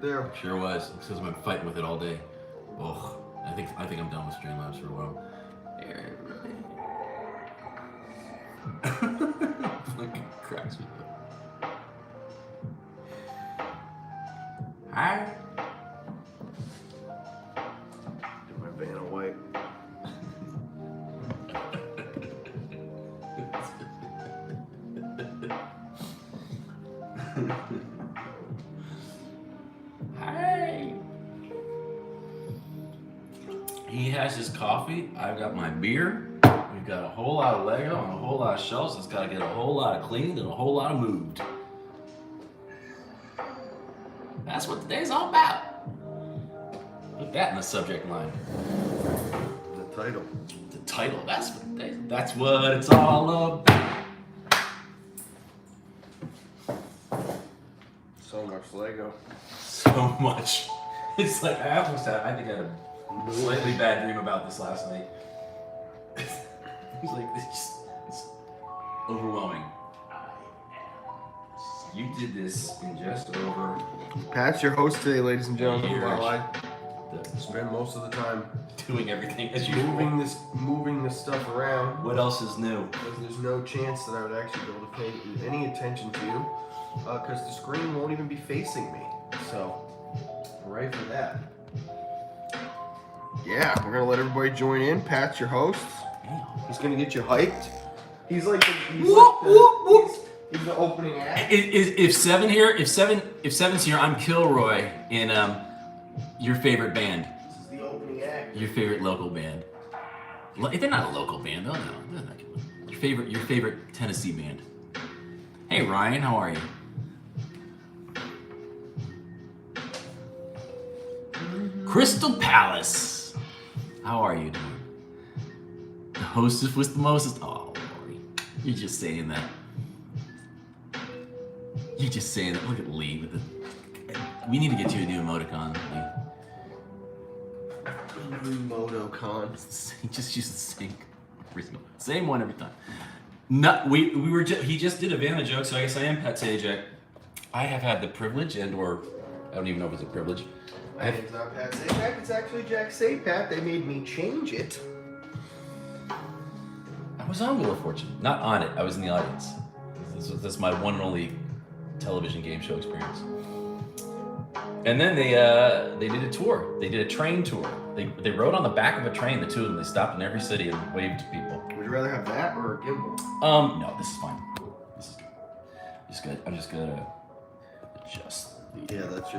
There. Sure was. Because I've been fighting with it all day. Ugh. I think I'm done with Streamlabs for a while. Like cracks me up. Hi. Get my van away. Hi. He has his coffee. I've got my beer. We've got a whole lot of Lego and a whole lot of shelves. It's got to get a whole lot of cleaned and a whole lot of moved. That's what today's all about. Put that in the subject line. The title. The title. That's what it's all about. So much Lego. So much. It's like I think I had a slightly bad dream about this last night. It's like it's overwhelming. You did this in just over. Pat's your host today, ladies and gentlemen. Years. While I spend most of the time Doing everything as you moving this stuff around. What else is new? Because there's no chance that I would actually be able to pay any attention to you, because the screen won't even be facing me. So, hooray for that. Yeah, we're gonna let everybody join in. Pat's your host. He's gonna get you hyped. He's the opening act. If Seven's here, I'm Kilroy in your favorite band. This is the opening act. Your favorite local band. They're not a local band, though. No, they're not. Your favorite Tennessee band. Hey Ryan, how are you? Crystal Palace. How are you doing? The hostess with the mostest. Oh, Lori. You're just saying that. You're just saying that. Look at Lee with the. We need to get you a new emoticon, Lee. Motocon. Just use the same one every time. No, we were he just did a Vanna joke, so I guess I am Pat Sajak. I have had the privilege or I don't even know if it's a privilege. My name's not Pat Sajak, it's actually Jack Sajak. They made me change it. I was on Wheel of Fortune, not on it. I was in the audience. That's my one and only television game show experience. And then they did a tour. They did a train tour. They rode on the back of a train, the two of them. They stopped in every city and waved to people. Would you rather have that or a gimbal? No, this is fine. This is good. I'm just gonna adjust. Yeah, that's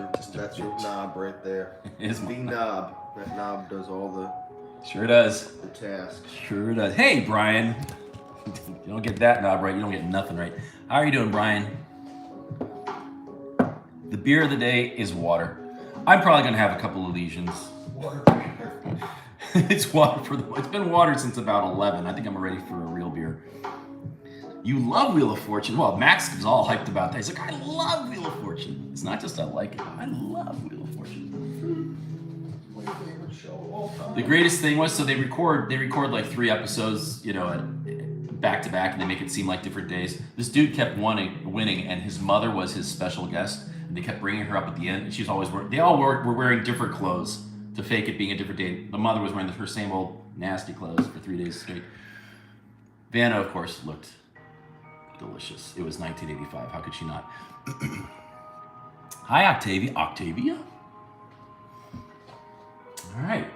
your knob right there. It is the knob. That knob does all the. Sure does. The tasks. Sure does. Hey, Brian. You don't get that knob right, you don't get nothing right. How are you doing, Brian? The beer of the day is water. I'm probably gonna have a couple of lesions. Water. It's water it's been water since about 11. I think I'm ready for a real beer. You love Wheel of Fortune. Well, Max was all hyped about that. He's like, I love Wheel of Fortune. It's not just I like it. I love Wheel of Fortune. My favorite show of all time. The greatest thing was, so they record like 3 episodes, back to back, and they make it seem like different days. This dude kept winning, and his mother was his special guest. And they kept bringing her up at the end, and she's always they all were wearing different clothes to fake it being a different day. The mother was wearing her same old nasty clothes for 3 days straight. Vanna, of course, looked delicious. It was 1985. How could she not? Hi, Octavia. Octavia? All right.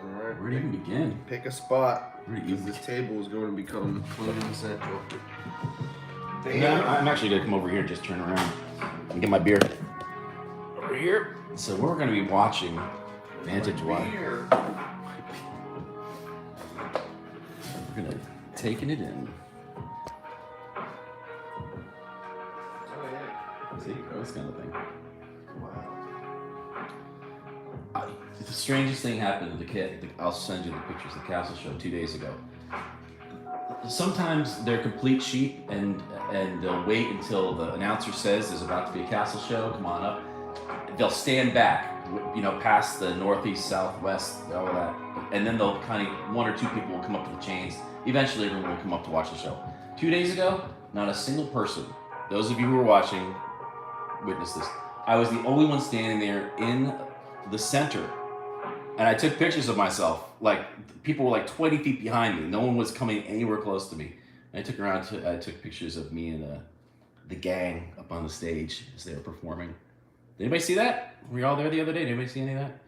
Alright. Where do you even begin? Pick a spot. Where do you Because this table is going to become clean and central. I'm actually going to come over here and just turn around and get my beer. Over here. So we're going to be watching Vantage Watch. We're going to taking it in. Oh, yeah. See, this kind of thing. Wow. The strangest thing happened to the kid. I'll send you the pictures of the castle show 2 days ago. Sometimes they're complete sheep and they'll wait until the announcer says there's about to be a castle show, come on up. They'll stand back, past the northeast, southwest, all of that. And then they'll kind of, 1 or 2 people will come up to the chains. Eventually everyone will come up to watch the show. 2 days ago, not a single person. Those of you who were watching, witness this. I was the only one standing there in the center, and I took pictures of myself. Like people were like 20 feet behind me. No one was coming anywhere close to me. And I took pictures of me and the gang up on the stage as they were performing. Did anybody see that? Were you all there the other day? Did anybody see any of that?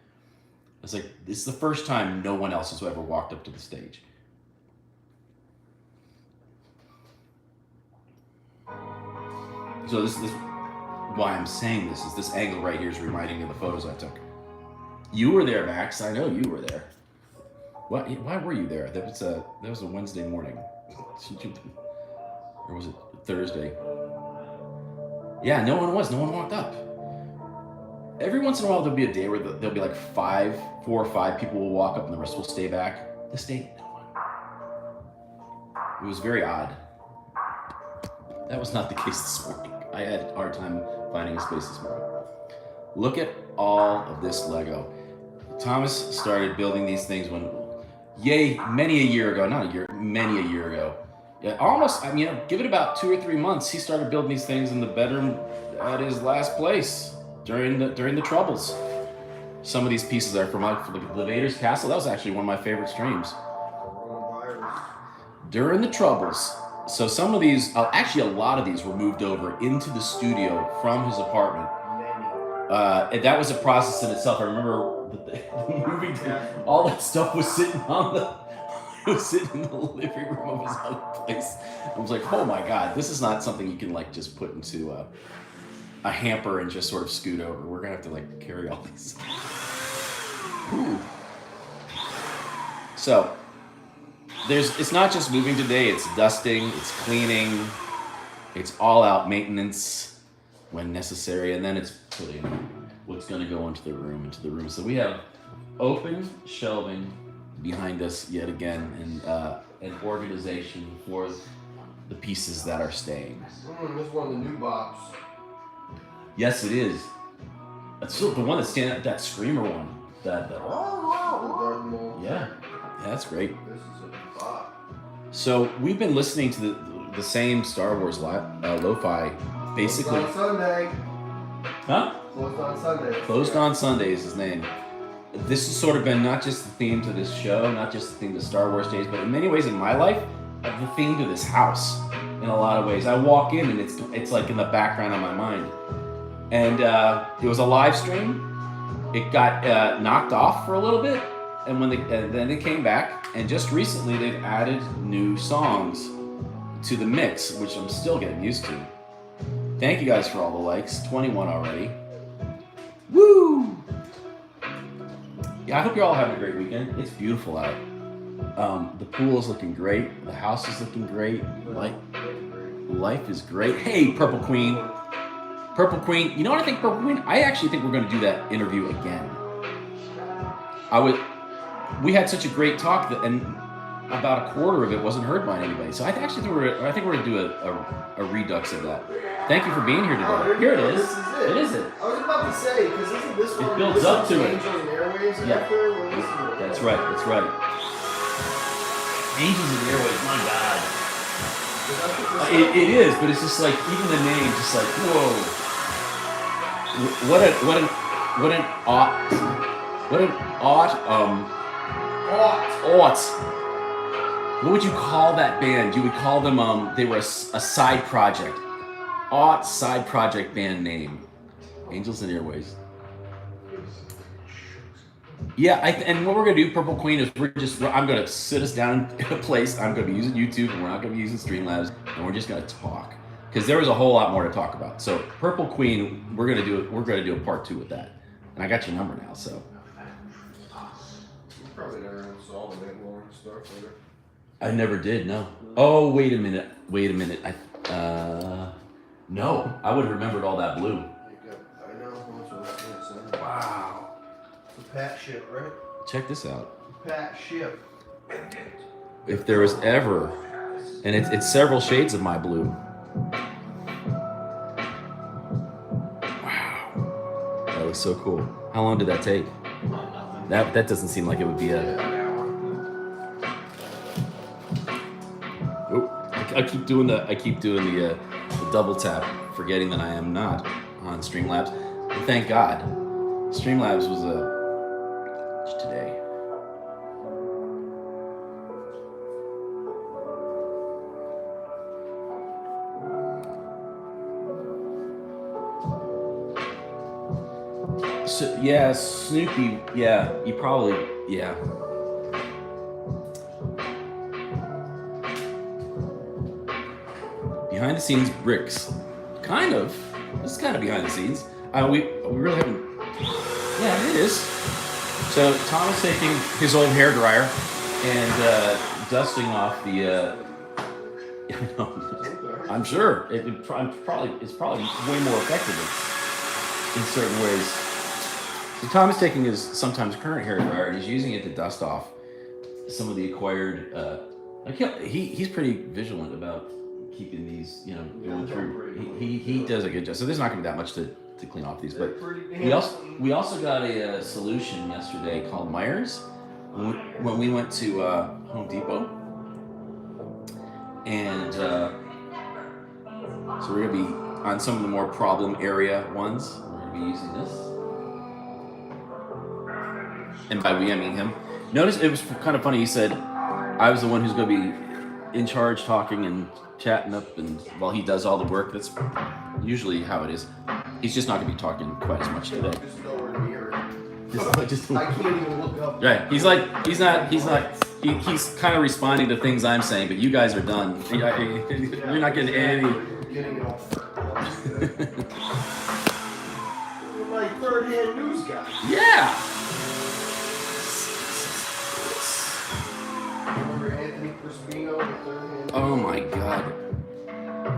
It's like, this is the first time no one else has ever walked up to the stage. So this why I'm saying this is this angle right here is reminding me of the photos I took. You were there, Max. I know you were there. What? Why were you there? That was a Wednesday morning, or was it Thursday? Yeah, no one was. No one walked up. Every once in a while, there'll be a day where there'll be like 4 or 5 people will walk up, and the rest will stay back. This day, no one. It was very odd. That was not the case this morning. I had a hard time finding a space this morning. Look at all of this Lego. Thomas started building these things many a year ago. Many a year ago. Yeah, almost, give it about 2 or 3 months, he started building these things in the bedroom at his last place during the Troubles. Some of these pieces are from the Levator's Castle. That was actually one of my favorite streams. During the Troubles. So some of these, actually a lot of these were moved over into the studio from his apartment. And that was a process in itself. I remember the movie, all that stuff was sitting in the living room of his other place. I was like, oh my God, this is not something you can like just put into a hamper and just sort of scoot over. We're gonna have to like carry all these. Ooh. So it's not just moving today, it's dusting, it's cleaning, it's all out maintenance when necessary, and then it's putting what's gonna go into the room. So we have open shelving behind us yet again, and an organization for the pieces that are staying. This is one of the new bops. Yes, it is. It's still the one that's standing up, that screamer one. Yeah, that's great. This is a bop. So we've been listening to the same Star Wars lo-fi, basically. Closed on Sunday. Huh? Closed on Sunday. Closed on Sunday is his name. This has sort of been not just the theme to this show, not just the theme to Star Wars days, but in many ways in my life, the theme to this house. In a lot of ways, I walk in and it's like in the background of my mind. And it was a live stream. It got knocked off for a little bit, and then it came back. And just recently, they've added new songs to the mix, which I'm still getting used to. Thank you guys for all the likes. 21 already. Woo! Yeah, I hope you're all having a great weekend. It's beautiful out. The pool is looking great. The house is looking great. Life is great. Hey, Purple Queen. Purple Queen. You know what I think, Purple Queen? I actually think we're going to do that interview again. We had such a great talk and about a quarter of it wasn't heard by anybody. So I think we're going to do a redux of that. Thank you for being here today. Here it is. It is it. I was about to say, because isn't this one? It builds up to it. Angels and Airwaves Yeah. after? That's right. Angels and Airwaves, my God. It is, but it's just like, even the name, just like, whoa. What an what would you call that band? You would call them, they were a side project. Side project band name. Angels and Airwaves. Yeah, and what we're gonna do, Purple Queen, is I'm gonna sit us down in a place. I'm gonna be using YouTube, and we're not gonna be using Streamlabs, and we're just gonna talk. Because there was a whole lot more to talk about. So Purple Queen, we're gonna do a part 2 with that. And I got your number now, so. You probably never installed it anymore and stuff later. I never did, no. Oh, wait a minute. No, I would have remembered all that blue. I know. Wow. It's a Pat ship, right? Check this out. Pat ship. If there was ever, and it's several shades of my blue. Wow. That looks so cool. How long did that take? That doesn't seem like it would be I keep doing the double tap, forgetting that I am not on Streamlabs. And thank God, Streamlabs was today. So, yeah, Snoopy. Yeah, you probably. Yeah. Behind the scenes bricks. Kind of. This is kind of behind the scenes. We really haven't. Yeah, it is. So Tom is taking his old hair dryer and dusting off the. I'm sure it's probably way more effective in certain ways. So Tom is taking his sometimes current hair dryer and he's using it to dust off some of the acquired. He's pretty vigilant about keeping these, going through. He does a good job. So there's not going to be that much to clean off these, but we also got a solution yesterday called Myers when we went to Home Depot, and so we're going to be on some of the more problem area ones. We're going to be using this, and by we I mean him. Notice it was kind of funny. He said I was the one who's going to be in charge, talking and chatting up, and while he does all the work. That's usually how it is. He's just not going to be talking quite as much today. Just nowhere near it. Just I can't even look up. right. He's kind of responding to things I'm saying, but you guys are done. You're not getting any. Getting it all You're my third-hand news guy. Yeah. Remember Anthony Crispino, the third-hand? Oh my God.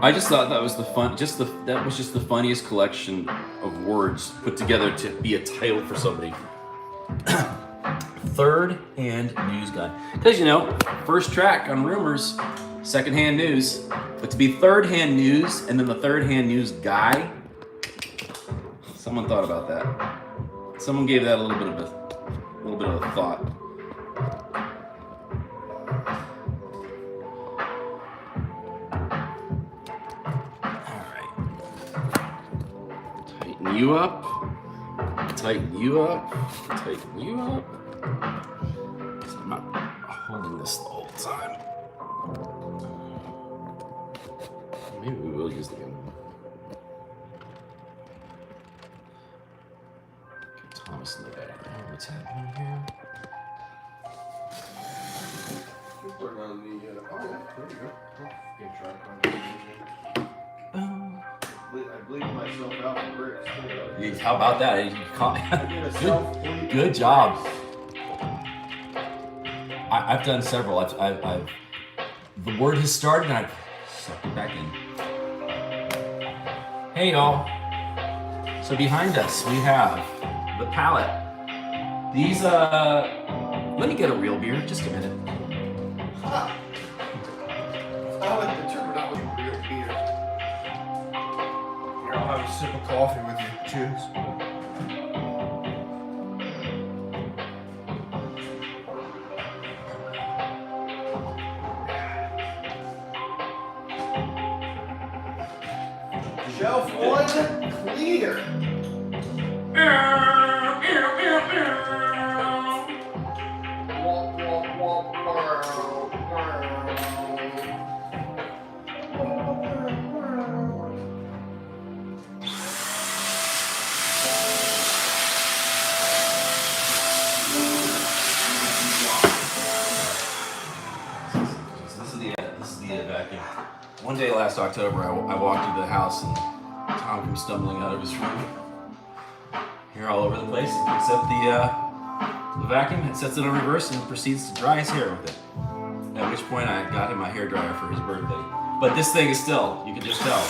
I just thought that was that was just the funniest collection of words put together to be a title for somebody. Third-hand news guy. Because, first track on Rumors, second-hand news. But to be third-hand news and then the third-hand news guy, someone thought about that. Someone gave that a little bit of a thought. You up, tighten you up, tighten you up. So I'm not holding this the whole time. Maybe we will use the other one. Get Thomas in the background. What's happening here? Working on the, there you go. Can try I bleed myself out for bricks. How about that? You caught Good job. I've done several. I've the word has started and I've sucked it back in. Hey y'all. So behind us we have the palette. These let me get a real beer, just a minute. I like the terminology real beer. Here, I'll have a sip of coffee with you. Cheers. Shelf one, clear. One day last October, I walked into the house and Tom comes stumbling out of his room. Hair all over the place, except the vacuum. It sets it on reverse and proceeds to dry his hair with it. At which point I got him a hair dryer for his birthday. But this thing is still, you can just tell,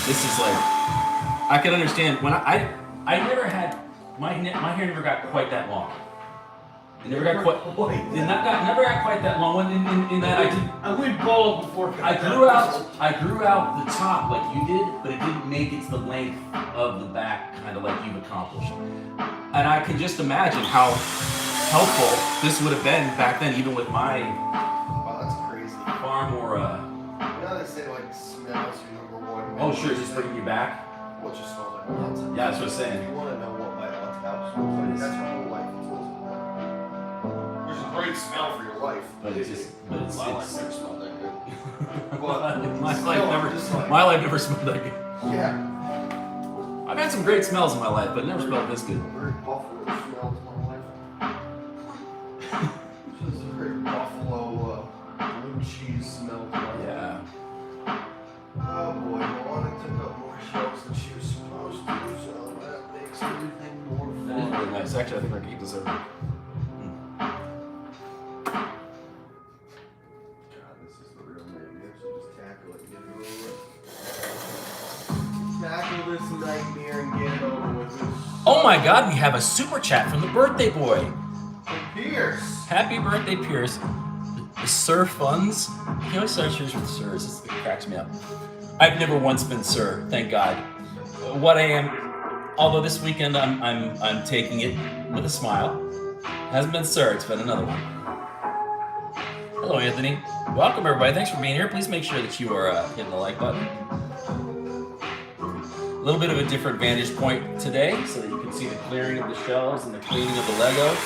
this is like, I can understand, when I never had, my hair never got quite that long. It never got quite. Never got quite that long. In that I did. I went bald before. I grew out the top like you did, but it didn't make it to the length of the back, kind of like you've accomplished. And I can just imagine how helpful this would have been back then, even with my. Wow, that's crazy. Far more. You know they say like smells your number one. Oh sure, just bringing you back. What you smell like? Yeah, that's what I'm saying. If you want to know what my aunt's house smells like, that's her whole life. Which is a great smell for your life. But it's just, but it's, My life never smelled that good. my life never smelled that good. Yeah. I've had some great smells in my life, but it never smelled this good. Very buffalo smell in my life. This is a very buffalo blue cheese smell to my life. Yeah. Oh boy, Moana took up more shelves than she was supposed to, so that makes everything more fun. That is really nice. Actually, I think we're gonna keep this over. God, this is the real man. You actually just tackle it and get it over with. Tackle this nightmare and get it over with. Oh my God, we have a super chat from the birthday boy. Pierce! Happy birthday, Pierce. The Sir Funds. He always starts yours with Sirs. It cracks me up. I've never once been Sir, thank God. What I am, although this weekend I'm taking it with a smile. Hasn't been Sir, it's been another one. Hello, Anthony. Welcome, everybody. Thanks for being here. Please make sure that you are hitting the like button. A little bit of a different vantage point today, so that you can see the clearing of the shelves and the cleaning of the Lego.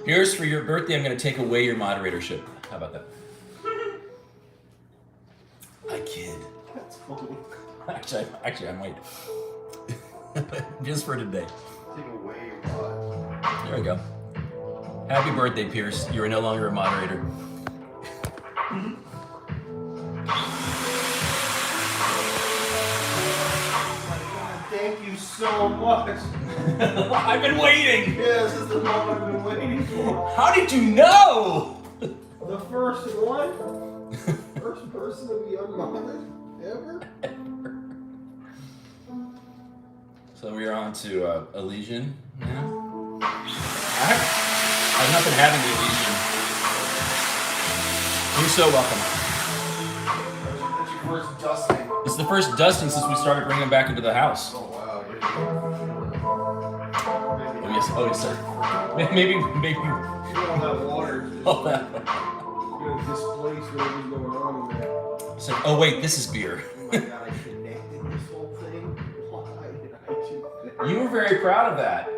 Here's for your birthday, I'm going to take away your moderatorship. How about that? I kid. That's funny. Actually, I might. Just for today. Take away your butt. There we go. Happy birthday, Pierce. You are no longer a moderator. Thank you so much. I've been waiting. Yeah, this is the moment I've been waiting for. How did you know? The first one? First person to be unmothered ever? So we are on to Elysian now. I've not been having the Elysian. You're so welcome. That's your first dusting. It's the first dusting since we started bringing them back into the house. Oh wow. Oh yes, sir. Maybe. All that water is just All that. gonna displace whatever's going on in there. It's like, oh wait, this is beer. Oh my god, I connected this whole thing. Why did I do that? You were very proud of that.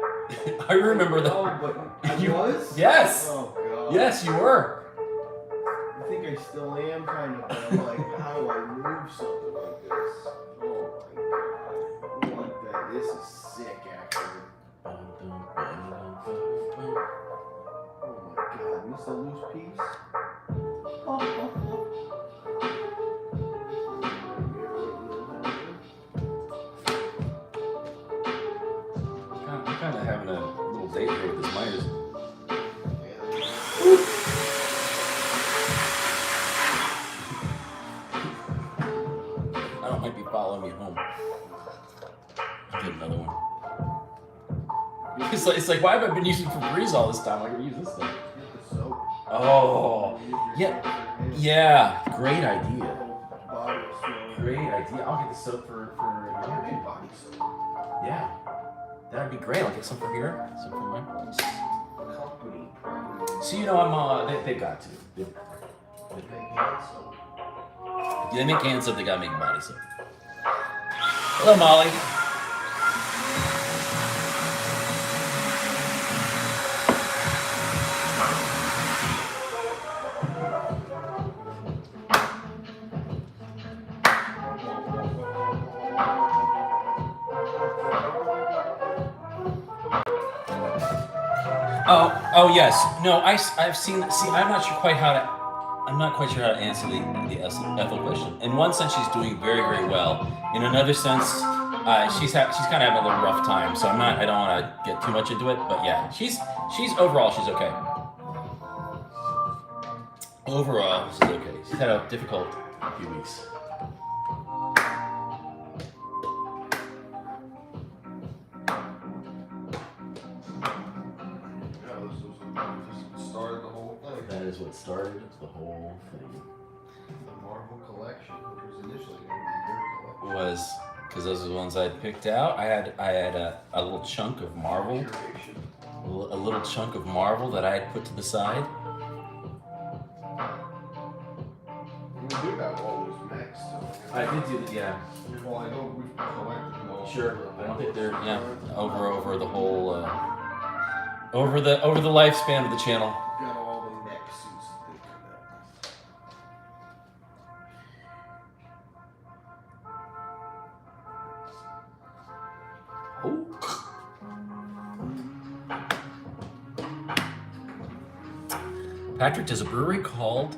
I remember that. Oh, but I was? Yes. Oh god. Yes, you were. I think I still am kind of, but I'm like, how do I move something like this? Oh my god. What the? This is sick, actually. Oh my god, missed a loose piece? I'm kind of having a little date here with this Myers. I don't might be following me home. I'll get another one. It's like, why have I been using Febreze all this time? I can use this thing. Oh, yeah. Great idea. Great idea. I'll get the soap for body soap. yeah. That'd be great. I'll get some from here, some from my place. Company. So you know, they've got to. They make hand soap. They gotta make body soap. Hello, Molly. Oh yes. No, I've seen. See, I'm not quite sure how to answer the Ethel question. In one sense, she's doing very, very well. In another sense, she's kind of having a little rough time. So I don't want to get too much into it. But yeah, she's overall she's okay. Overall, she's okay. She's had a difficult few weeks. Started the whole thing. That is what started the whole thing. The Marvel collection, which was initially going to be your collection. Was because those are the ones I picked out. I had a little chunk of Marvel. Curation. A little chunk of marble that I had put to the side. We do have all those mechs still. I did do that, yeah. Well, I know we've collected them all. Sure. I don't think they're over the whole over the lifespan of the channel. Got all the mech suits that they Patrick, there's a brewery called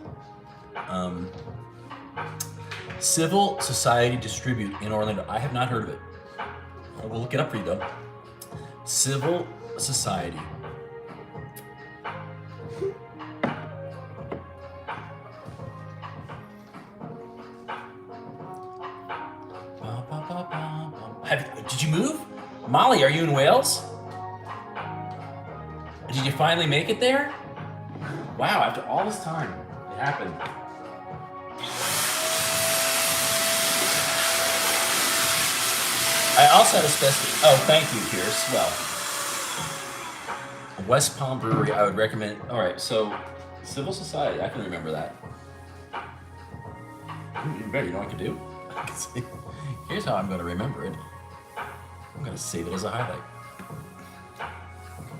Civil Society Distribute in Orlando. I have not heard of it. I will look it up for you though. Civil Society. Did you move? Molly, are you in Wales? Did you finally make it there? Wow, after all this time, it happened. I also had a special. Oh, thank you, Pierce. Well, West Palm Brewery, I would recommend. All right, so Civil Society, I can remember that. You bet. You know what I can do? Here's how I'm going to remember it. I'm going to save it as a highlight.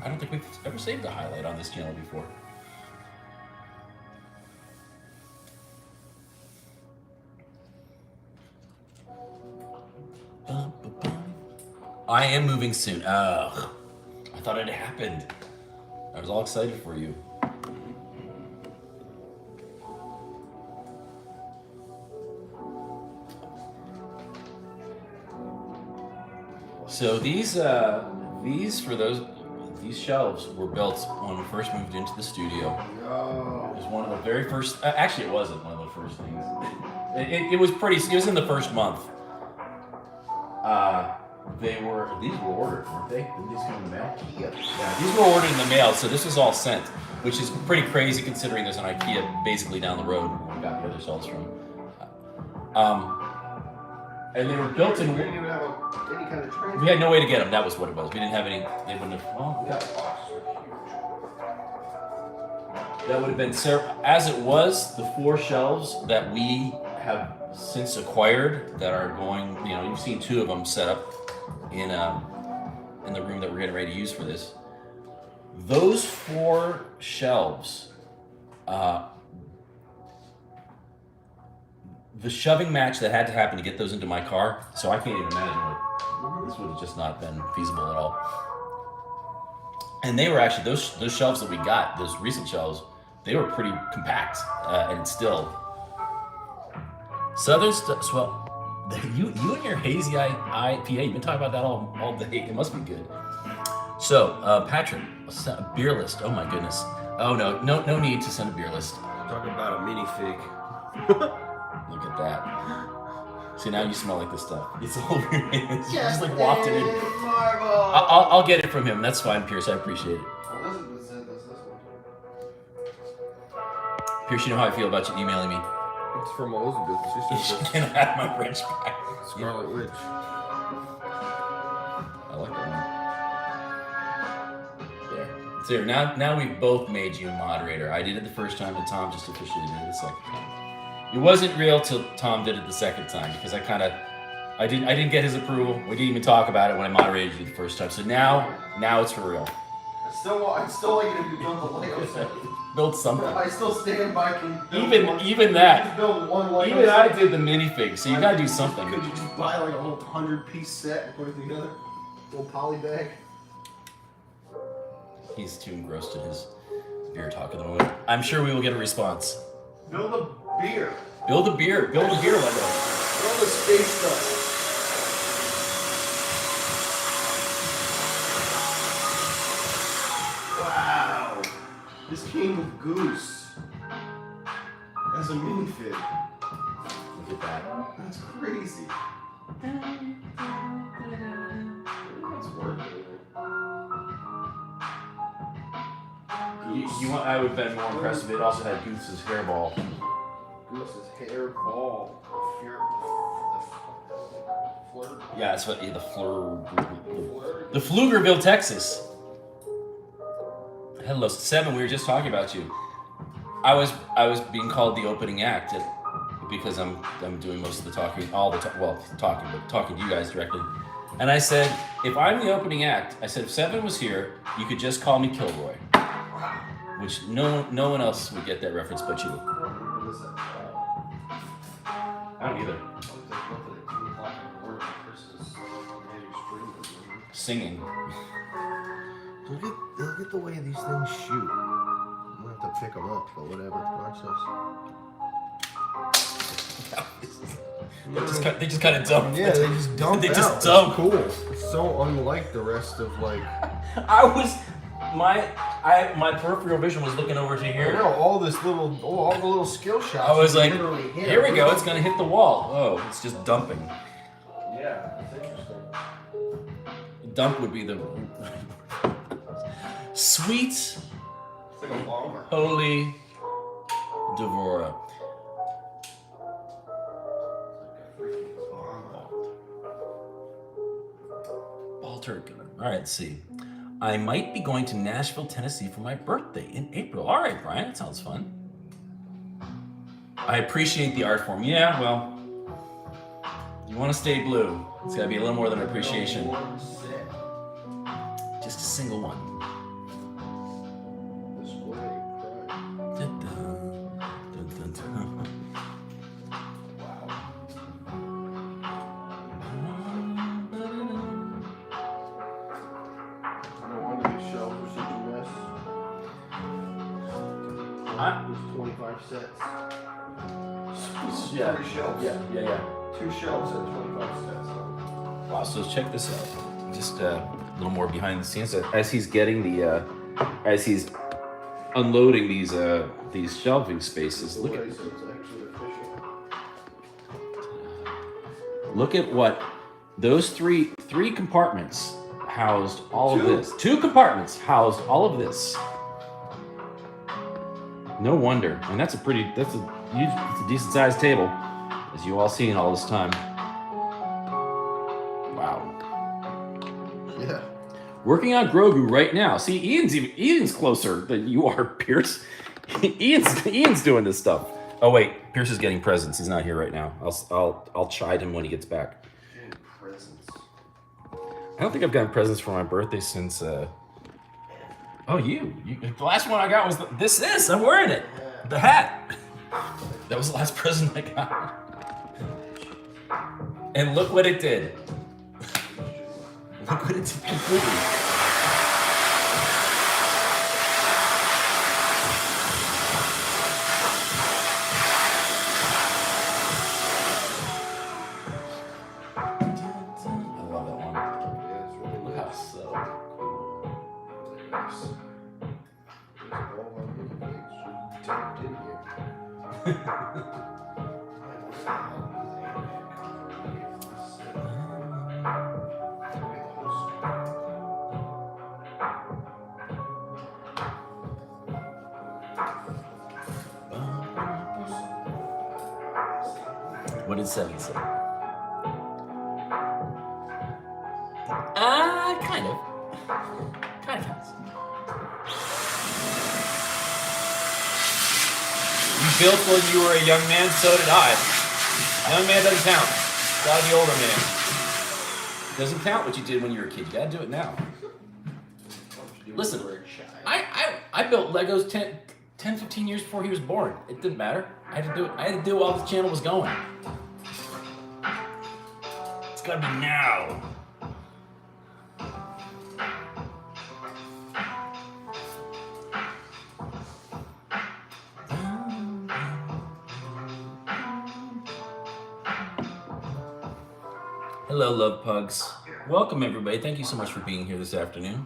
I don't think we've ever saved a highlight on this channel before. I am moving soon. Ugh. I thought it happened. I was all excited for you. So these shelves were built when we first moved into the studio. It was one of the very first. Actually, it wasn't one of the first things. It was pretty. It was in the first month. These were ordered, weren't they? Didn't these come in the mail? Yeah, these were ordered in the mail, so this was all sent, which is pretty crazy considering there's an IKEA basically down the road where we got the other shelves from. And they were built in. We didn't even have any kind of transport. We had no way to get them. That was what it was. We didn't have any. They wouldn't have. Well, Yeah, the boxes are huge. that would have been as it was. The 4 shelves that we have since acquired that are going. You know, you've seen 2 of them set up in the room that we're getting ready to use for this. Those 4 shelves. The shoving match that had to happen to get those into my car, so I can't even imagine what this would have just not been feasible at all. And they were actually those shelves that we got, those recent shelves, they were pretty compact and still. Southern stuff. Well, you and your hazy IPA, you've been talking about that all day. It must be good. So, Patrick, a beer list. Oh my goodness. Oh no need to send a beer list. Talking about a minifig. Look at that. See, now you smell like this stuff. It's all over your hands. You just like wafted in. I'll get it from him. That's fine, Pierce. I appreciate it. Elizabeth sent us this one. Pierce, you know how I feel about you emailing me. It's from Elizabeth. She You sent us can have my wrench back. Scarlet Witch. I like that one. There. So now we've both made you a moderator. I did it the first time, and Tom just officially did it the second time. It wasn't real till Tom did it the second time because I didn't get his approval. We didn't even talk about it when I moderated you the first time. So now it's for real. I still like it if you build the Lego set. Build something. I still stand by. Even that. Just build one Lego Even set. I did the minifig, so you gotta do something. Could you just buy like a little 100-piece set and put it together? Little poly bag. He's too engrossed in his beer talk at the moment. I'm sure we will get a response. Build a beer. Build a beer Lego. Build a space stuff. Wow. This came with Goose. As a minifig. Look at that. That's crazy. That's worth it. I would have been more impressed if it also had Goose's hairball. Goose's hair ball. Yeah, that's what the Pflugerville, Texas. Hello, 7. We were just talking about you. I was being called the opening act because I'm doing most of the talking, talking to you guys directly. And I said, if I'm the opening act, I said if 7 was here, you could just call me Kilroy. Wow. Which no one else would get that reference but you. What is that? I don't either. Singing. Look at the way these things shoot. I'm gonna have to pick them up, but whatever. Watch this. They just kind of dump. Yeah, they just dump They out. just dump. It's cool. It's so unlike the rest of like. My peripheral vision was looking over to I here. know all the little skill shots. I was like, literally hit. here we go. It's gonna hit the wall. Oh, it's just dumping. Yeah, that's interesting. Dump would be the sweet, It's like a bomber. holy Devora. Ball turd gunner. All right, let's see. I might be going to Nashville, Tennessee for my birthday in April. All right, Brian, that sounds fun. I appreciate the art form. Yeah, well, you want to stay blue. It's got to be a little more than appreciation. Just a single one. Dun, dun, dun, dun, dun. It was 25 cents. Yeah. 3 shelves. Yeah. 2 shelves at 25 cents. Wow, so check this out. Just a little more behind the scenes. As he's getting as he's unloading these shelving spaces, look at what those three compartments housed all of this. 2 compartments housed all of this. No wonder, and that's a decent sized table, as you all seen all this time. Wow. Yeah. Working on Grogu right now. See, Ian's closer than you are, Pierce. Ian's doing this stuff. Oh wait, Pierce is getting presents. He's not here right now. I'll chide him when he gets back. Presents. I don't think I've gotten presents for my birthday since. Oh, you. The last one I got was this. I'm wearing it. The hat. That was the last present I got. And look what it did. Look what it did completely. I love that one. Yeah, it's really Look nice. how so. Really nice. There's all my little things just dumped in here. What did 7 say? Kind of. Kind of has. You built when you were a young man, so did I. Young man doesn't count. Gotta be older man. Doesn't count what you did when you were a kid. You gotta do it now. Listen, I built Legos 10, 15 years before he was born. It didn't matter. I had to do it. I had to do it while the channel was going. It's gotta be now. Hello, love pugs. Welcome, everybody. Thank you so much for being here this afternoon.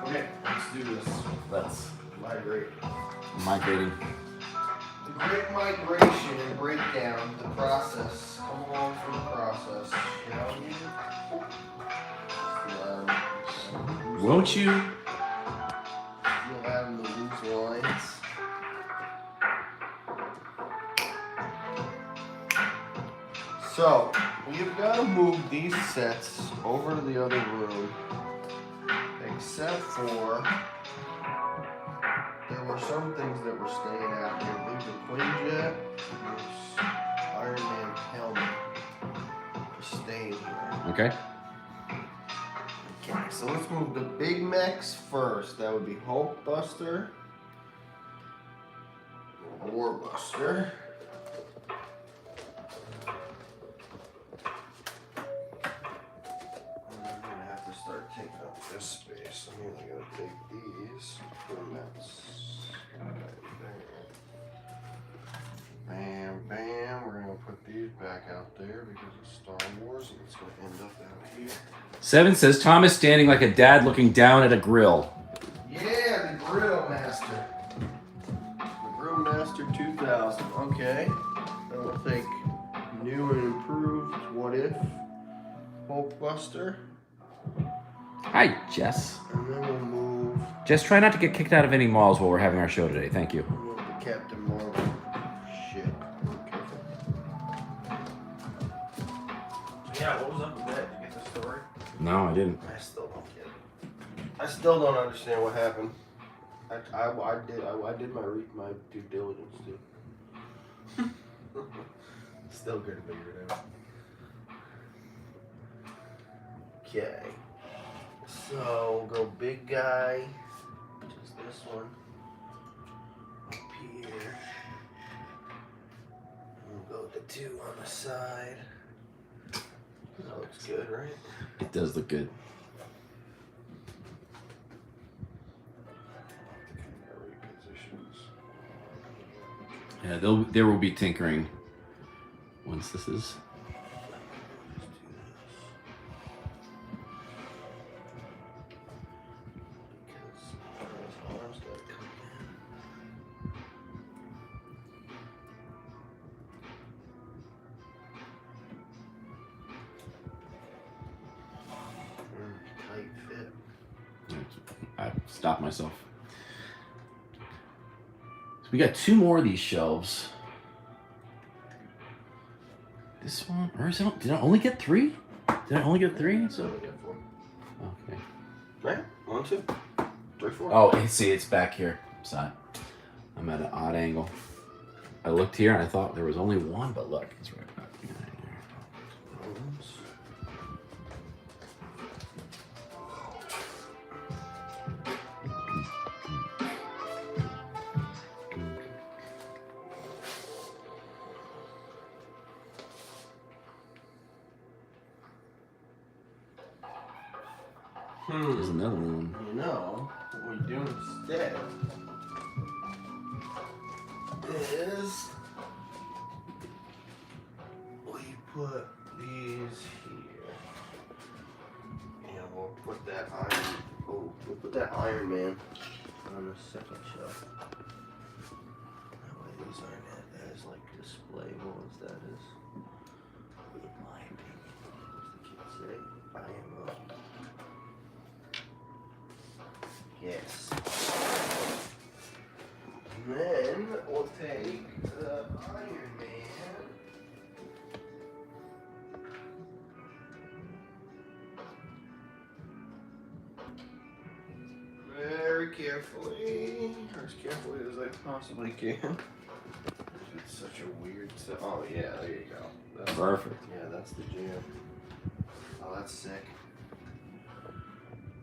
Okay, let's do this. Let's Migrate. migrating. The great migration and breakdown, the process. Come along for the process. Shall we? Won't you? You'll have the loose lines. So, we've got gonna move these sets over to the other room, except for there were some things that were staying out here. There's a Quinjet, this Iron Man helmet is staying here. Okay. Okay, so let's move the big mechs first. That would be Hulkbuster, Warbuster. I'm gonna have to start taking up this space. I'm either gonna take these, put them bam, bam. We're gonna put these back out there because of Star Wars, and it's gonna end up out here. 7 says Thomas standing like a dad looking down at a grill. Yeah, the Grill Master. The Grill Master 2000. Okay. Then we'll take new and improved What If Hulkbuster. Hi, Jess. And then we'll move Jess, try not to get kicked out of any malls while we're having our show today. Thank you. the Captain Marvel. Shit. Okay. So yeah, what was up with that? Did you get the story? No, I didn't. I still don't get it. I still don't understand what happened. I did my due diligence too. Still couldn't figure it out. Okay. So we'll go big guy, which is this one. Up here. We'll go with the 2 on the side. That looks good, right? It does look good. Yeah, there will be tinkering once this is. Tight fit. I stopped myself. So we got 2 more of these shelves. This one, or is it? Did I only get 3? Did I only get 3? So we got 4. Okay. Right? 1, 2, 3, 4. Oh, see, it's back here. Sorry. I'm at an odd angle. I looked here and I thought there was only 1, but look, it's right back behind here. There's another one. You know, what we do instead is we put these here. And we'll put that Iron Man on the second shelf. That way these aren't as like displayable as that is. In my opinion. As the kids say, IMO. Yes. And then we'll take the Iron Man. Very carefully, or as carefully as I possibly can. It's such a weird set. Oh yeah, there you go. That's Perfect. Yeah, that's the jam. Oh, that's sick.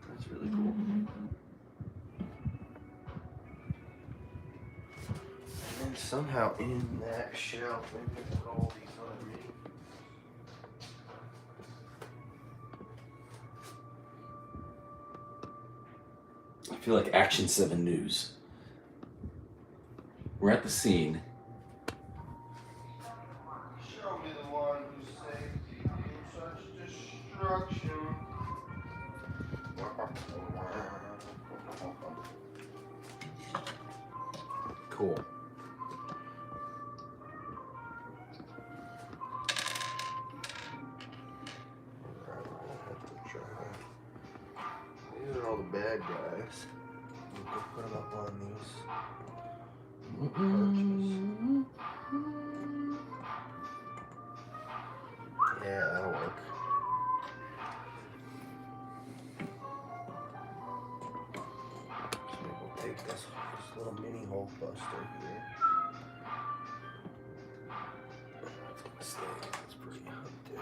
That's really cool. And somehow in that shelf, maybe I put all these underneath. I feel like Action 7 News. We're at the scene. Show me the one who saved you from such destruction. Cool. These are all the bad guys. We can put them up on these. Yeah, that'll work. take this little mini Hulk Buster here. That's a mistake. It's pretty hooked in.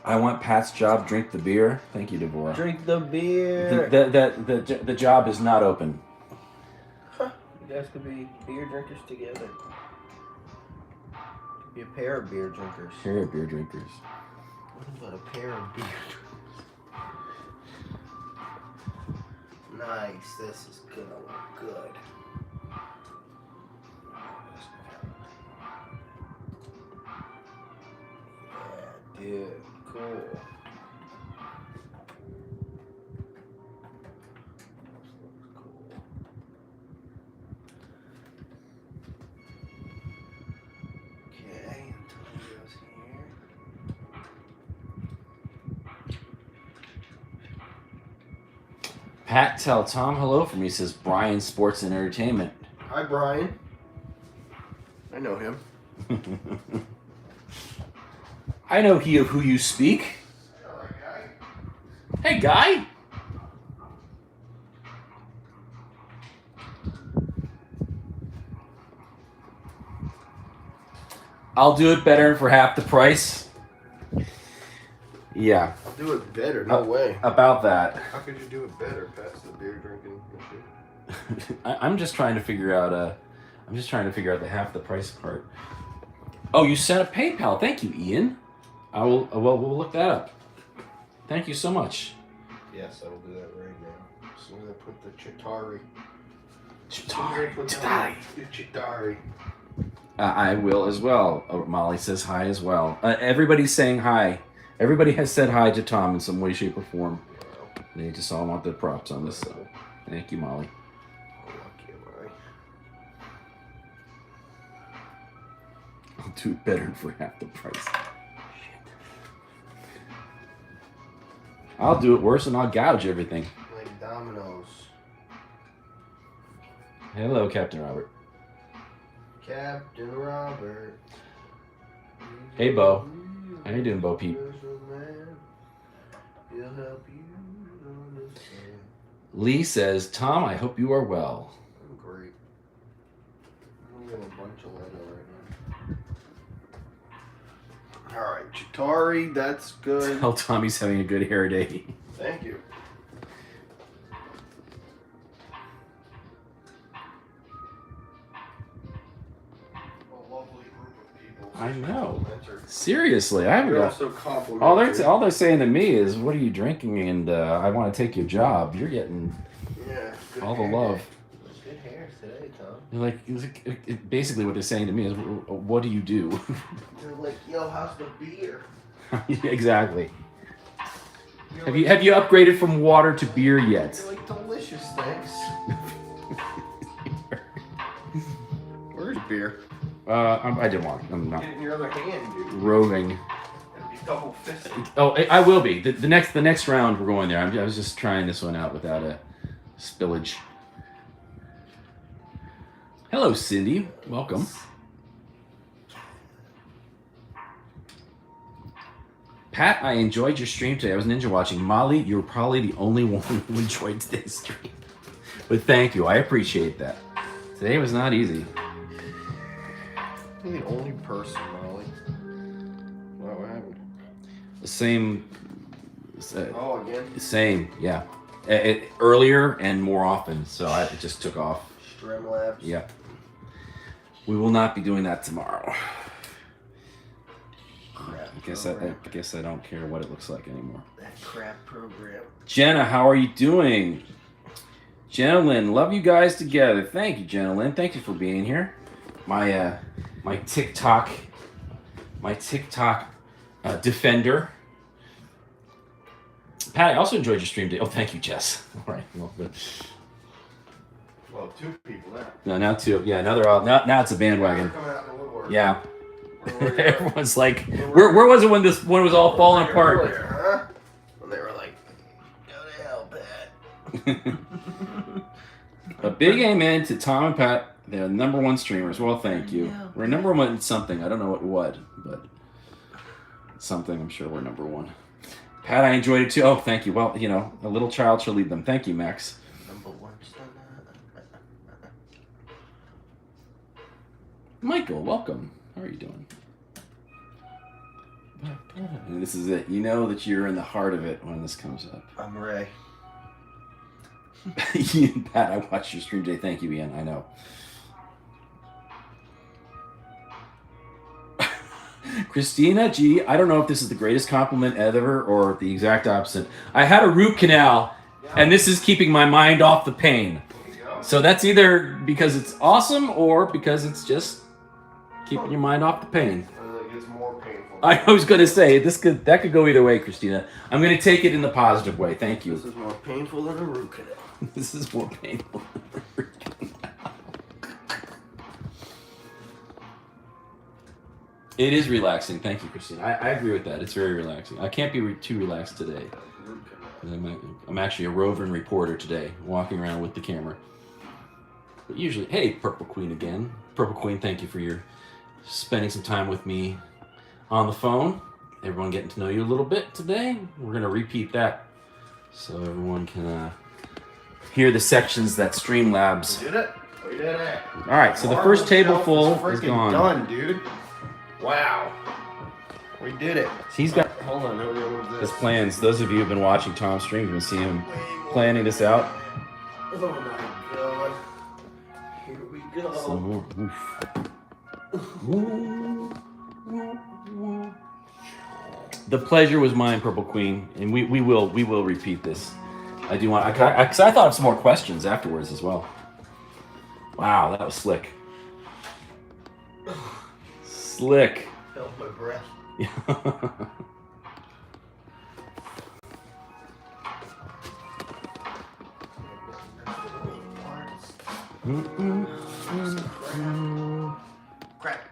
I want Pat's job. Drink the beer. Thank you, Deborah. Drink the beer. The job is not open. Huh. You guys could be beer drinkers together. Could be a pair of beer drinkers. Pair of beer drinkers. What about a pair of beer drinkers? Nice. This is gonna look good. Yeah, dude. Cool. Okay, Antonio's here. Pat, tell Tom hello for me, says Brian Sports and Entertainment. Hi, Brian. I know him. I know he of who you speak. Hello, guy. Hey, guy. I'll do it better for half the price. Yeah. I'll do it better. No way. About that. How could you do it better past the beer drinking and shit? I'm just trying to figure out the half the price part. Oh, you sent a PayPal. Thank you, Ian. I will. Well, we'll look that up. Thank you so much. Yes, I will do that right now. As soon as I put the Chitari. Chitari. Chitari. I will as well. Molly says hi as well. Everybody's saying hi. Everybody has said hi to Tom in some way, shape, or form. Wow. They just all want the props on this. So. Thank you, Molly. Oh, lucky am I. I'll do it better for half the price. I'll do it worse and I'll gouge everything. Like dominoes. Hello, Captain Robert. Captain Robert. Hey, Bo. How you doing, Bo Peep? He'll help you understand. Lee says, Tom, I hope you are well. I'm great. I'm getting a bunch of Lego right now. Alright, Chitari, that's good. Tell Tom he's having a good hair day. Thank you. A lovely group of people. I know. Complimentary. Seriously, I haven't You're got... also complimentary. All they're saying to me is, what are you drinking? And I want to take your job. You're getting Yeah, good all the hair love. day. Good hair today, Tom. You're like, basically what they're saying to me is, what do you do? They're like, yo, how's the beer? Exactly. You're Have you upgraded from water to beer yet? You're like, delicious, thanks. Where's beer? I didn't want it. I'm not Get it in your other hand, dude. roving. It'll be double fisted. Oh, I will be. The next round we're going there. I was just trying this one out without a spillage. Hello, Cindy. Welcome. Pat, I enjoyed your stream today. I was ninja watching. Molly, you're probably the only one who enjoyed today's stream. But thank you. I appreciate that. Today was not easy. You're the only person, Molly. What happened? The same. Oh, again? Same, yeah. Earlier and more often, so it just took off. Streamlabs. Yeah. We will not be doing that tomorrow. Crap I guess I don't care what it looks like anymore. That crap program. Jenna, how are you doing? Jenna Lynn, love you guys together. Thank you, Jenna Lynn. Thank you for being here. My TikTok defender. Pat, I also enjoyed your stream today. Oh, thank you, Jess. All right. Well, good. Well, two people now. No, now two. Yeah, now they're all. Now it's a bandwagon. Coming out in the woodwork. Yeah. Where were you? Everyone's like, where was it when this one was all falling apart? Earlier, huh? When they were like, go to hell, Pat. A big amen to Tom and Pat They're the #1 streamers. Well, thank you. Yeah. We're #1 in something. I don't know what, but something. I'm sure we're #1. Pat, I enjoyed it too. Oh, thank you. Well, you know, a little child shall lead them. Thank you, Max. #1. Michael, welcome. How are you doing? And this is it. You know that you're in the heart of it when this comes up. I'm Ray. Ian, Pat, I watched your stream today. Thank you, Ian. I know. Christina G, I don't know if this is the greatest compliment ever or the exact opposite. I had a root canal, and this is keeping my mind off the pain. So that's either because it's awesome or because it's just keeping your mind off the pain. It's more painful. I was going to say that could go either way, Christina. I'm going to take it in the positive way. Thank you. This is more painful than a root canal. This is more painful than a root canal. It is relaxing. Thank you, Christina. I agree with that. It's very relaxing. I can't be too relaxed today. I'm actually a roving reporter today, walking around with the camera. But usually, hey, Purple Queen again. Purple Queen, thank you for your spending some time with me on the phone. Everyone getting to know you a little bit today. We're going to repeat that so everyone can hear the sections that Streamlabs. We did it. We did it. All right, so the first table full is gone. Done, dude. Wow. We did it. He's got Hold on. Let me remove his this. plans. Those of you who've been watching Tom's stream can see him planning this out. Oh my god. Here we go. Some more. Oof. The pleasure was mine, Purple Queen, and we will repeat this. I do want because I thought of some more questions afterwards as well. Wow, that was slick. Slick. Held my breath.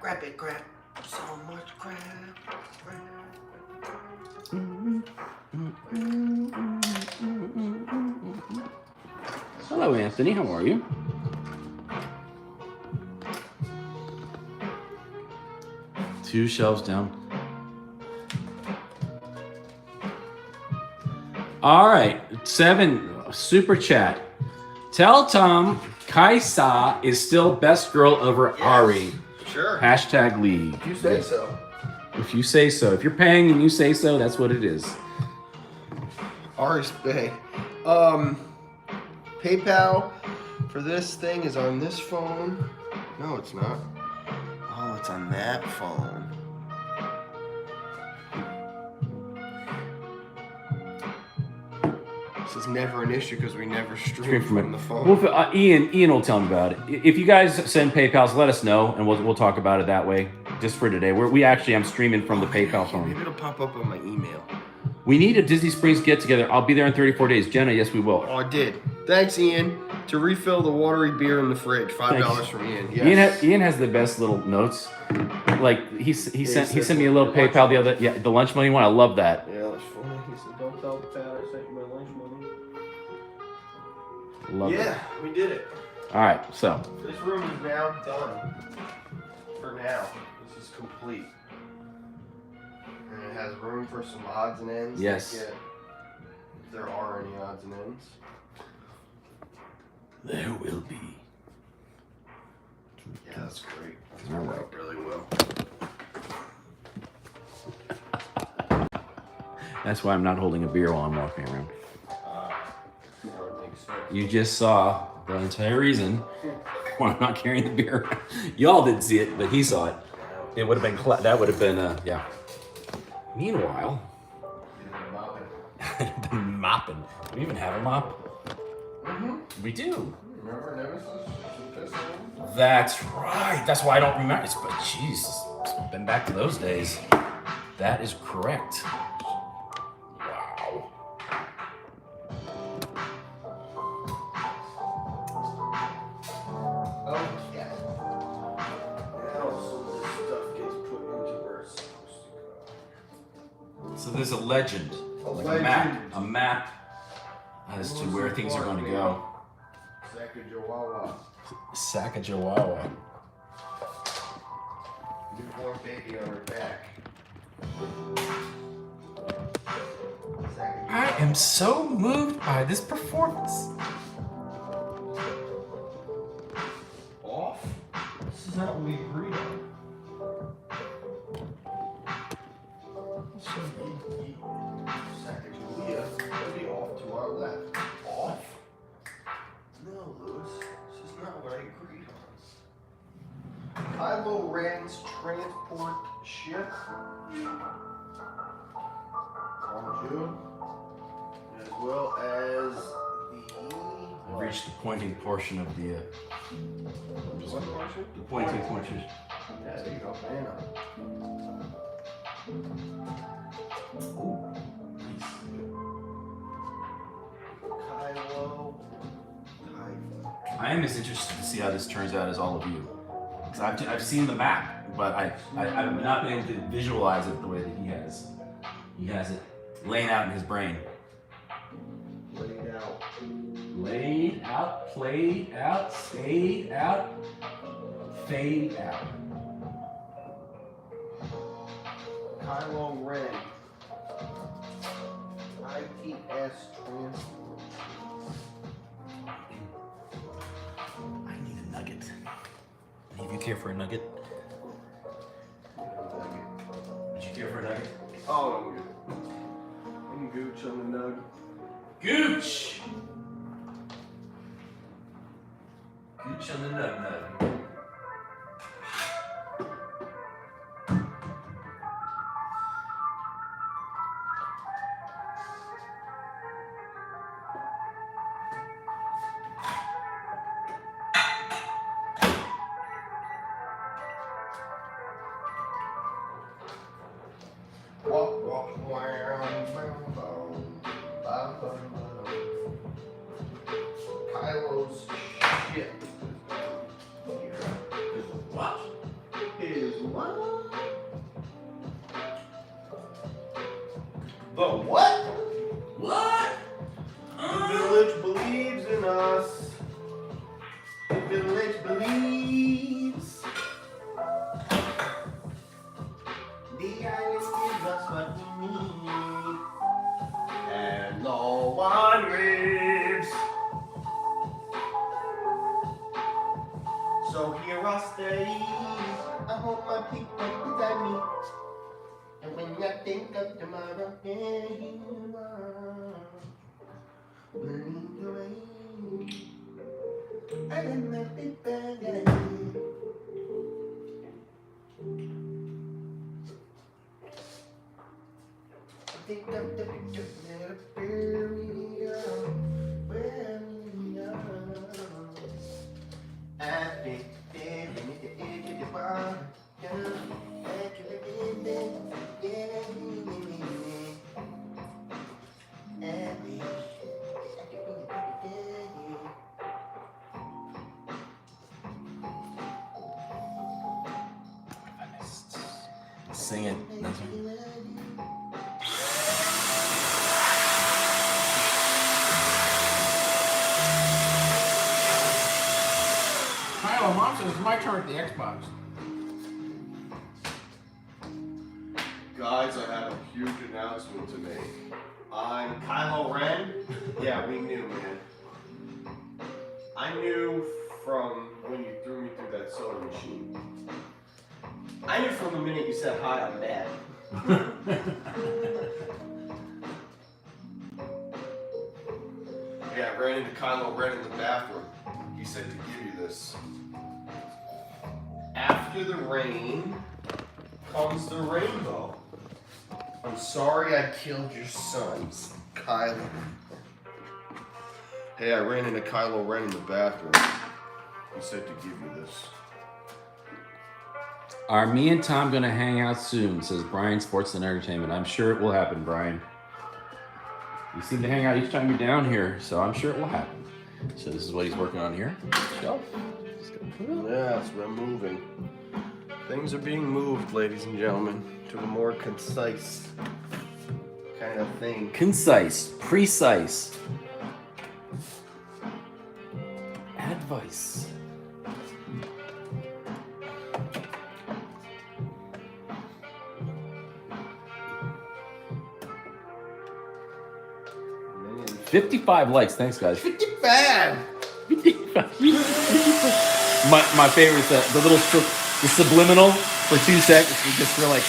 Crap it, crap. So much crap. Hello, Anthony. How are you? Two shelves down. All right, 7 super chat. Tell Tom Kaisa is still best girl over Ari. Sure. Hashtag league. If you say so. If you say so. If you're paying and you say so, that's what it is. Ari's pay. PayPal for this thing is on this phone. No, it's not. Oh, it's on that phone. This is never an issue because we never stream from the phone. Well, Ian will tell me about it. If you guys send PayPals, let us know, and we'll talk about it that way. Just for today, I'm streaming from the PayPal phone. Maybe it'll pop up on my email. We need a Disney Springs get together. I'll be there in 34 days. Jenna, yes, we will. Oh, I did. Thanks, Ian. To refill the watery beer in the fridge, $5 from Ian. Yes. Ian has the best little notes. Like he sent me a little PayPal the lunch money one. I love that. Yeah, that's funny. He said, "Don't tell Pat I sent you my lunch money." Love it. We did it. All right, so This room is now done. For now, this is complete. And it has room for some odds and ends. Yes. If there are any odds and ends. there will be. Yeah, that's great. It's All worked right. out really well. That's why I'm not holding a beer while I'm walking around. I would think so. You just saw the entire reason why I'm not carrying the beer. Y'all didn't see it, but he saw it. It would have been that would have been yeah. Meanwhile, I've been mopping. Do we even have a mop? Mm-hmm. We do. Remember Nemesis? That's right. That's why I don't remember. But Jesus, it's been back to those days. That is correct. Wow. Oh, yeah. Now some of this stuff gets put into where it's supposed to go. So there's a legend, like a map as to where things are going to go. Second Chihuahua. Sacagawea. Newborn baby on her back. I am so moved by this performance. Off? This is not what we agreed on. Sacagawea will be off to our left. Off? No, Lewis. This is not what I agreed on. Kylo Ren's transport ship on June, as well as I've reached the pointing portion of the. what portion? The pointing portion. Yeah, there you go. Man, Oh, nice. Kylo. I am as interested to see how this turns out as all of you. Because I've seen the map, but I've not been able to visualize it the way that he has. He has it laying out in his brain. Laid out. Laid out, played out, stayed out, fade out. Kylo Ren. ITS transport. I need a nugget. Any of you care for a nugget? Would you care for a nugget? Oh, I'm good. I'm gooch on the nug. Gooch! Gooch on the nug nug. Walk, walk, round, round, round. Kylo's ship. What? Is what? The what? What? The village believes in us. The village believes. The island gives us what we need. And no one lives. So here I stay. I hope my people beside me. And when I think of tomorrow, here you are. Leading the way. I am not big bad. I think of the picture that where we are. Where we are. I think there at the edge of the bar. Sing it. That's right. Kylo, Mom says it's my turn at the Xbox. Guys, I have a huge announcement to make. I'm Kylo Ren. Yeah, we knew, man. I knew from when you threw me through that soda machine. I knew from the minute you said hi, I'm mad. Yeah, I ran into Kylo Ren in the bathroom. He said to give you this. After the rain comes the rainbow. I'm sorry I killed your sons, Kylo. Hey, I ran into Kylo Ren in the bathroom. He said to give you this. Are me and Tom gonna hang out soon? Says Brian Sports and Entertainment. I'm sure it will happen, Brian. You seem to hang out each time you're down here, so I'm sure it will happen. So this is what he's working on here. Shelf. Just gonna put it up. Yes, we're moving. Things are being moved, ladies and gentlemen, to a more concise kind of thing. Concise, precise. Advice. 55 likes. Thanks, guys. 55. 55. My favorite is the little the subliminal for 2 seconds. We just feel like.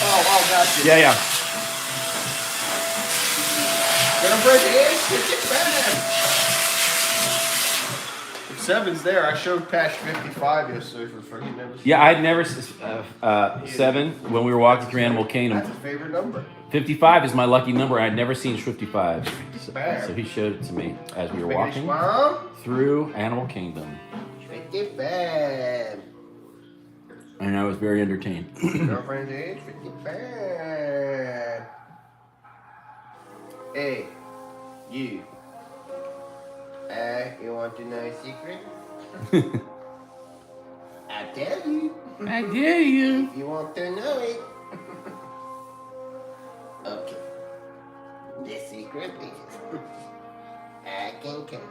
Oh, gotcha. Yeah. Gonna break it in. 55. If 7's there, I showed Patch 55 yesterday for he never. Yeah, I'd never 7 when we were walking through Animal Kingdom. That's his favorite number. 55 is my lucky number. I'd never seen 55. So he showed it to me as we were walking through Animal Kingdom. 55. And I was very entertained. Girlfriend's age 55. Hey, you. You want to know a secret? I tell you. I dare you. If you want to know it. Okay. The secret is I can count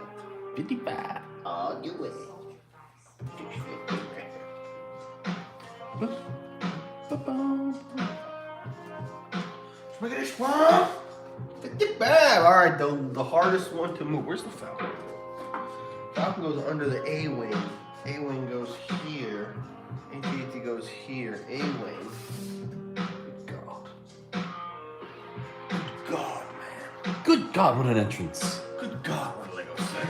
55. all the way to 55. Look at this one. 55. All right, the hardest one to move. Where's the Falcon? Falcon goes under the A wing. A wing goes here. AT goes here. A wing. Good God. Good God, man. Good God, what an entrance. Good God, what a Lego set.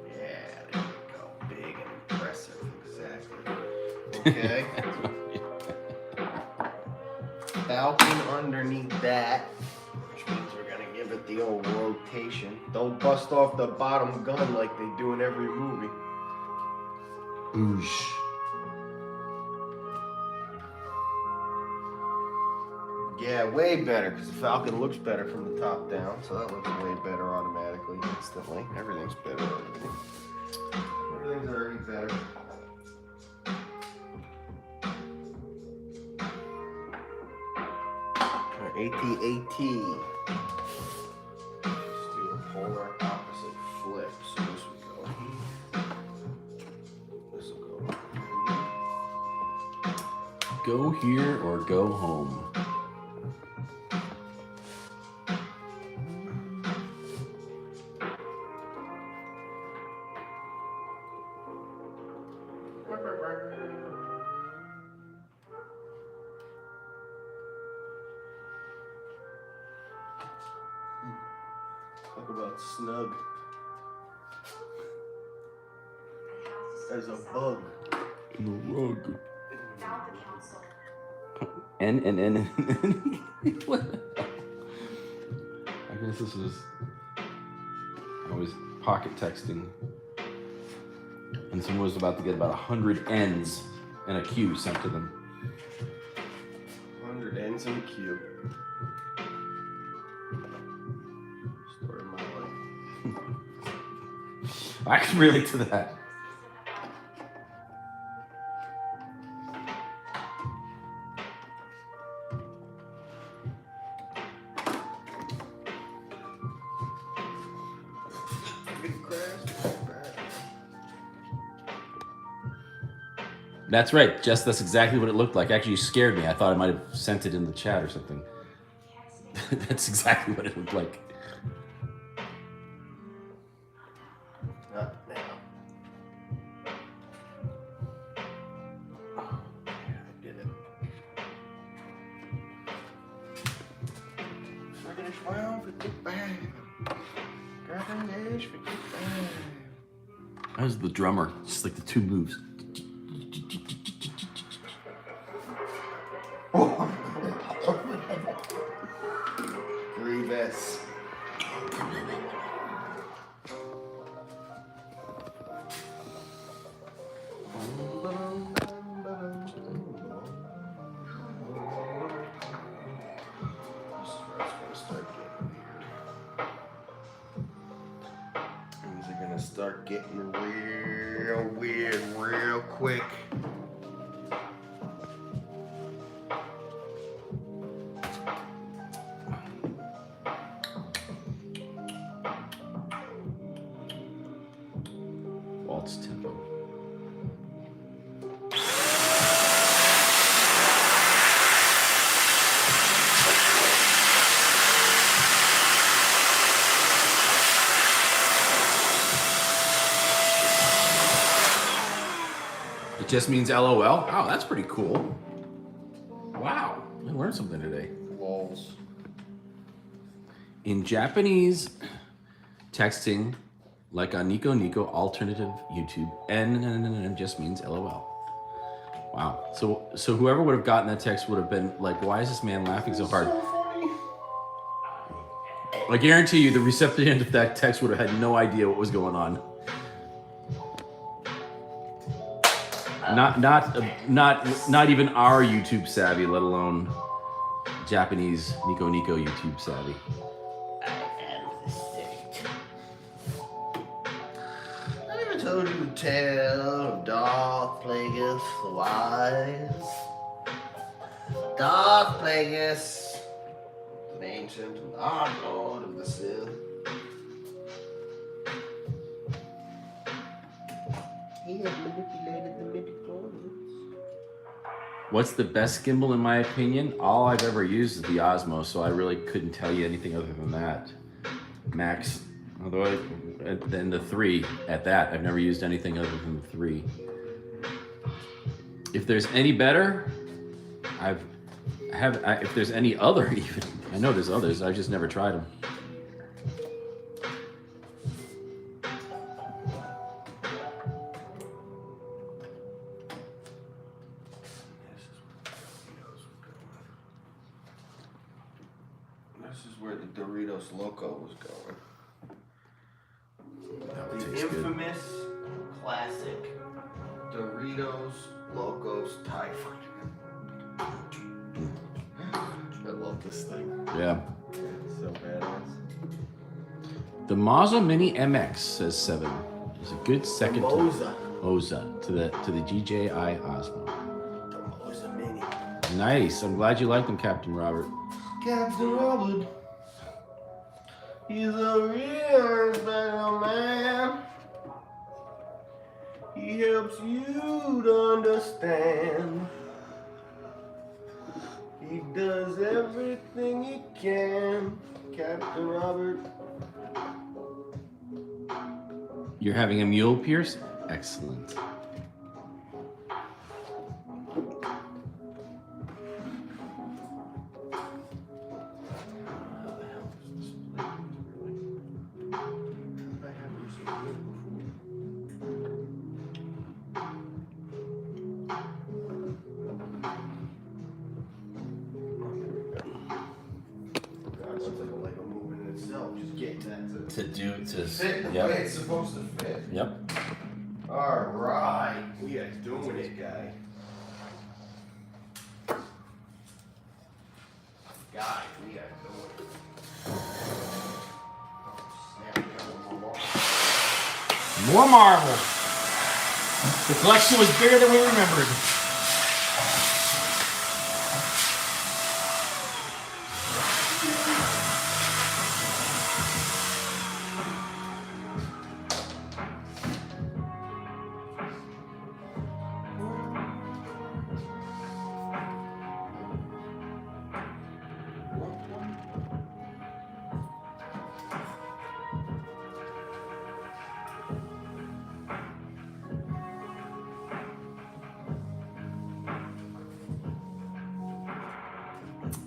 Yeah, there we go. Big and impressive. Exactly. Okay. Falcon underneath that, which means we're gonna give it the old rotation. Don't bust off the bottom gun like they do in every movie. Oosh. Yeah, way better, because the Falcon looks better from the top down, so that looks way better automatically, instantly. Everything's better already. Everything's already better. AT-AT. Let's do a polar opposite flip. So this will go here. This will go here. Go here or go home. Talk about snug. There's a bug. In the rug. Without the council. N. What? I guess this was. I was pocket texting. And someone was about to get about 100 N's and a Q sent to them. 100 N's in a cube. Story of my life. I can relate to that. That's right, Jess. That's exactly what it looked like. Actually, you scared me. I thought I might have sent it in the chat or something. That's exactly what it looked like. Not now. Oh, yeah, I did it. Finish well, 55. Girlfriend age 55. That was the drummer. Just like the two moves. Three vests. Things are gonna start getting real weird real quick. Waltz tempo. It just means LOL. Oh, that's pretty cool. Wow, I learned something today. Lols. In Japanese, texting, like on Nico Nico alternative YouTube, N just means LOL. Wow. So whoever would have gotten that text would have been like, why is this man laughing so hard? So funny. I guarantee you the recipient of that text would have had no idea what was going on. Not even our YouTube savvy, let alone Japanese Nico Nico YouTube savvy. I am the state. I never told you the tale of Darth Plagueis the Wise. Darth Plagueis, an ancient and dark lord of the Sith. He had manipulated the midichlorians. What's the best gimbal in my opinion? All I've ever used is the Osmo, so I really couldn't tell you anything other than that. Max, although then the 3 at that, I've never used anything other than the 3. If there's any better, if there's any other even, I know there's others, I've just never tried them. This is where the Doritos Loco was going. That The tastes good. infamous classic Doritos Locos Thai Fighter. I love this thing. Yeah. It's so badass. The Mazda Mini MX says 7. Is a good second to Moza. Moza to the DJI Osmo. The Moza Mini. Nice. I'm glad you like them, Captain Robert. Captain Robert. He's a real special man. He helps you to understand. He does everything he can, Captain Robert. You're having a mule pierce? Excellent. Fit the way it's supposed to fit. Yep. All right, we are doing it, guy. Guy, we are doing it. Snap, we got one more. More Marvel. The collection was bigger than we remembered.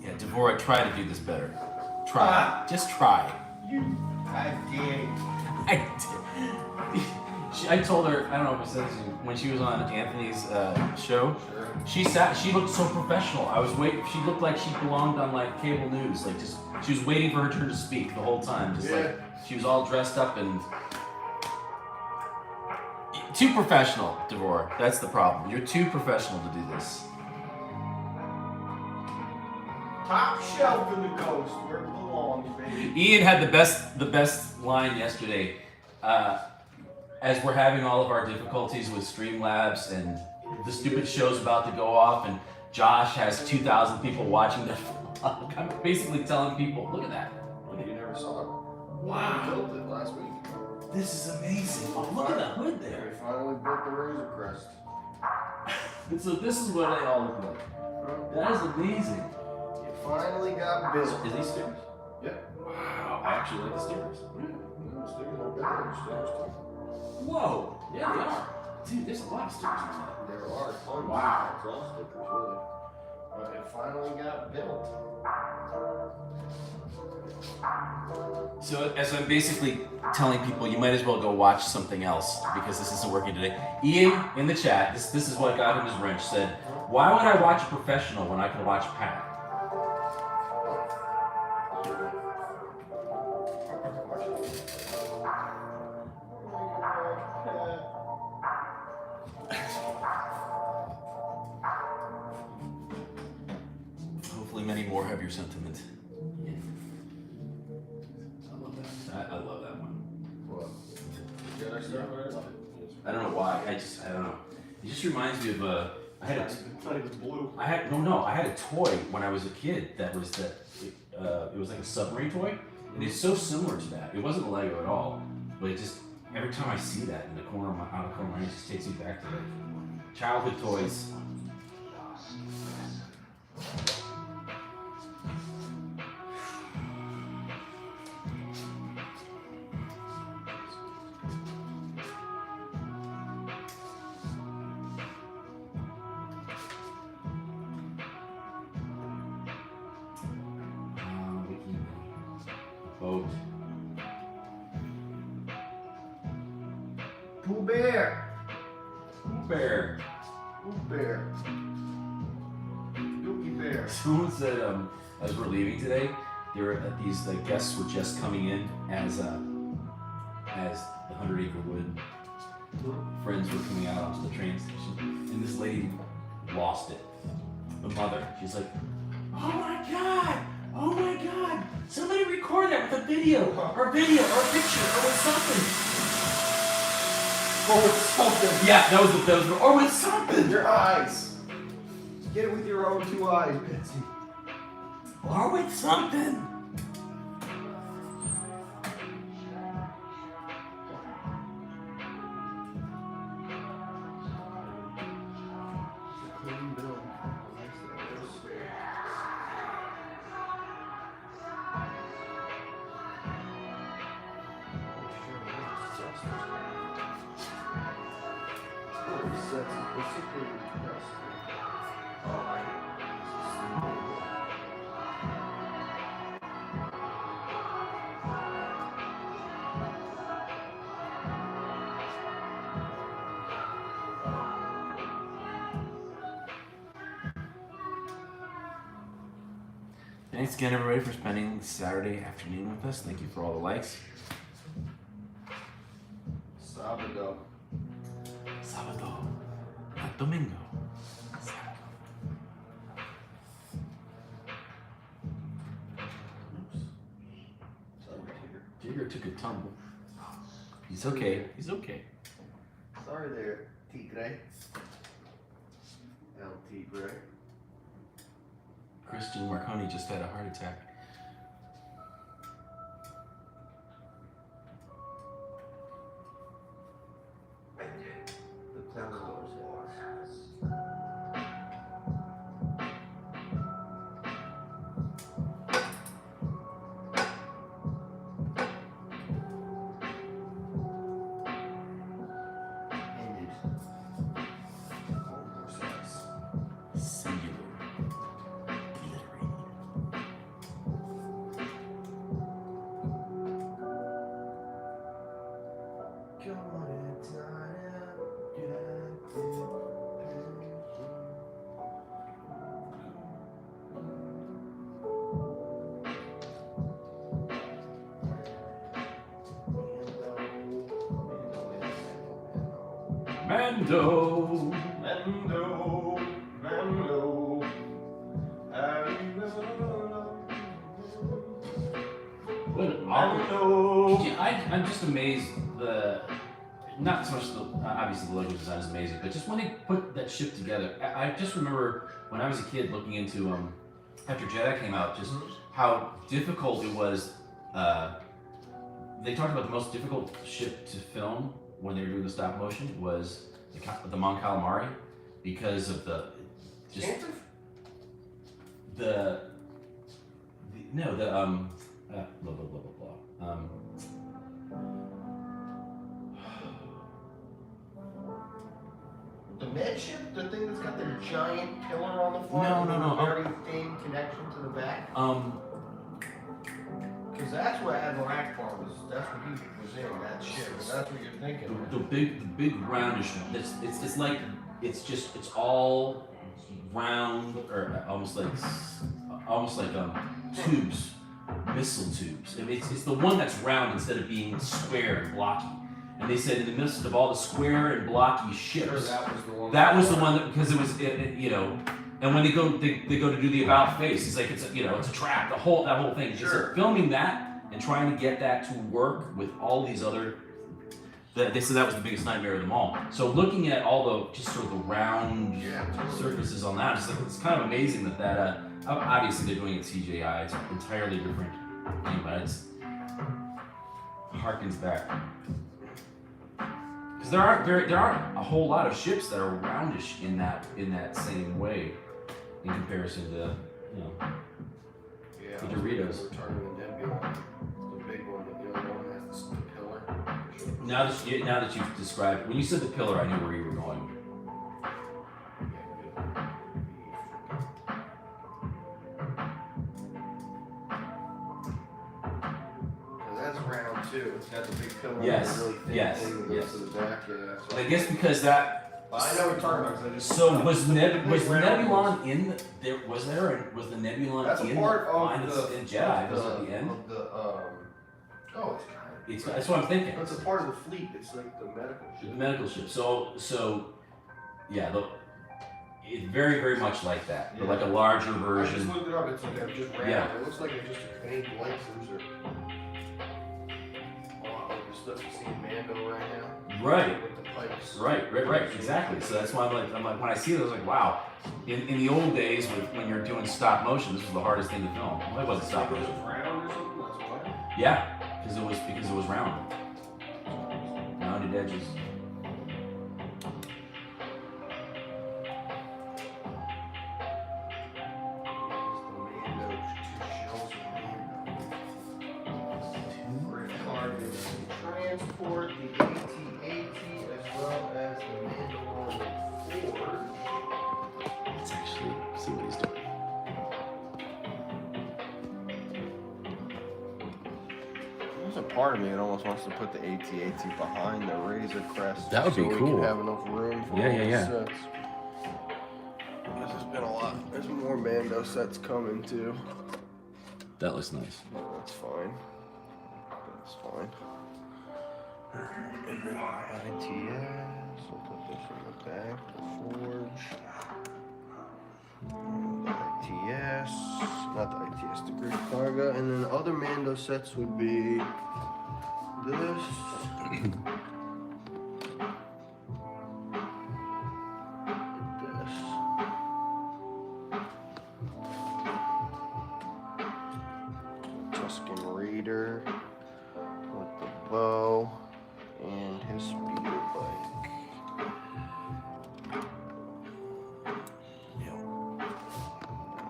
Yeah, Devorah, try to do this better. Try. Just try. I did. I told her, I don't know if I said this when she was on Anthony's show. Sure. She looked so professional. I was waiting. She looked like she belonged on like cable news. Like just she was waiting for her turn to speak the whole time. Just like she was all dressed up and too professional, Devorah. That's the problem. You're too professional to do this. Top shelf in the coast, where it belongs, baby. Ian had the best line yesterday. As we're having all of our difficulties with Streamlabs and the stupid show's about to go off, and Josh has 2,000 people watching the vlog. I'm basically telling people, look at that. You never saw it. Wow. We built it last week. This is amazing. Oh, look at the hood We there. finally built the Razor Crest. So this is what they all look like. That is amazing. You finally got built. Is these stickers? Yep. Wow, I actually like the stickers. The stickers are better than stickers too. Whoa, yeah they are. Dude, there's a lot of stickers on that. They're months. Wow. It's all stickers, really. But it finally got built. So as I'm basically telling people, you might as well go watch something else because this isn't working today. Ian in the chat, this is what got him his wrench, said, why would I watch a professional when I can watch Pat? Hopefully many more have your sentiment. Yeah. I love that. I love that one. What? Did I start with it? I don't know why. I don't know. It just reminds me of I had It's not even blue. I had a toy when I was a kid that was it was like a submarine toy, and it's so similar to that. It wasn't a Lego at all, but it just every time I see that in the corner of my out of the corner of my eye, it just takes me back to like childhood toys. Boat. Pooh Bear. Bear. Pooh Bear. Dookie Bear. Someone said as we're leaving today, there were these guests were just coming in as the 100 Acre Wood friends were coming out onto the train station, and this lady lost it. The mother, she's like, oh my god, somebody record that with a video or a picture or with something. Or with something. Yeah, that was or with something. Your eyes. Get it with your own two eyes, Betsy. Or with something. Clean bill. Thanks again, everybody, for spending Saturday afternoon with us. Thank you for all the likes. Sábado. Not domingo. Tigger took a tumble. He's okay. Sorry there, Tigre. El Tigre. Christian Marconi just had a heart attack. The Clowns Singular. Glittering. Come on and Mando. What an awkward. I'm just amazed. Not so much obviously the Lego design is amazing, but just when they put that ship together, I just remember when I was a kid looking into after Jedi came out, just how difficult it was. They talked about the most difficult ship to film when they were doing the stop motion was the Mon Calamari because of the blah blah blah blah blah. The med ship, the thing that's got the giant pillar on the front, No. very thin connection to the back. Because that's what Admiral Akbar was. That's what he was in, that ship. And that's what you're thinking. The big roundish. It's like it's all round or almost like tubes, missile tubes. I mean, it's the one that's round instead of being square and blocky. And they said in the midst of all the square and blocky ships, that was the one that, because it was you know. And when they go to do the about face, it's like it's a trap. That whole thing. Sure. Filming that and trying to get that to work with all these other. They said that was the biggest nightmare of them all. So looking at all the just sort of the round surfaces on that, it's kind of amazing that obviously they're doing it CGI. It's an entirely different thing, but it harkens back. Because there aren't a whole lot of ships that are roundish in that same way. In comparison to, the Doritos. We're talking the Nebula, the big one, the one that has the pillar. Now that you've described, when you said the pillar, I knew where you were going. That's round too. It's got the big pillar. Yes. And the really thin thing that goes to the back. Yeah. But I guess because that. I know what you're talking about. So was the Nebulon in there? Was the Nebulon That's in a part of in Jedi? Was at the end? That's what I'm thinking. It's a part of the fleet. It's like the medical ship. The medical ship. So yeah, it's very, very much like that, but like a larger I just version. looked it up. It's like just round. Yeah. It looks like it's just a paint lasers or a lot like the stuff you see in Mando right now. Right. With the pipes. Right, exactly. So that's why I'm like, when I see it, I was like, wow. In the old days, when you're doing stop motion, this was the hardest thing to film. Well, it wasn't stop It was motion. round or something. That's why. Yeah, because it was round, rounded edges. Transport, the AT-AT, as well as the Mandalorian 4. Let's actually see what he's doing. There's a part of me that almost wants to put the AT-AT behind the Razor Crest. That would be so we cool. can have enough room for all the sets. Because there's been a lot. There's more Mando sets coming too. That looks nice. That's fine. That's fine. ITS. We'll put this in the back. The Forge. The ITS. Not the ITS, the Great Karga. And then the other Mando sets would be this. This. Tusken Raider with the bow and his speeder bike. Yep.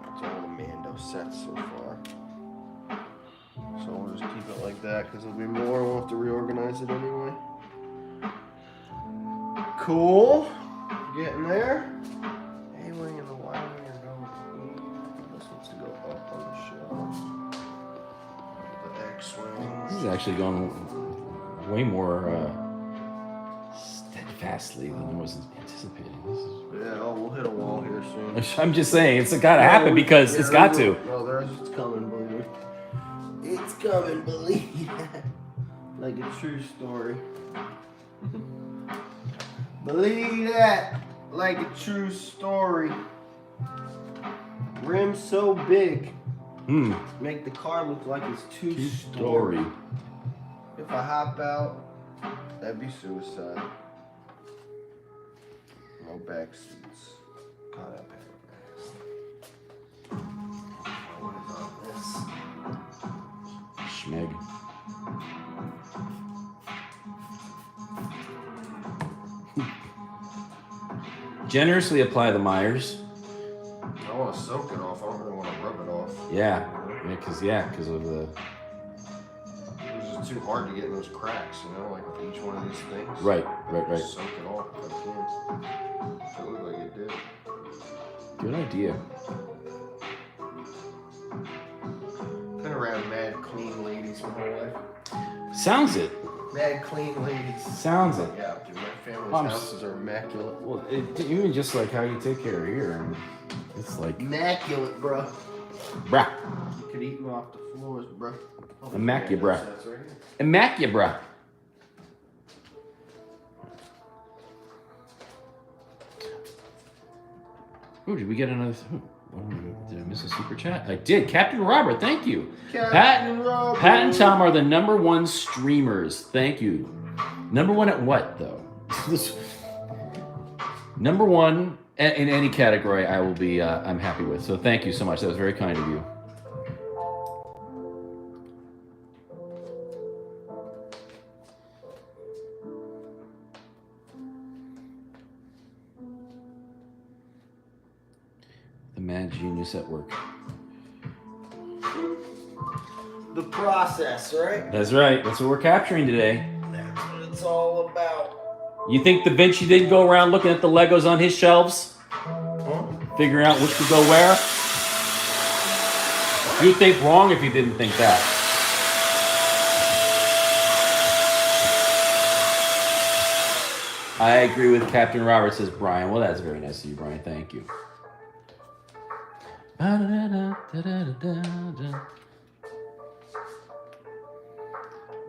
That's all the Mando sets so far. So we'll just keep it like that because there'll be more. We'll have to reorganize it anyway. Cool. Getting there. A-wing and the Y-wing are going in. This needs to go up on the shelf. The X-wing. This is actually going way more steadfastly than I was anticipating. Yeah, we'll hit a wall here soon. I'm just saying, it's got to happen because it's got to. No, it's coming, believe me. It's coming, believe me. Like a true story. Believe that. Like a true story. Rim so big. Make the car look like it's two-story. If I hop out, that'd be suicide. No back seats. Caught up in what is on this? Schmeg. Generously apply the Myers. I want to soak it off. I don't really want to rub it off. Yeah, because of the. It's just too hard to get in those cracks, like with each one of these things. Right. Soak it off if I can. idea. Been around mad clean ladies my whole life. Sounds it. Mad clean ladies. Sounds it. Yeah, dude, my family's I'm houses are immaculate. Well, even just like how you take care of here, and it's like, Immaculate, bro. bruh, You could eat them off the floors, bro. Oh, Immaculate, man, bruh. that's right here. immaculate, bruh. Oh, did we get another? Did I miss a super chat? I did. Captain Robert, thank you. Captain Robert. Pat and Tom are the #1 streamers. Thank you. #1 at what though? #1 in any category, I will be. I'm happy with. So thank you so much. That was very kind of you. The mad genius at work. The process, right? That's right. That's what we're capturing today. That's what it's all about. You think Da Vinci didn't go around looking at the Legos on his shelves? Huh? Figuring out which to go where? You'd think wrong if you didn't think that. I agree with Captain Robert, says Brian. Well, that's very nice of you, Brian. Thank you.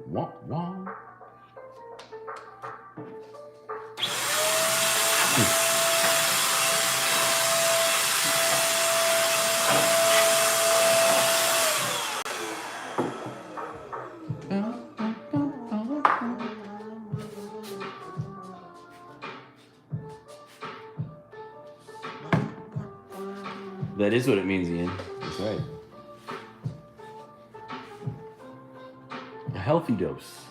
Wah, wah. That is what it means, Ian. That's right. A healthy dose.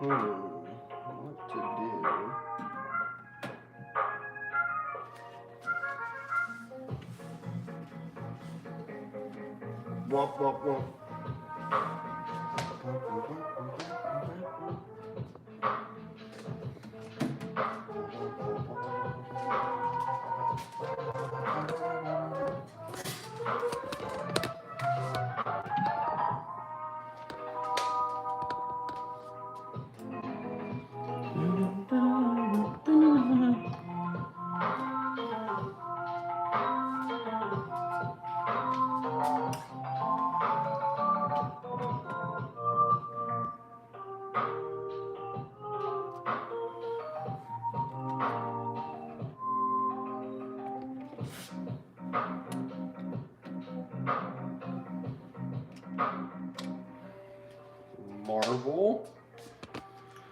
What to do? Womp, womp, womp.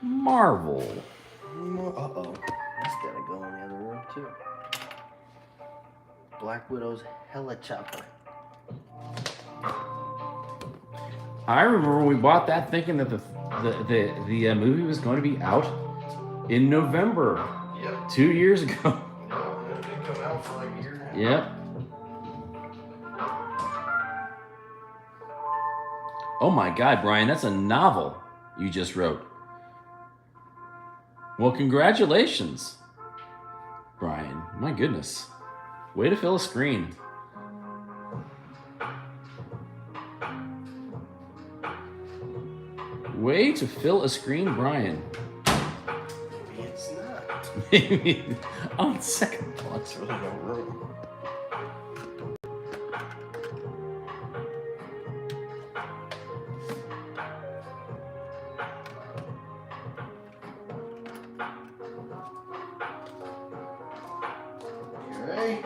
Marvel. Uh-oh. That's gotta go in the other room, too. Black Widow's Helichopper. I remember when we bought that thinking that the movie was going to be out in November. Yep. 2 years ago. No, it didn't come out for like a year and a half. Yep. Oh my God, Brian, that's a novel you just wrote. Well, congratulations, Brian. My goodness. Way to fill a screen. Way to fill a screen, Brian. Maybe it's not. Maybe on second thoughts. Really no room. Okay.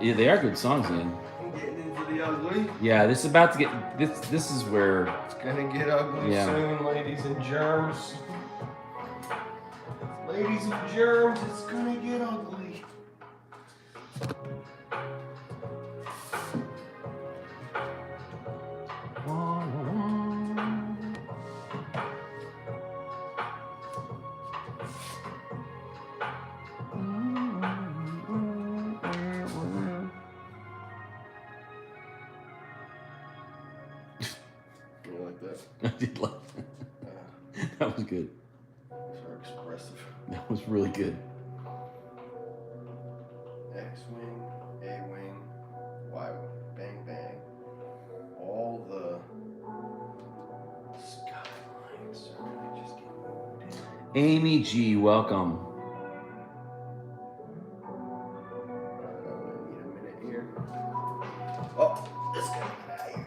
Yeah, they are good songs, Ian. I'm getting into the ugly. Yeah, this is about to get this is where It's gonna get ugly Yeah. soon, ladies and germs. Ladies and germs, it's gonna get ugly. did like that. Was good. These are expressive. That was really good. X-wing, A-wing, Y-wing, bang bang. All the skylines are gonna just get moved in. Amy G, welcome. I'm gonna need a minute here. Oh, this guy get out of here.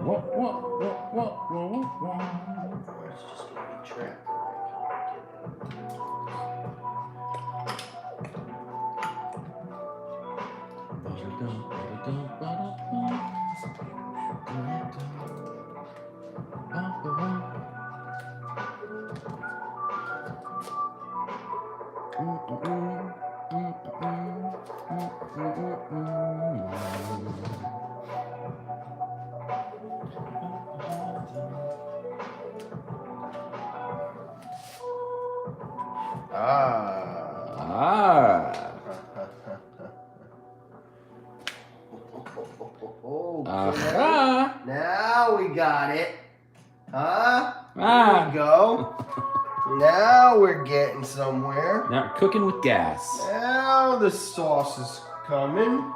What? Or it's just gonna be trapped. Now we got it. Huh? There we go. Now we're getting somewhere. Now cooking with gas. Now the sauce is coming.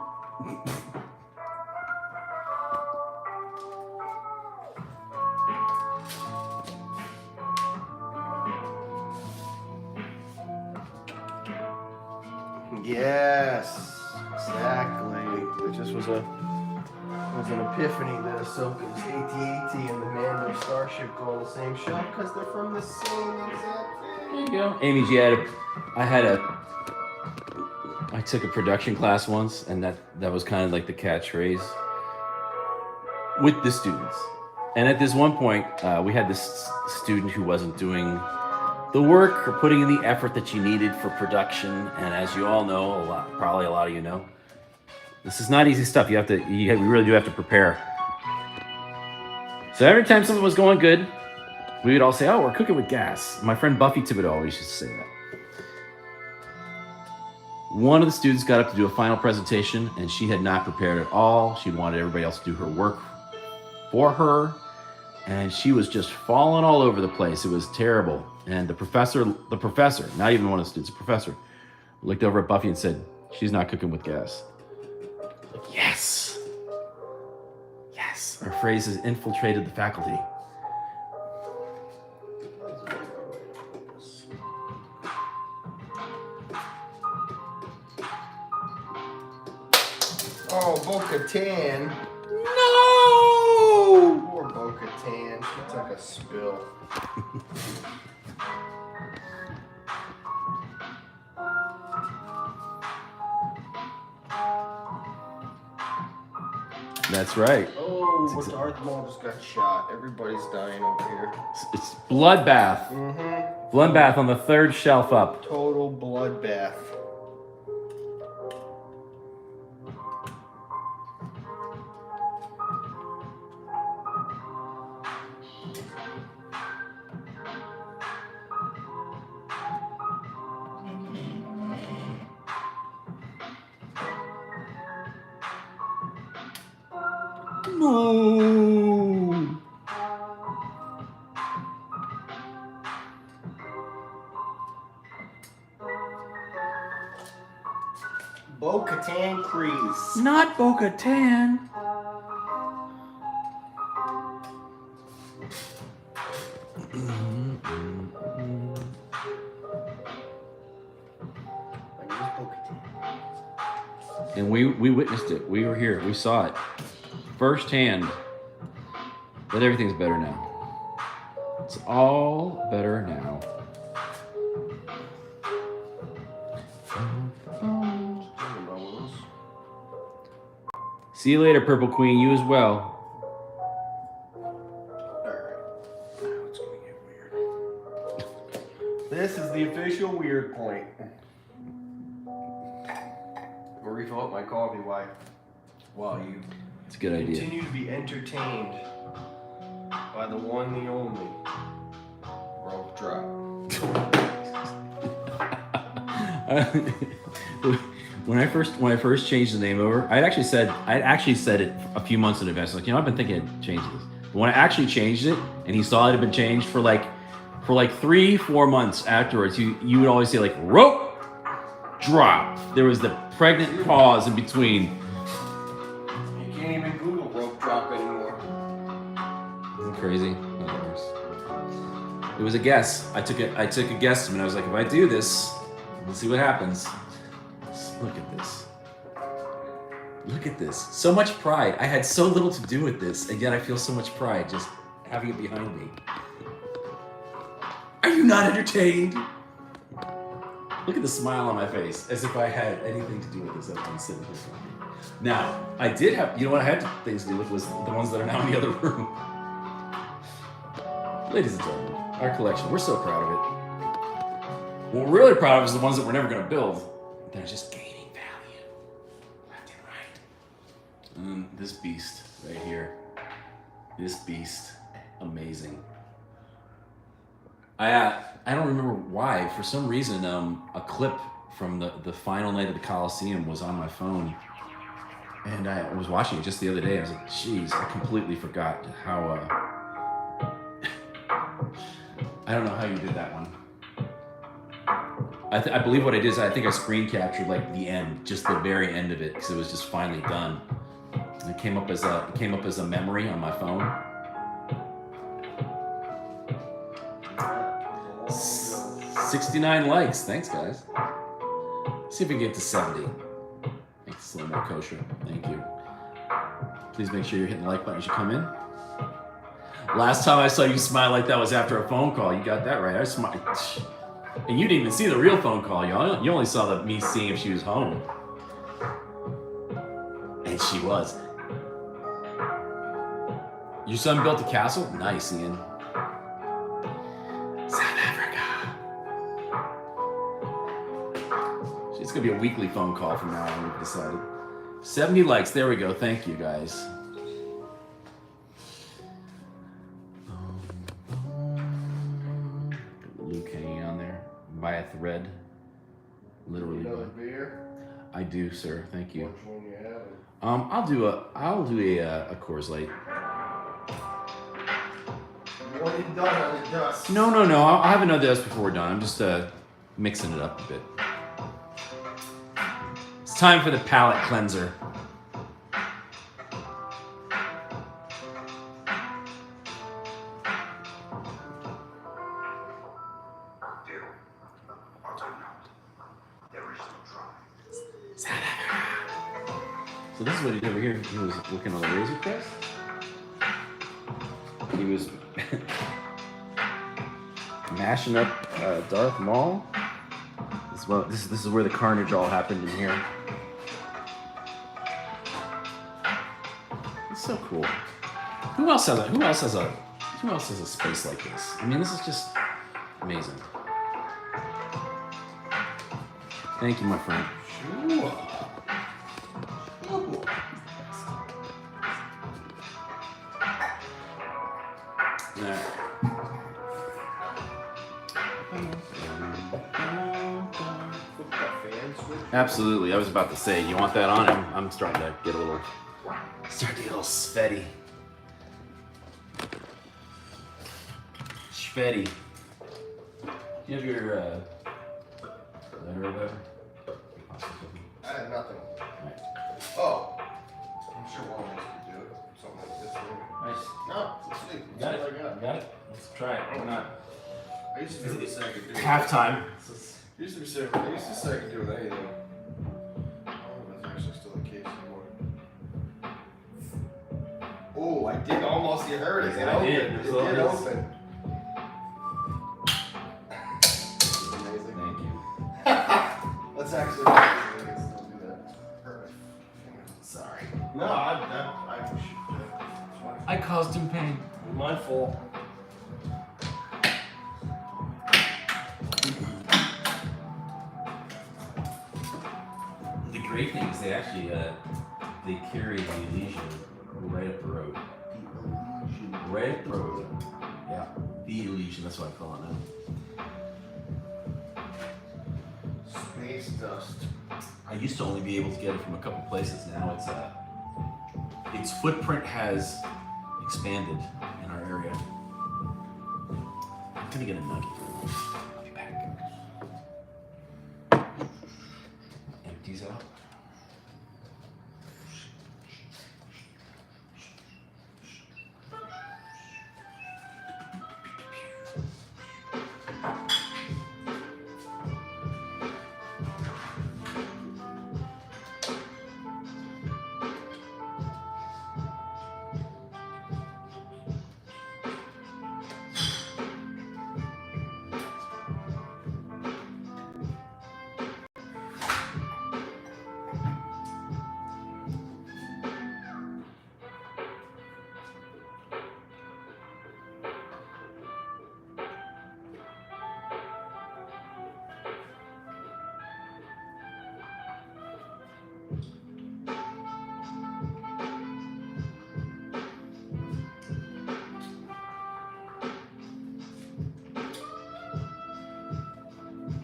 Yes, exactly. It just was an epiphany that Ahsoka's AT-AT and the Mando Starship go on the same shelf because they're from the same exact thing. There you go. Amy G, I took a production class once, and that was kind of like the catchphrase with the students. And at this one point, we had this student who wasn't doing the work or putting in the effort that you needed for production. And as you all know, probably a lot of you know, this is not easy stuff. We really do have to prepare. So every time something was going good, we would all say, "Oh, we're cooking with gas." My friend Buffy Thibodeau always used to say that. One of the students got up to do a final presentation, and she had not prepared at all. She wanted everybody else to do her work for her, and she was just falling all over the place. It was terrible. And the professor, not even one of the students, the professor, looked over at Buffy and said, "She's not cooking with gas." Like, yes. Yes. Our phrase has infiltrated the faculty. Oh, Bo-Katan. No! Poor Bo-Katan. She took a spill. That's right. Oh, but Darth Maul just got shot. Everybody's dying over here. It's bloodbath. Mm-hmm. Bloodbath on the third shelf up. Total bloodbath. No. Bo-Katan Kryze. Not Bo-Katan. And we witnessed it. We were here. We saw it firsthand. But everything's better now. It's all better now. See you later, Purple Queen. You as well. It's gonna get weird. This is the official weird point. I'm gonna refill up my coffee while you It's a good idea. continue to be entertained by the one, the only rope drop. When I first changed the name over, I'd actually said it a few months in advance. Like, I've been thinking of changing this. But when I actually changed it, and he saw it had been changed for like 3-4 months afterwards, you would always say like rope drop. There was the pregnant pause in between. You can't even Google rope drop anymore. Isn't it crazy? It was a guess. I took a guess, and I was like, if I do this, let's see what happens. Look at this. Look at this. So much pride. I had so little to do with this, and yet I feel so much pride just having it behind me. Are you not entertained? Look at the smile on my face, as if I had anything to do with this. I've been sitting here. Now, I did have, you know what I had things to do with was the ones that are now in the other room. Ladies and gentlemen, our collection. We're so proud of it. What we're really proud of is the ones that we're never going to build. They're just gaining value left and right. This beast right here. This beast. Amazing. I don't remember why. For some reason, a clip from the final night of the Coliseum was on my phone. And I was watching it just the other day. I was like, geez, I completely forgot how... I don't know how you did that one. I believe what I did is I think I screen captured like the end, just the very end of it, because it was just finally done. And it came up as a memory on my phone. 69 likes, thanks guys. See if we can get to 70. Make this a little more kosher. Thank you. Please make sure you're hitting the like button as you come in. Last time I saw you smile like that was after a phone call. You got that right. I smiled. And you didn't even see the real phone call, y'all. You only saw me seeing if she was home. And she was. Your son built a castle? Nice, Ian. South Africa. It's gonna be a weekly phone call from now on, we've decided. 70 likes, there we go. Thank you, guys. Luke hanging on there. Buy a thread. Literally buy. Beer? I do, sir. Thank you. Which one you having? I'll do a Coors Light. You want it done on the dust? No. I'll have another dust before we're done. I'm just mixing it up a bit. It's time for the palate cleanser. So this is what he did over here. He was working on the Razor Crest. He was mashing up Darth Maul. This is where the carnage all happened in here. It's so cool. Who else has a space like this? I mean, this is just amazing. Thank you, my friend. Sure. Absolutely. I was about to say, you want that on? I'm starting to get a little sweaty. Schvetty. Do you have your letter or whatever? I have nothing. Right. Oh. I'm sure one of us could do it. Something like this. Maybe. Nice. No, let's see. Got That's it. what I got. Got it. Let's try it. Why not? I used to do this I could do it. Halftime. I used to say I could do with anything. I don't know if it's actually still the case anymore. Oh, I did almost. You heard it. It I opened. did. It It did was open. Amazing. Thank you. Let's actually still do that. Perfect. Sorry. No, I should. I caused him pain. My fault. The great thing is they actually they carry the Elysian right up the road. Right up the road. Yeah. The Elysian, that's what I call it now. Space dust. I used to only be able to get it from a couple places. Now its footprint has expanded in our area. I'm gonna get a nugget. I'll be back. Empties out.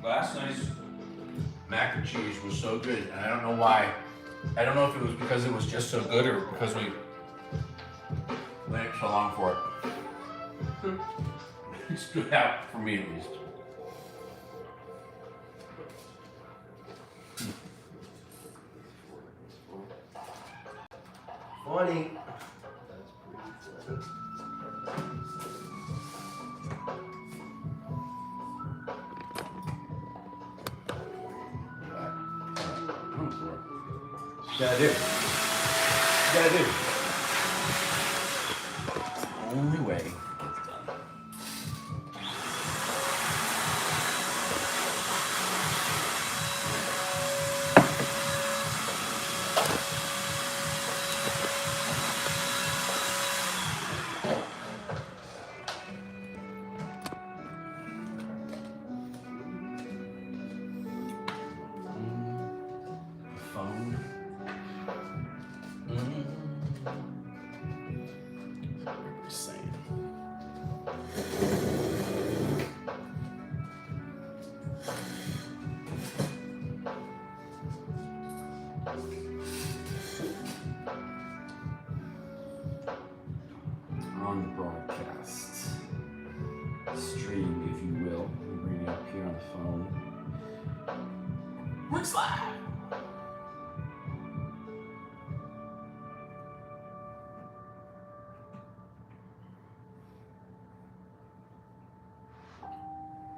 Last night's mac and cheese was so good, and I don't know why. I don't know if it was because it was just so good or because we waited so long for it. It stood out for me at least. Funny. Gotta do. Gotta do. Only way it's done. Phone. Same. On the broadcast stream, if you will, we'll bring it up here on the phone. Looks live.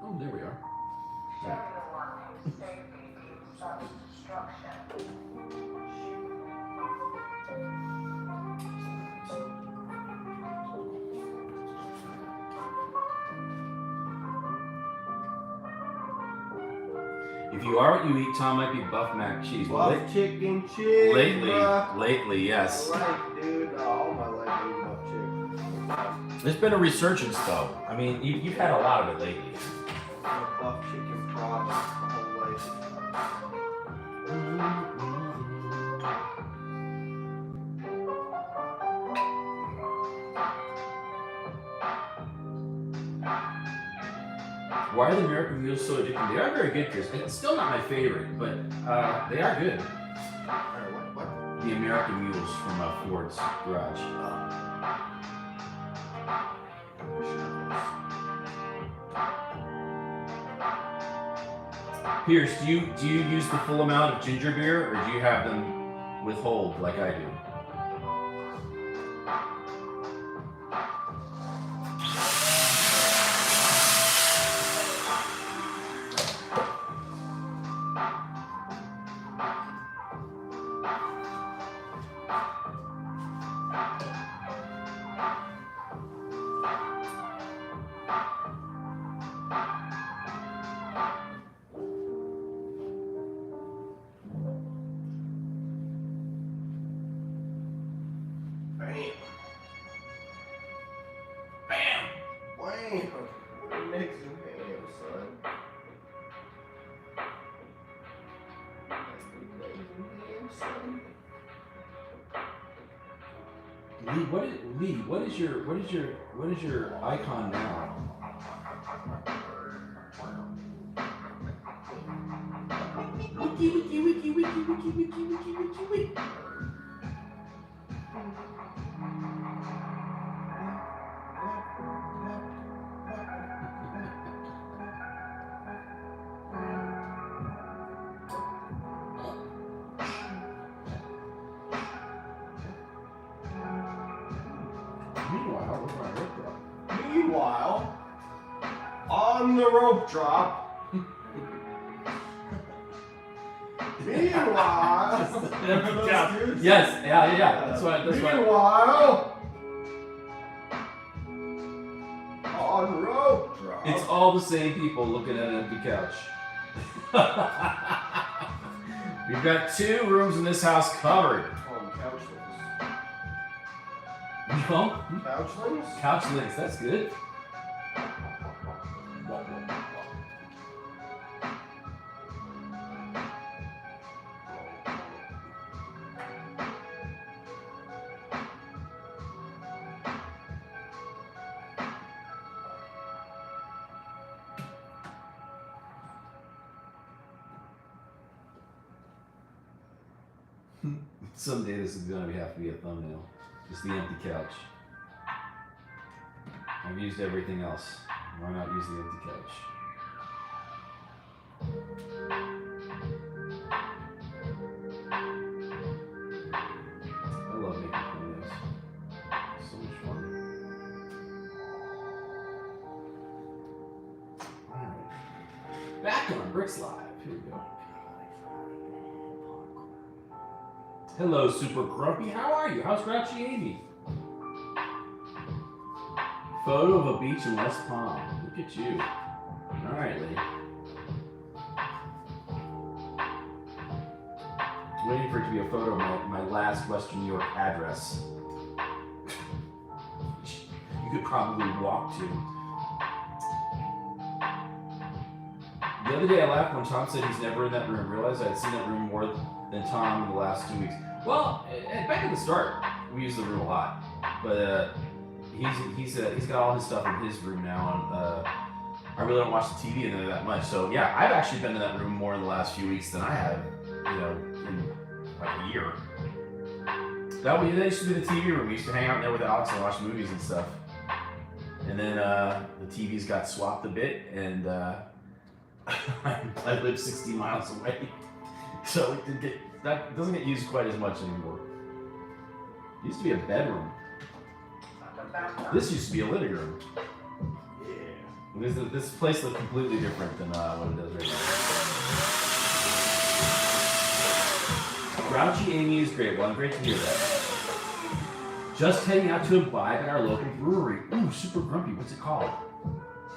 Oh, there we are. Yeah. If you are what you eat, Tom might be buff mac and cheese. Buff chicken cheese. Lately, yes. Right, dude. All my life I eat buff chicken. There's been a resurgence, though. I mean, you've had a lot of it lately. I'm a buff chicken product my whole life. Why are the American Mules so addicting? They are very good, Chris. It's still not my favorite, but they are good. What? The American Mules from Ford's garage. Pierce, do you use the full amount of ginger beer, or do you have them withhold like I do? Lee, what is your icon now? Meanwhile, on the rope drop. Meanwhile, Yes, yeah. That's right. Meanwhile, on rope drop. It's all the same people looking at an empty couch. We've got 2 rooms in this house covered. Couchlings. No? Couchlings? Couch links, that's good. Someday this is going to have to be a thumbnail. Just the empty couch. I've used everything else. Why not use the empty couch? I love making thumbnails. It's so much fun. Alright. Back on Bricks Live. Here we go. Hello, Super Grumpy. How are you? How's Grouchy Amy? Photo of a beach in West Palm. Look at you. All right, lady. Waiting for it to be a photo of my last Western New York address. You could probably walk to. The other day I laughed when Tom said he's never in that room. Realized I had seen that room more than Tom in the last 2 weeks. Well, back at the start, we used the room a lot, but he's got all his stuff in his room now, and I really don't watch the TV in there that much. So yeah, I've actually been in that room more in the last few weeks than I have, in like a year. That used to be the TV room. We used to hang out in there with Alex and watch movies and stuff. And then the TVs got swapped a bit, and I live 60 miles away. So that doesn't get used quite as much anymore. It used to be a bedroom. This used to be a living room. Yeah. This place looked completely different than what it does right now. Grouchy Amy is great. Well, I'm great to hear that. Just heading out to imbibe at our local brewery. Ooh, Super Grumpy. What's it called?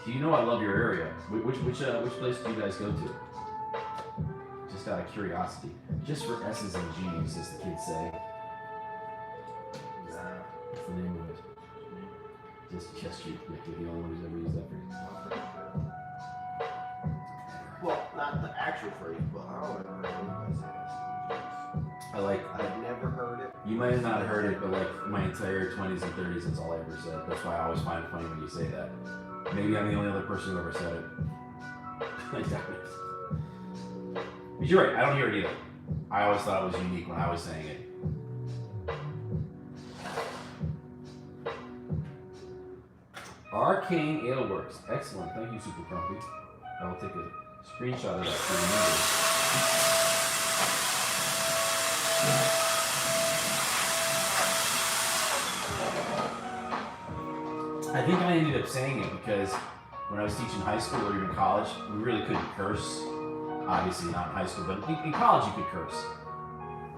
You know I love your area. Which place do you guys go to? Just out of curiosity. Just for S's and G's, as the kids say. What's the name of it? Just you. You're the only one who's ever used that phrase. Well, not the actual phrase, but I don't ever heard anybody say that. I've never heard it. You might have not heard it, but like my entire 20s and 30s, that's all I ever said. That's why I always find it funny when you say that. Maybe I'm the only other person who ever said it. Like that. But you're right, I don't hear it either. I always thought it was unique when I was saying it. Arcane Ale Works. Excellent. Thank you, Super Grumpy. I will take a screenshot of that for the I think I ended up saying it because when I was teaching high school or even college, we really couldn't curse. Obviously not in high school, but in college you could curse.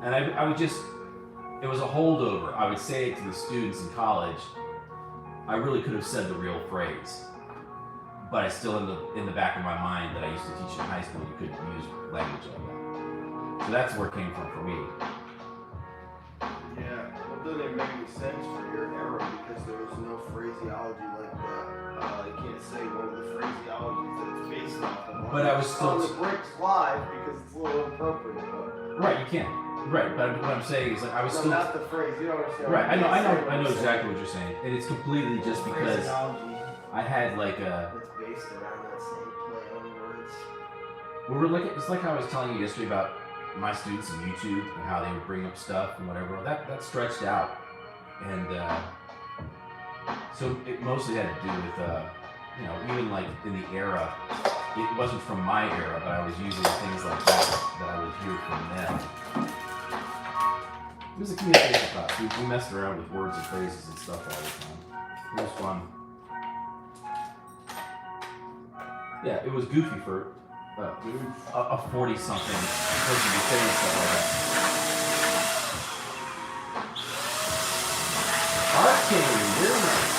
And I would just, it was a holdover. I would say it to the students in college. I really could have said the real phrase. But I still in the back of my mind that I used to teach in high school, you couldn't use language like that. So that's where it came from for me. Yeah, well, doesn't it make any sense for your era because there was no phraseology like that. I can't say one of the phraseologies that it's based off of. But I was still on the Bricks Live because it's a little inappropriate. But right, you can't. Right, but what I'm saying is like I was no, still not the phrase. You don't understand. Right, I know exactly what you're saying, and it's completely just because phraseology I had like a. that's based around that same play on words. we're looking. It's like I was telling you yesterday about my students on YouTube and how they would bring up stuff and whatever. That stretched out, and so it mostly had to do with you know, even like in the era. It wasn't from my era, but I was using things like that I would hear from them. It was a communication class. We messed around with words and phrases and stuff all the time. It was fun. Yeah, it was goofy for a 40-something person to be saying stuff like that. Arcane, very nice.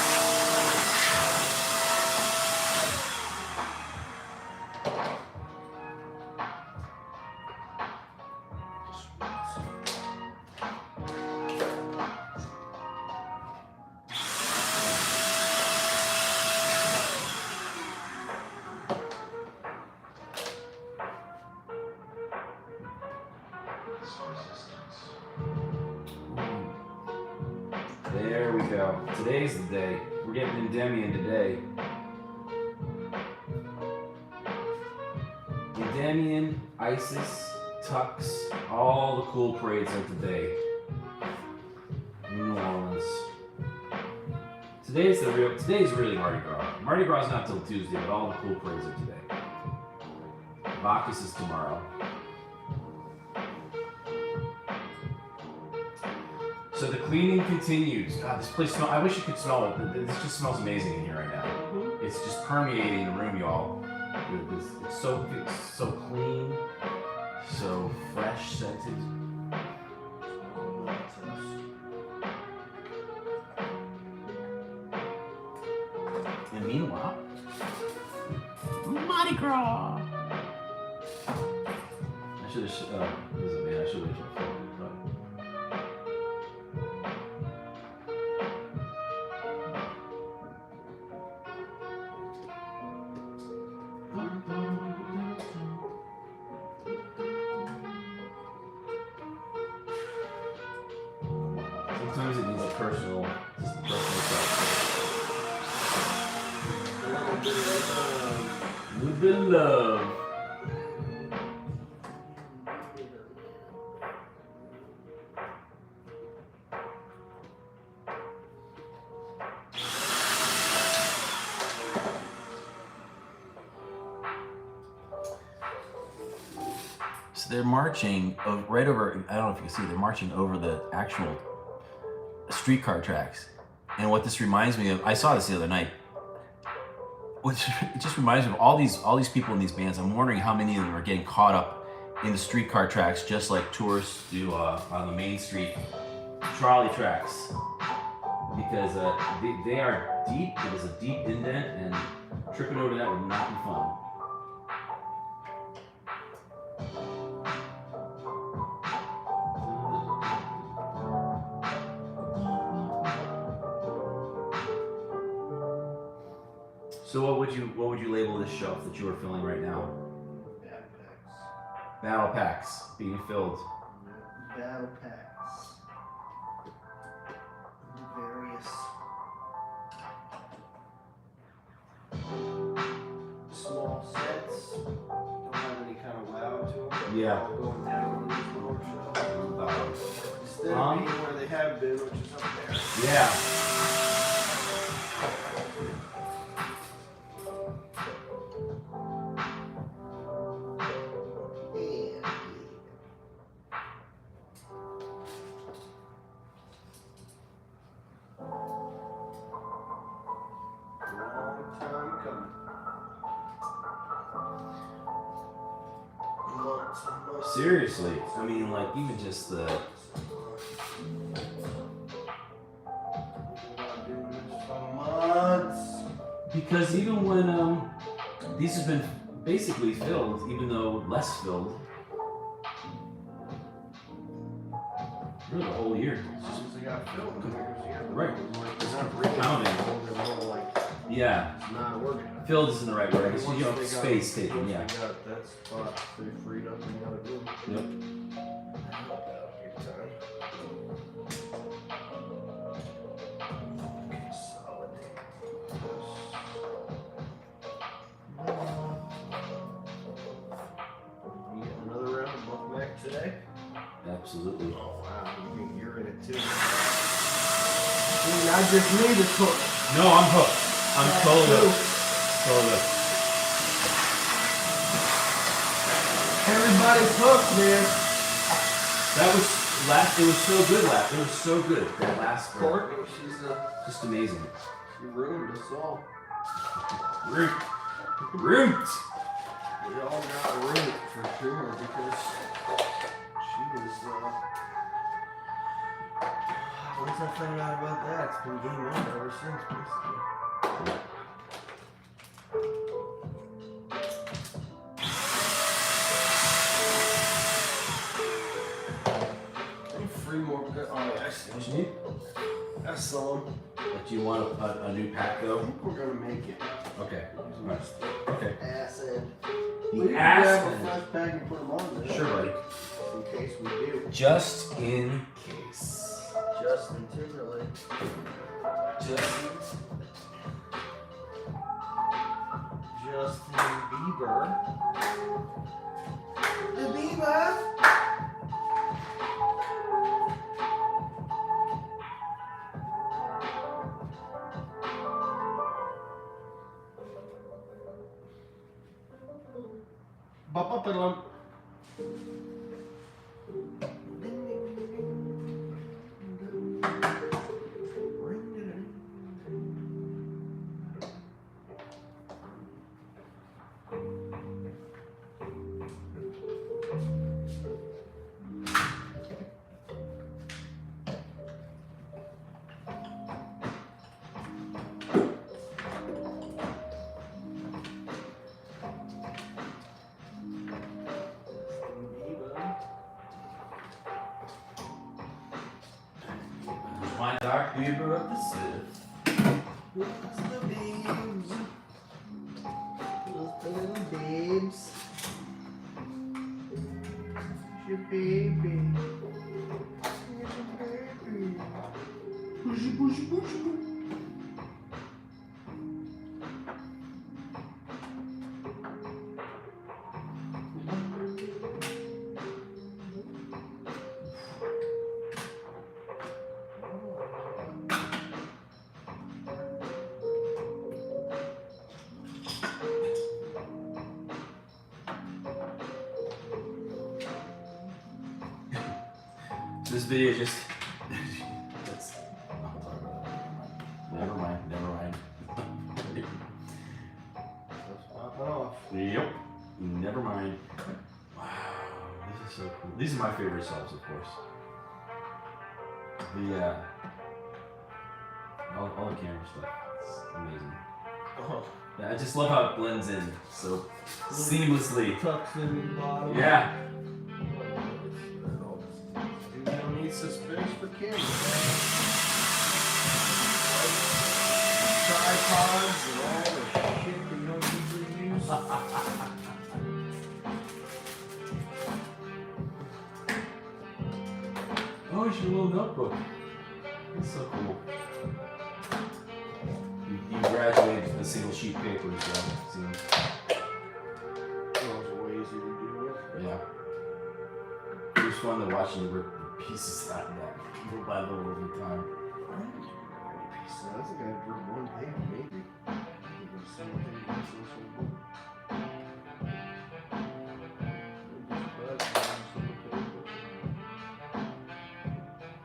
There we go. Today's the day. We're getting Endymion today. Endymion, Isis, Tux, all the cool parades are today. New Orleans. Today's really Mardi Gras. Mardi Gras is not till Tuesday, but all the cool parades are today. Bacchus is tomorrow. So the cleaning continues. God, this place smells. I wish you could smell it. This just smells amazing in here right now. It's just permeating the room, y'all. It's so clean, so fresh scented. And meanwhile, Mardi Gras. I should have. I should have. Sometimes it needs a personal touch. A little bit of love. So they're marching right over, I don't know if you can see, they're marching over the actual streetcar tracks. And what this reminds me of, I saw this the other night, which it just reminds me of all these people in these bands. I'm wondering how many of them are getting caught up in the streetcar tracks just like tourists do on the main street trolley tracks. Because they are deep, it is a deep indent, and tripping over that would not be fun. So what would you label this shelf that you are filling right now? Battle packs being filled. Battle packs. Various small sets. Don't have any kind of wow to them. Yeah. All going down on these lower shelves. Instead of being where they have been, which is up there. Yeah. Seriously, I mean, like even just the. Because even when these have been basically filled, even though less filled, really the whole year. As soon as they got filled, Right. It's not really Counting. they're more like Yeah. it's not organized. Filled isn't the right word. I guess Once you know, they got- space taken. once Yeah. they got that spot, they freed up and got a room. Yep. That helped out big time. Consolidate this. Absolutely. Oh wow, you're in it too. Not just me that's hooked. No, I'm hooked. I'm totally hooked. Totally hooked. Everybody's hooked, man. That was last. It was so good last. It was so good. That last part. Courtney, she's Just amazing. she ruined us all. Root. We all got root for sure because she was. Once I found out about that, it's been game over ever since, basically. Three more. Oh yeah, I see what you need. I saw them. But do you want a new pack I though? think we're gonna make it. Okay. Alright. Okay. Ass end. The We can ass grab a end. fresh bag and put them on there. Sure, buddy. In case we do. Just in case. Justin Timberlake. Justin Bieber. The Bieber. Ba-ba-ba-dum. My dark Bieber of the Sith. What's the babes? What's the little babes? It's your baby. It's your baby. Pushy, pushy, pushy. This video just. That's, I'll talk about that. Never mind. Let's pop off. Yep. Never mind. Wow, this is so cool. These are my favorite subs, of course. The all the camera stuff. It's amazing. Oh, Yeah, I just love how it blends in so seamlessly. tucks in the bottom. Yeah. You don't need suspicious for camera. Tripods and all the shit that you don't usually use. Oh, it's your little notebook. It's so cool. You graduated with a single sheet paper as well. It seems. Those are way easier to deal with. Yeah. It was fun to watch you rip the pieces out of that little by little over time. I didn't get any pieces. I think I drew one page, maybe. I think it was the same thing as this one.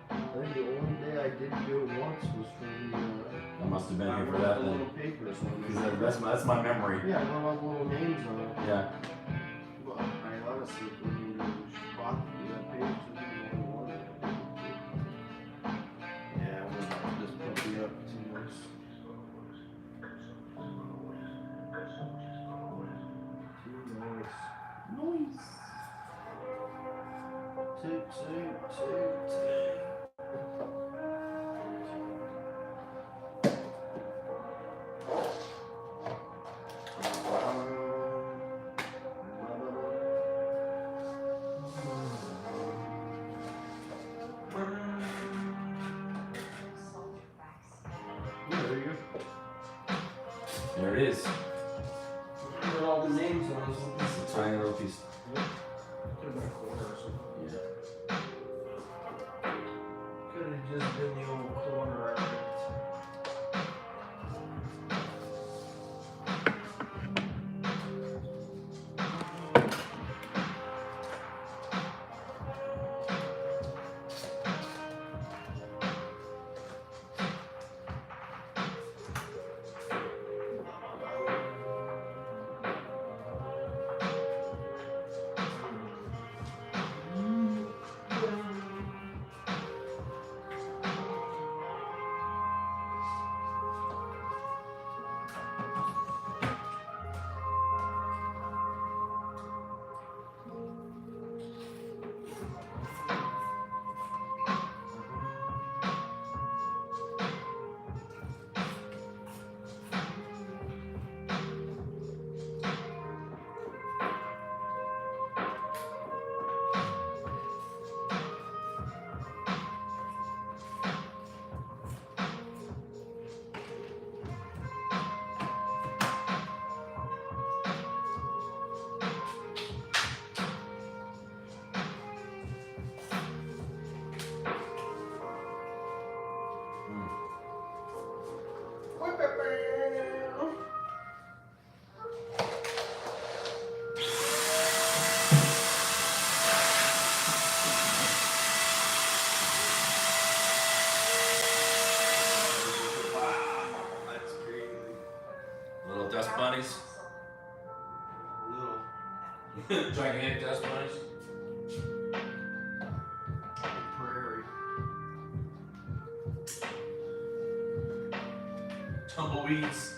I think the only day I didn't do it once was for the. I must have been I here for wrote that the then. little papers on Because that's my memory. Yeah, I wrote all the little names on it. Yeah. But I honestly believe it was bought that page to be the only one. Yeah, I would have just put the up too much. Nice. Toot, toot, toot, toot. Yeah, there you go. There it is. Put all the names on this one. It's a tiny little piece. Put it in that corner or something. Yeah. just been the old corner of it. Little dust bunnies. Little Gigantic dust bunnies. prairie. Tumbleweeds.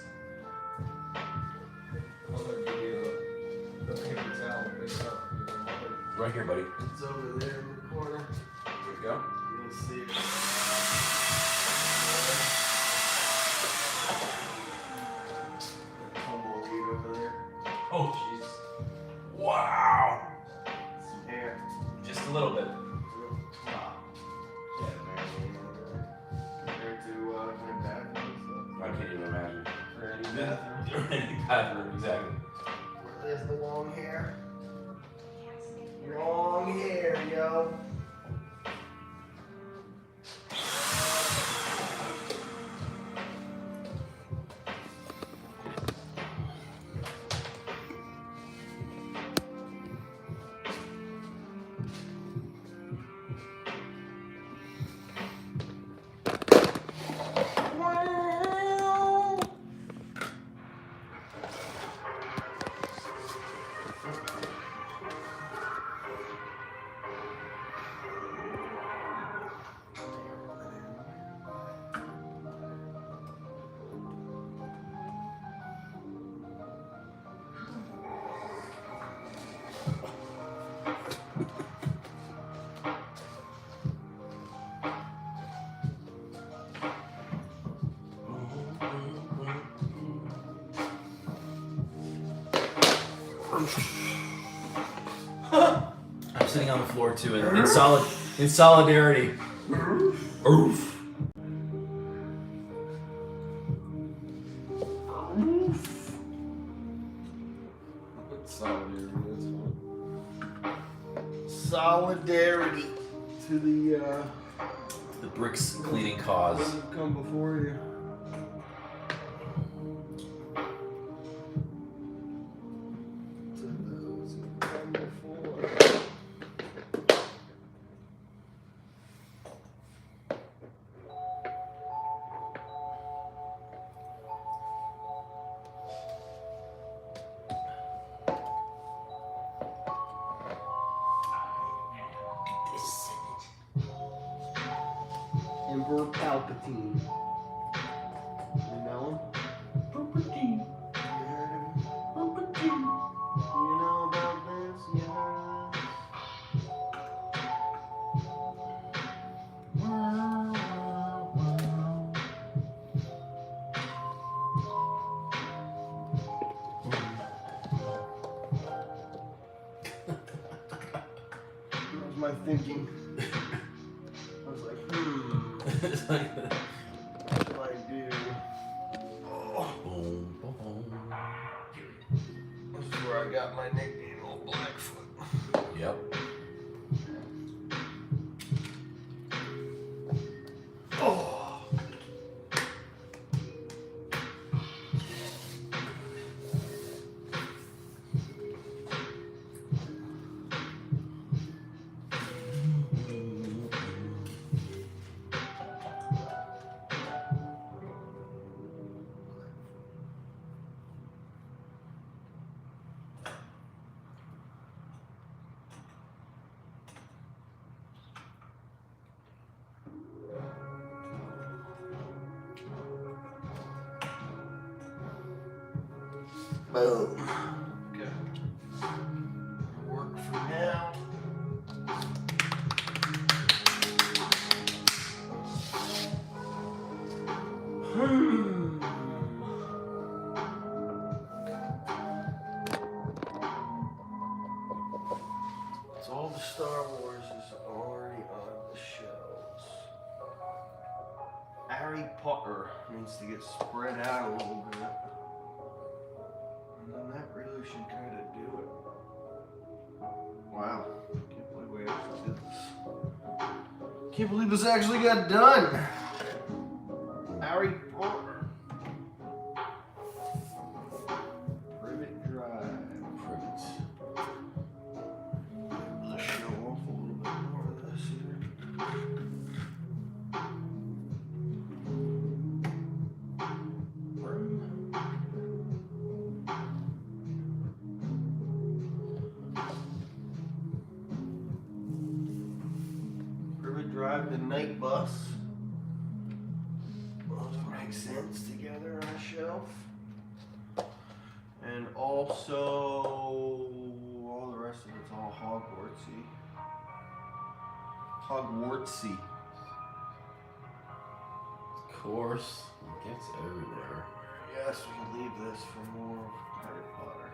I'm gonna give you a paper towel. Pick it up. Right here, buddy. It's over there in the corner. There we go. You'll see it. Tumbleweed over there. Oh, jeez. Wow. Some hair. Just a little bit. Wow. Yeah, man. Compared to kind of bathroom I can't even imagine. stuff. Or any bathroom. Any bathroom, exactly. There's the long hair. Long hair, yo. I'm sitting on the floor too, in solidarity. Oof. Solidarity to The bricks cleaning cause. ones who've come before you. To those who've come before. Emperor Palpatine. You know him? Palpatine. You heard of him? Palpatine. You know about this? You heard of this? That was my thinking. I was like, It's like what do I do? boom, boom, boom. This is where I got my nickname, Old Blackfoot. Yep. Boom. Okay. Work for now. So all the Star Wars is already on the shelves. Harry Potter needs to get spread out a little bit. And then that really should kind of do it. Wow. Can't believe we actually did this. Can't believe this actually got done. Harry Potter. Privet Drive. Privet. Let's show off a little bit more of this here. Privet Drive, the night bus. Those make sense together on a shelf. And also, all the rest of it's all Hogwartsy. Hogwartsy. Of course, it gets everywhere. Yes, we can leave this for more Harry Potter.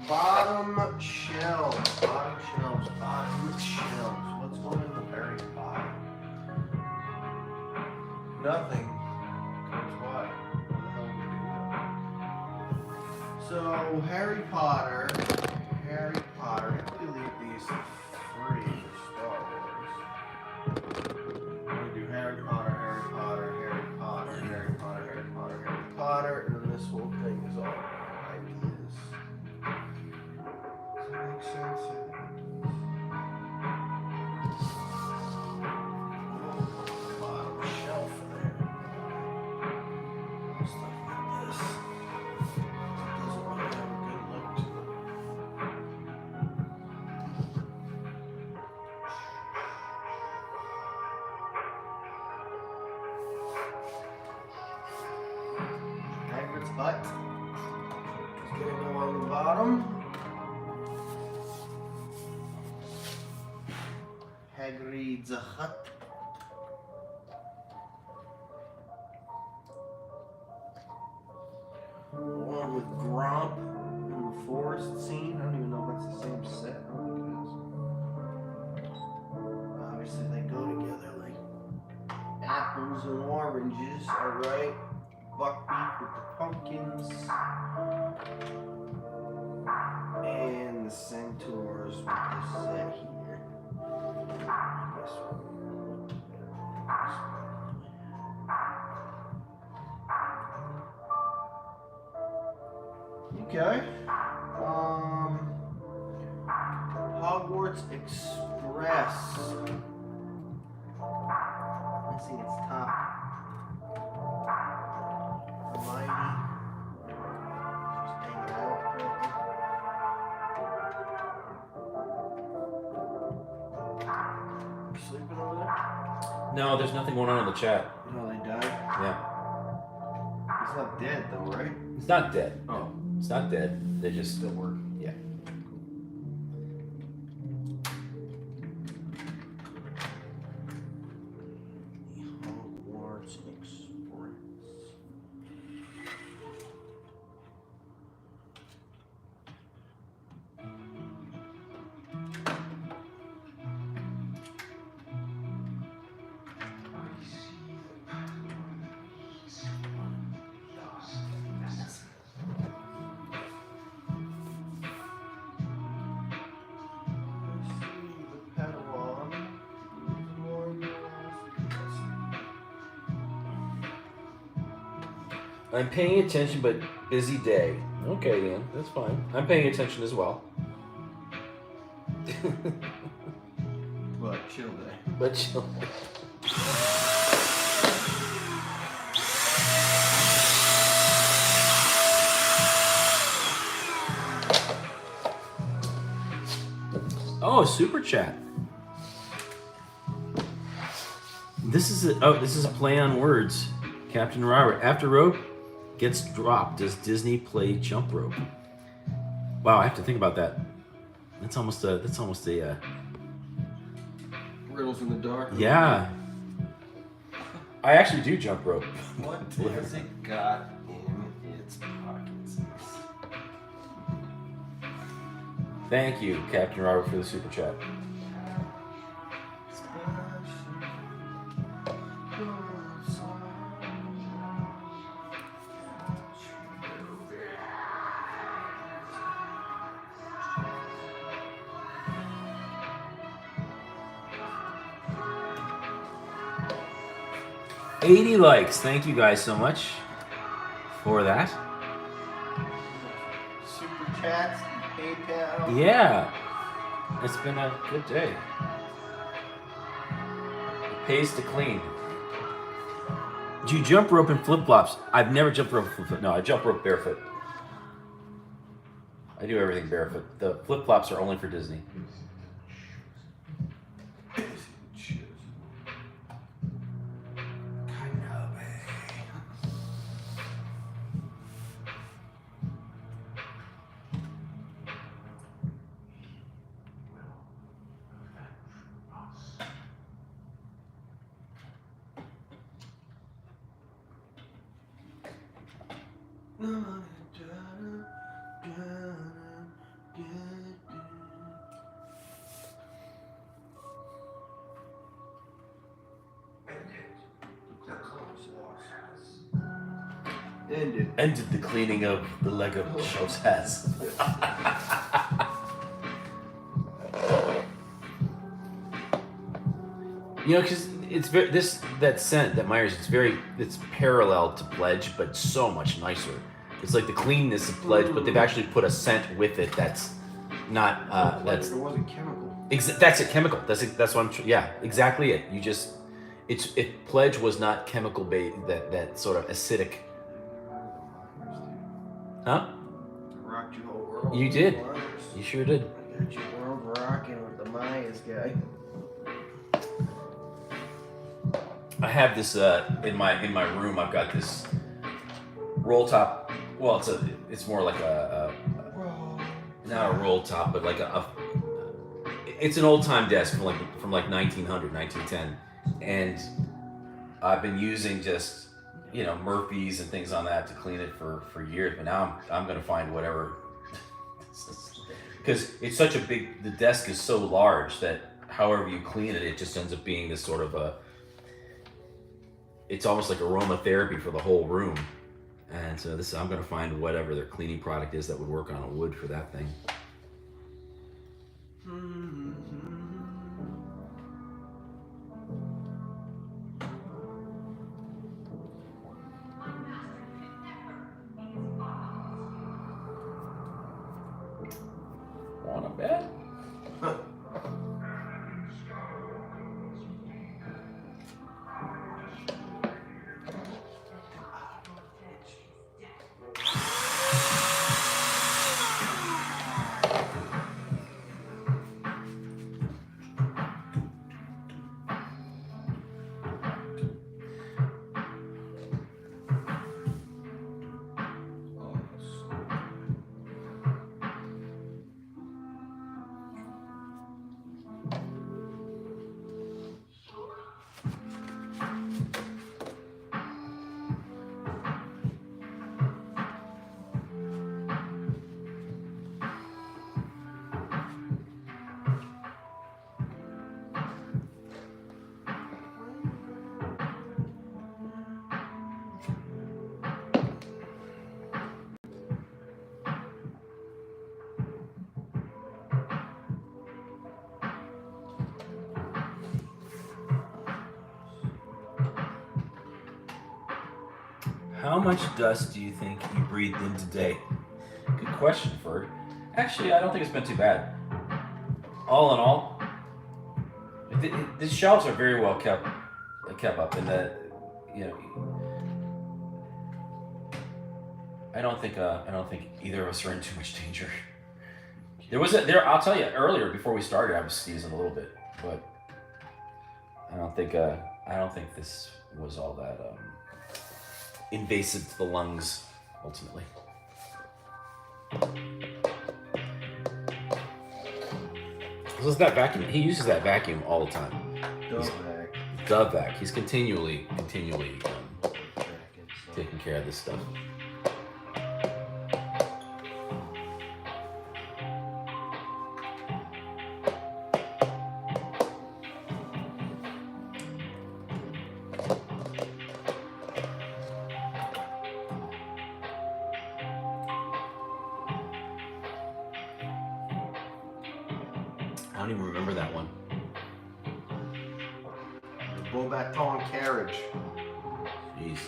Bottom shelves. Bottom shelves. Bottom shelves. What's going on with Harry Potter? Nothing. Because why? What the hell would we do that? So, Harry Potter. Harry Potter. If we leave these free for Star Wars. We're going to do Harry Potter, Harry Potter, Harry Potter, Harry Potter, Harry Potter, Harry Potter, and then this whole thing is all ideas. Does that make sense? Bottom shelf there. Stuff like this. Doesn't really have a good look to it. Hagrid's hut. Just getting along the bottom. Hagrid's hut. One with Gromp in the forest scene. I don't even know if that's the same set. I don't think it is. Obviously, they go together like apples and oranges. Alright. Buckbeak with the pumpkins. And the centaurs with the set here. I guess we're gonna look better at this. Okay. Hogwarts Express. Missing its top. Hermione. Just hanging out. You sleeping over there? No, there's nothing going on in the chat. No, they died. Yeah. He's not dead though, right? It's not dead. Oh. It's not dead. They just Still working. Yeah. Hogwarts Express. I'm paying attention, but busy day. Okay, Ian, that's fine. I'm paying attention as well. But chill day. But chill. Oh, super chat. This is a play on words. Captain Robert. After rope, gets dropped, does Disney play jump rope? Wow, I have to think about that. That's almost a Riddles in the dark. yeah. I actually do jump rope. What has it got in its pockets? Thank you, Captain Robert, for the super chat. 80 likes. Thank you guys so much for that. Super chats, PayPal. Yeah, it's been a good day. It pays to clean. Do you jump rope in flip-flops? I've never jumped rope in flip-flops. No, I jump rope barefoot. I do everything barefoot. The flip-flops are only for Disney. Ended the cleaning of the Lego shelves has. You know, because it's very that scent that Myers. It's parallel to Pledge, but so much nicer. It's like the cleanness of Pledge, but they've actually put a scent with it that's not that's. It wasn't chemical. That's a chemical. That's what I'm. Yeah, exactly it. You just if Pledge was not chemical based, that sort of acidic. Huh? Rocked your whole world. You did. You sure did. I got your world rocking with the Mayas guy. I have this in my room. I've got this roll top. Well, it's more like not a roll top, but like it's an old time desk from like 1900, 1910, and I've been using just Murphy's and things on that to clean it for years. But now I'm gonna find whatever, because it's such a big. The desk is so large that however you clean it, it just ends up being this sort of a. It's almost like aromatherapy for the whole room. And so I'm going to find whatever their cleaning product is that would work on a wood for that thing. Want a bed? How much dust do you think you breathed in today? Good question, Ferg. Actually, I don't think it's been too bad. All in all, the shelves are very well kept up, and I don't think either of us are in too much danger. I'll tell you, earlier before we started, I was sneezing a little bit, but I don't think this was all that invasive to the lungs, ultimately. So that vacuum, he uses that vacuum all the time. The vac. He's continually taking care of this stuff. I don't even remember that one. The Beaubaton carriage. Jeez.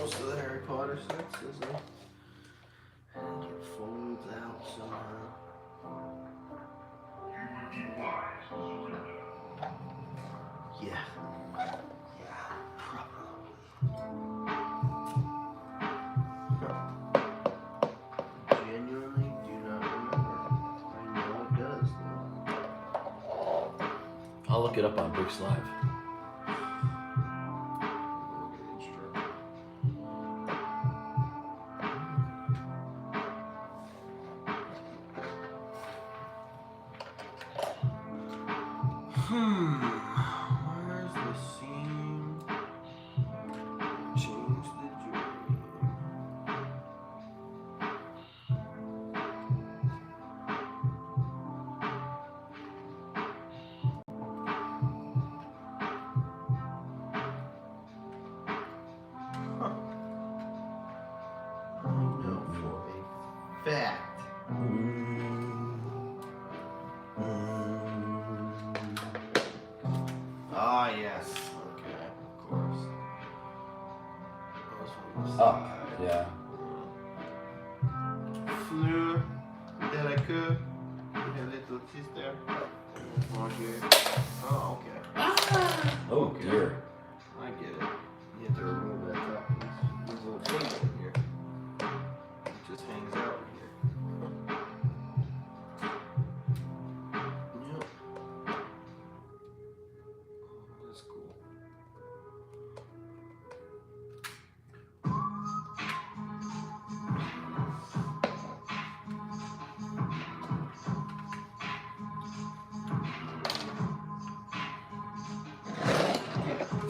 Most of the Harry Potter sets, isn't it? And it folds out somehow. Yeah. Genuinely do not remember. I know it does though. I'll look it up on Bricks Live. Where's the scene? Change the dream. Huh. I know for a fact. Ah, yes. Okay, of course. Oh, yeah. Fleur de la queue. Her little sister. Oh, okay. Oh, Okay. dear. I get it. You have to remove that top piece. There's a little thing in here. It just hangs out here. Yep. That's cool.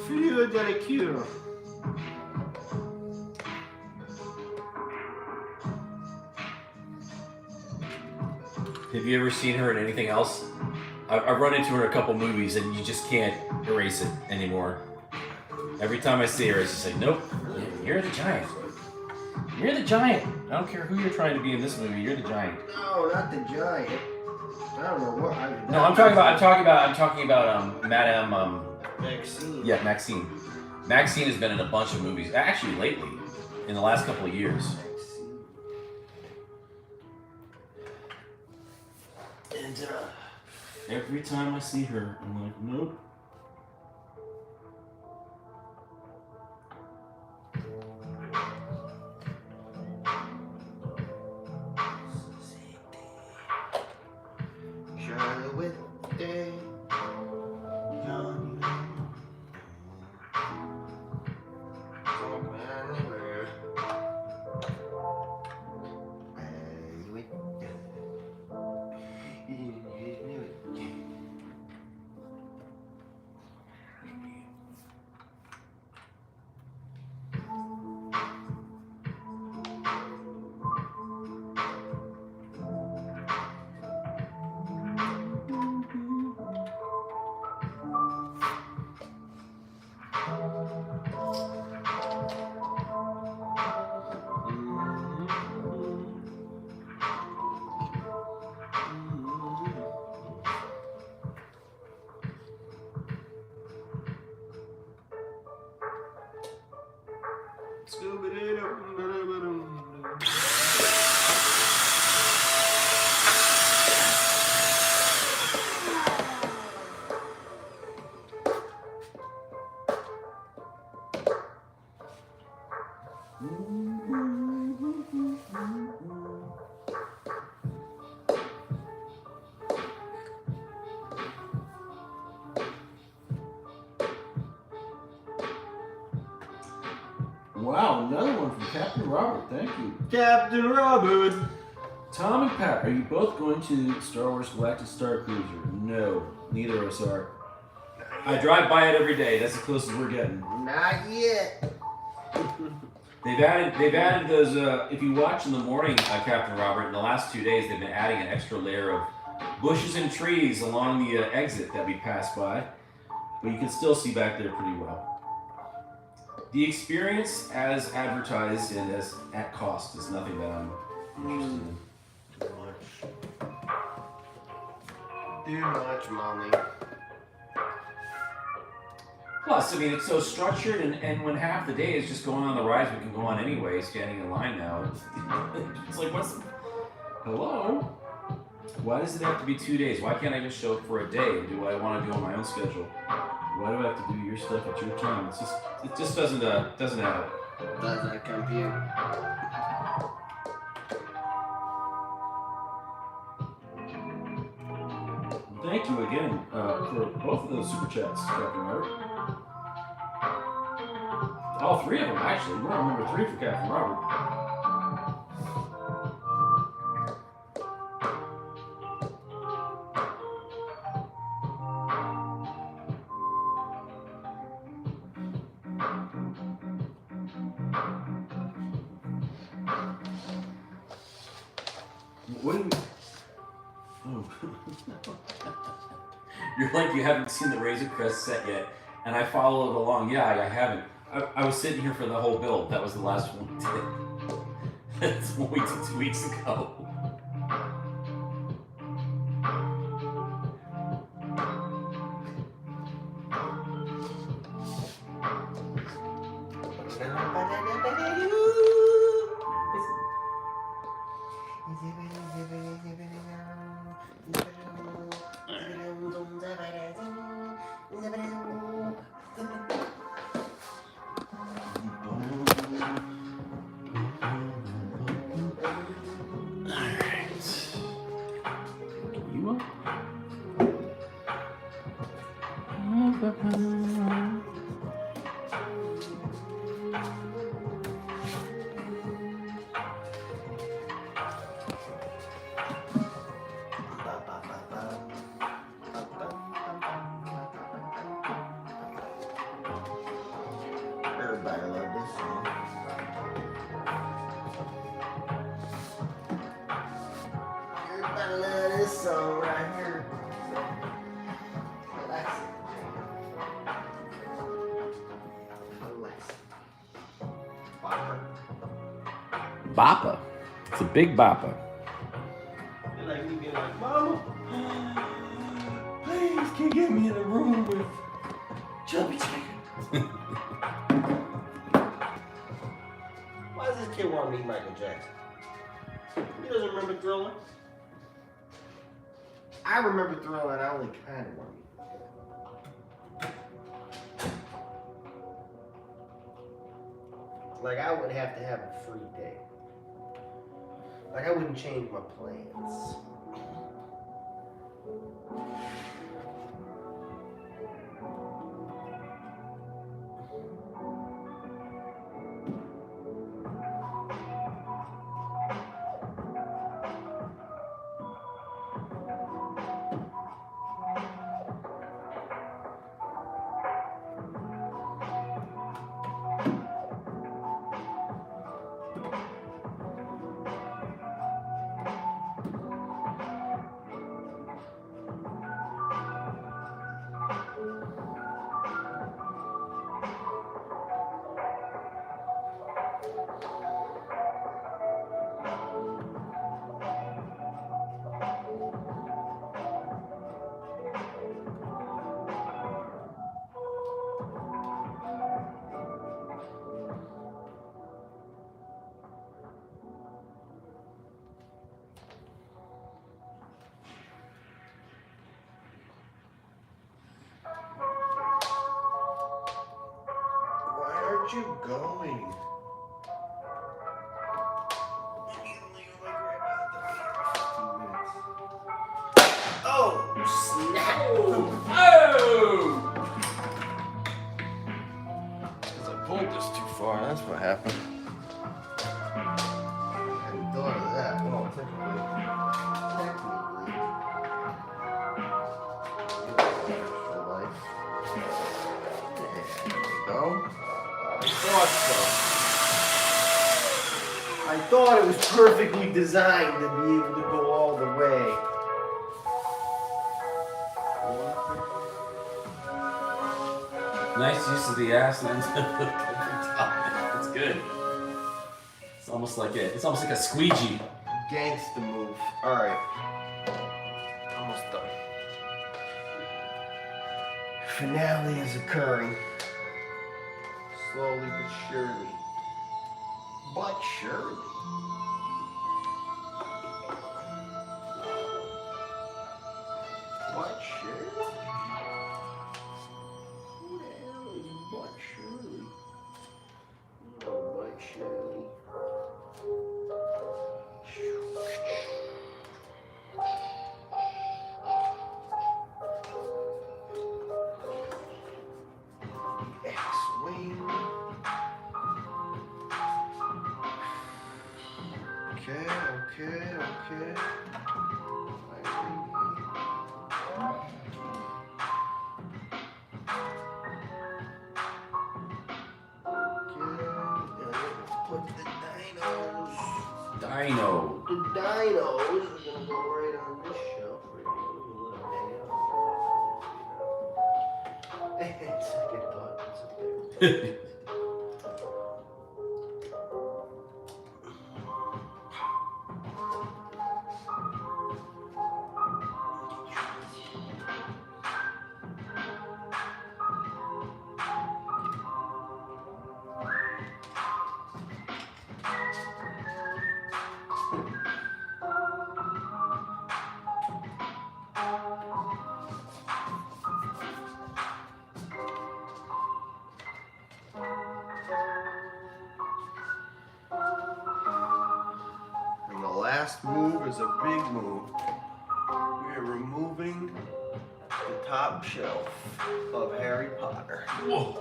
Fleur de la queue. Have you ever seen her in anything else? I've run into her in a couple movies, and you just can't erase it anymore. Every time I see her, it's just like, nope, you're the giant. You're the giant. I don't care who you're trying to be in this movie. You're the giant. No, not the giant. I don't know what. No, I'm talking about Madame. Maxine. Yeah, Maxine. Maxine has been in a bunch of movies. Actually, lately, in the last couple of years. And every time I see her, I'm like, nope. Shine with day. Wow, another one from Captain Robert. Thank you. Captain Robert. Tom and Pat, are you both going to Star Wars Galactic Star Cruiser? No, neither of us are. I drive by it every day. That's the closest we're getting. Not yet. They've added those. If you watch in the morning, Captain Robert, in the last 2 days, they've been adding an extra layer of bushes and trees along the exit that we passed by, but you can still see back there pretty well. The experience, as advertised and as at cost, is nothing that I'm interested in. Too much money. Plus, I mean, it's so structured, and when half the day is just going on the rides we can go on anyway, standing in line now, it's like, what's the... Hello? Why does it have to be 2 days? Why can't I just show up for a day and do what I want to do on my own schedule? Why do I have to do your stuff at your time? It just doesn't add up. Doesn't compute. Thank you again for both of those super chats, Captain Robert. All three of them, actually. We're on number 3 for Captain Robert. What do you... Oh. You're like, you haven't seen the Razor Crest set yet, and I followed along. Yeah, I haven't. I was sitting here for the whole build. That was the last one we did. That's what we did 2 weeks ago. Everybody love this song. Everybody love this song right here. Relax. Relax. Bopper. Bappa. It's a big bappa. You're like me being like, Mama, please can you get me in a room with chubby chicken? Why does this kid want to meet Michael Jackson? He doesn't remember Thriller. I remember Thriller and I only kind of want to meet him. Like, I would have to have a free day. Like, I wouldn't change my plans. Why aren't you going? what happened. I hadn't thought of that. Well, technically. For life. There we go. I thought so. I thought it was perfectly designed to be able to go all the way. Nice use of the ass and It's good. It's almost like a squeegee. Gangsta move. Alright. Almost done. Finale is occurring. Slowly but surely. But surely. But surely. Who the hell is But Shirley? Oh, But Shirley. X-Wing. Okay. Put the dinos. Dino. The dinos are gonna go right on this shelf right here. Second thought, it's up there. And the last move is a big move. We are removing the top shelf of Harry Potter. Whoa.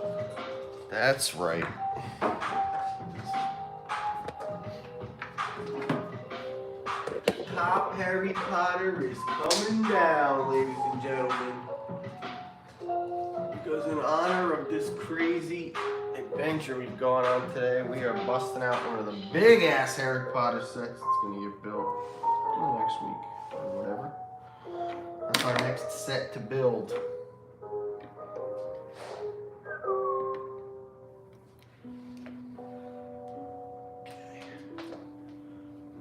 That's right. Top Harry Potter is coming down, ladies and gentlemen. Because in honor of this crazy adventure we've gone on today, we are busting out one of the big ass Harry Potter sets that's gonna get built next week or whatever. That's our next set to build.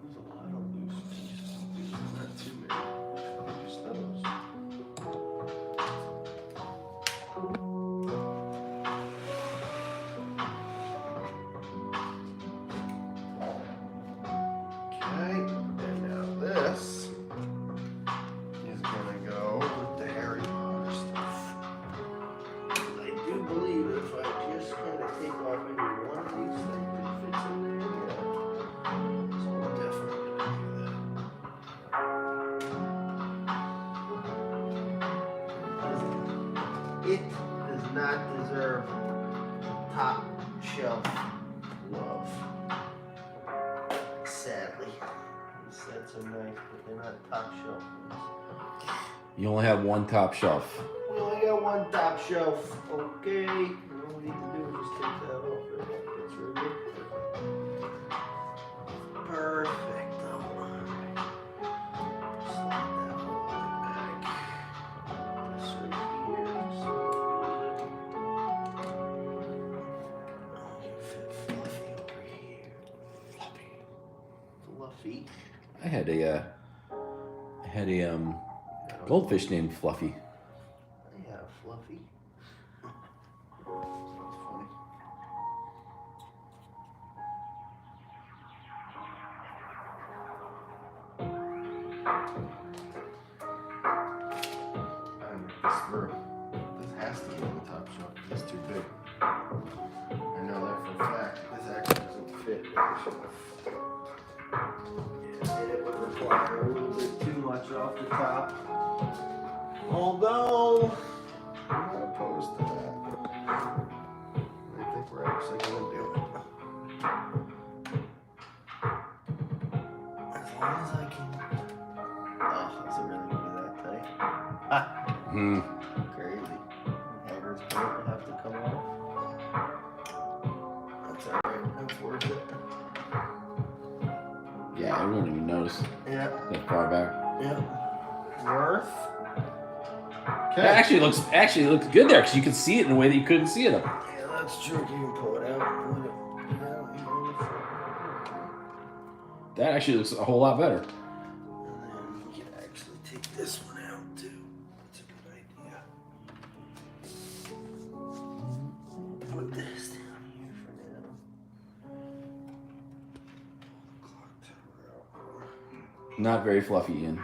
There's a lot of loose pieces. Not too many. Just those. Okay, and now this is gonna go with the Harry Potter stuff. I do believe if I just kind of take off maybe one of these things that fits in there, yeah. So I'm definitely gonna do that. It does not deserve top shelf love. Sadly. These sets are nice, but they're not top shelf ones. You only have one top shelf. We only got one top shelf. Okay. All we need to do is just take that off. Right? That's really good. Perfect. Alright. Slide that all the way back. This right here. So fit Fluffy over here. Fluffy. I had a goldfish named Fluffy. Yeah, Fluffy. That's funny. This has to be on the top shelf. It's too big. I know that for a fact. This actually doesn't fit. Yeah, and it would require a little bit too much off the top. Although, I'm not opposed to that. I think we're actually going to do it. long as I can. Oh, is it really gonna be that tight? Ha! Hmm. Crazy. Hangers don't have to come off. That's alright. That's worth it. Yeah, I wouldn't even notice Yeah. that far back. Yeah. Worth. It actually looks good there because you could see it in a way that you couldn't see it up. Yeah, that's true. You can pull it out. Pull it out. That actually looks a whole lot better. And then you can actually take this one out too. That's a good idea. Put this down here for now. Clock tower out. Not very fluffy, Ian.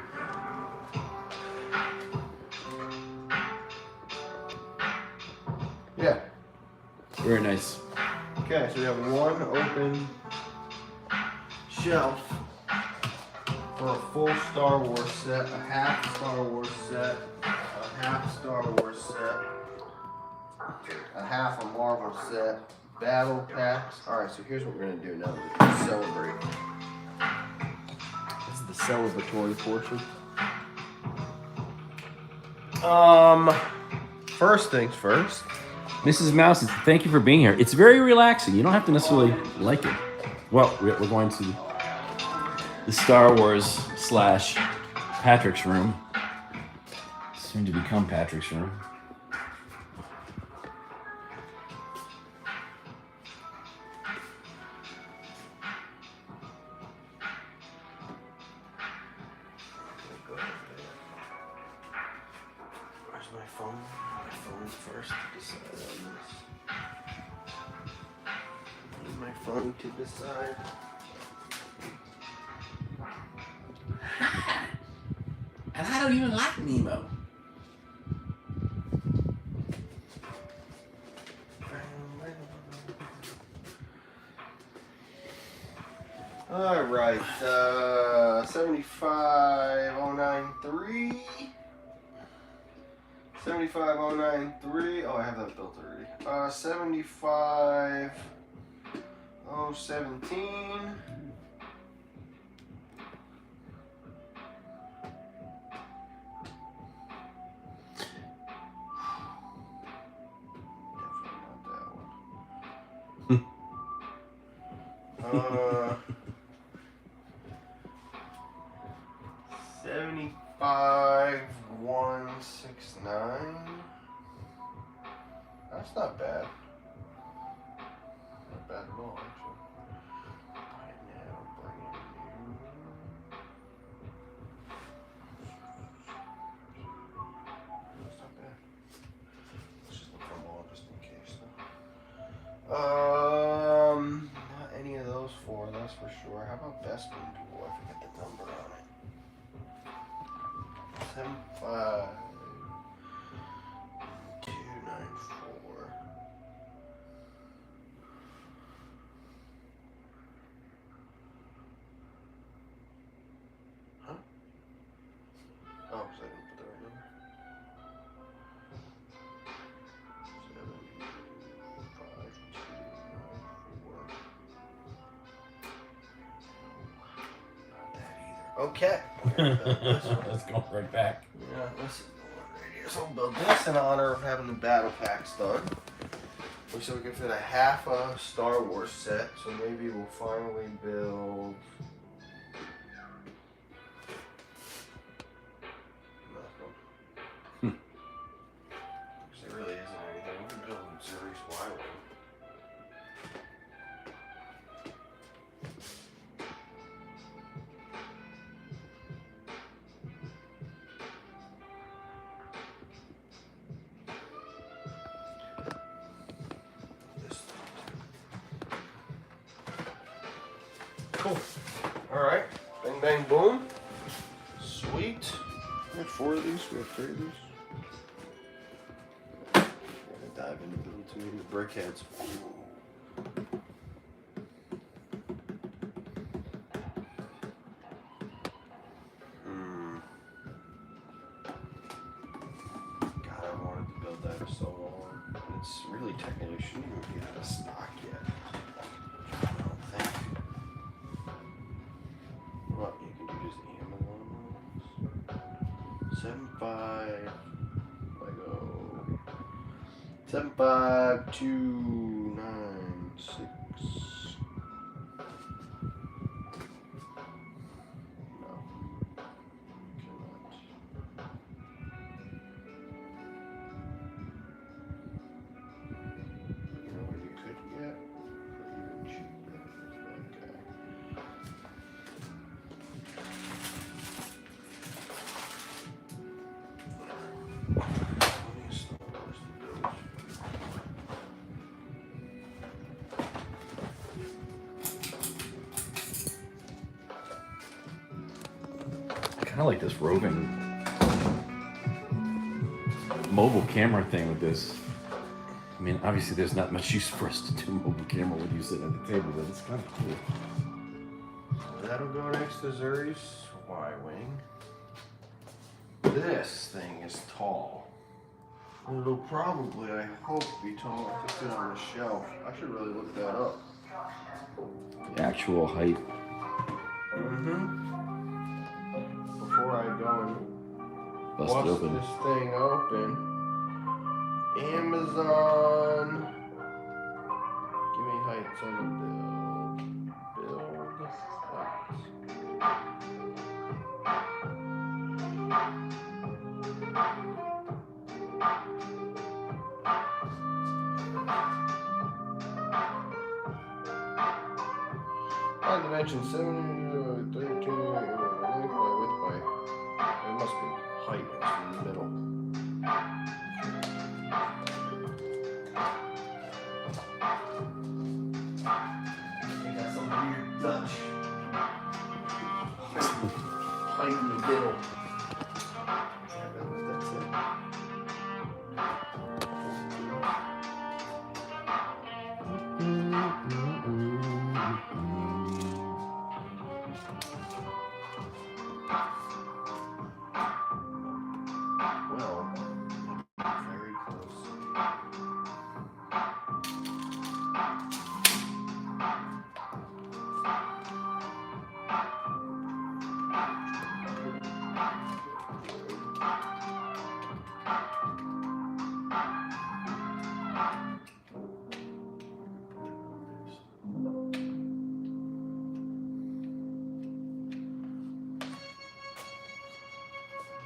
Yeah. Very nice. Okay, so we have one open shelf for a full Star Wars set, a half Star Wars set, a half Star Wars set, a half a Marvel set, battle packs. Alright, so here's what we're gonna do now that we celebrate. This is the celebratory portion. First things first. Mrs. Mouse, thank you for being here. It's very relaxing. You don't have to necessarily like it. Well, we're going to the Star Wars / Patrick's room. Soon to become Patrick's room. Where's my phone? My phone's first to decide on this. Need my phone to decide. And I don't even like Nemo. All right, 75093. 75093. Oh, I have that built already. 75017. Definitely not that one. 75169. That's not bad. Not bad at all, actually. Buy it now, brand new. That's not bad. Let's just look for them all just in case, though. Not any of those four, that's for sure. How about Bespin Duel? I forget the number on it. 75294. Huh? Oh, because I didn't put the right number. 75294. Okay. Let's go right back. Yeah, this is the one right here. So we'll build this in honor of having the battle packs done. So we can fit a half a Star Wars set. So maybe we'll finally build. Nothing. Because there really isn't anything. We can build Zuri's Y-Wing. Cool. Alright. Bang, bang, boom. Sweet. We have 4 of these. We have 3 of these. We're going to dive into building too many brickheads. God, I wanted to build that for so long. It's really technically shouldn't even be out of stock yet. I don't think. Well, you can do 75. Lego. 75296. No. Cannot. You know what you could get for even cheaper? Okay. I kind of like this roving mobile camera thing with this. I mean, obviously there's not much use for us to do mobile camera when you sit at the table, but it's kind of cool. That'll go next to Zuri's Y-Wing. This thing is tall. It'll probably, I hope, be tall enough to fit on the shelf. I should really look that up. The actual height. Before I go and Bust it bust open. this thing open. Amazon. Give me heights on the bill. Build heights. On dimension 7, 13, length by width by. It must be height in the middle. I got some weird Dutch height in the middle. That's it. Well, very close.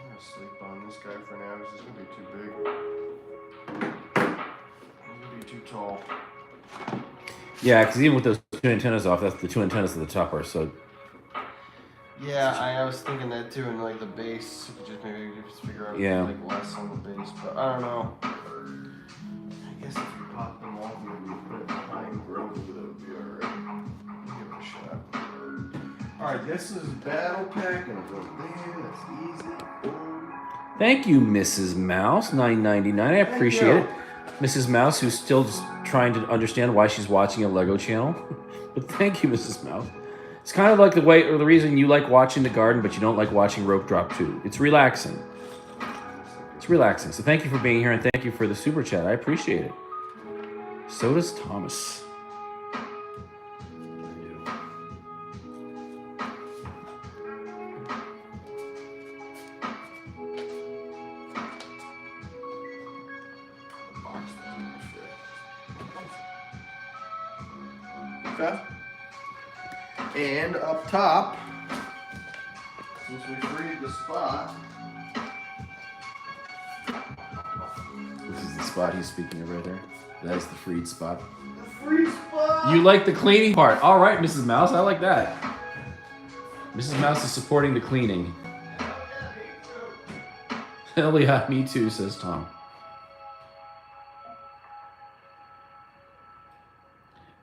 I'm gonna sleep on this guy for now. This is gonna be too big. It's gonna be too tall. Yeah, because even with those two antennas off, that's the two antennas at the top are so. Yeah, I was thinking that too, and like the base, you could just maybe just figure out Yeah. like less on the base, but I don't know. I guess if you pop them off and maybe put it behind Grogu, that would be alright. Give it a shot. Alright, this is Battle Pack, and go there, that's easy. Boom. Thank you, Mrs. Mouse, $9.99. I appreciate you. it. Mrs. Mouse, who's still just trying to understand why she's watching a Lego channel. But thank you, Mrs. Mouse. It's kind of like the way or the reason you like watching The Garden, but you don't like watching Rope Drop 2. It's relaxing. It's relaxing. So thank you for being here, and thank you for the super chat. I appreciate it. So does Thomas. Okay. And up top, since we freed the spot, This is the spot he's speaking of right there. That is the freed spot. the free spot. You like the cleaning part. All right, Mrs. Mouse. I like that. Mrs. Mouse is supporting the cleaning. Hell yeah, me too, says Tom.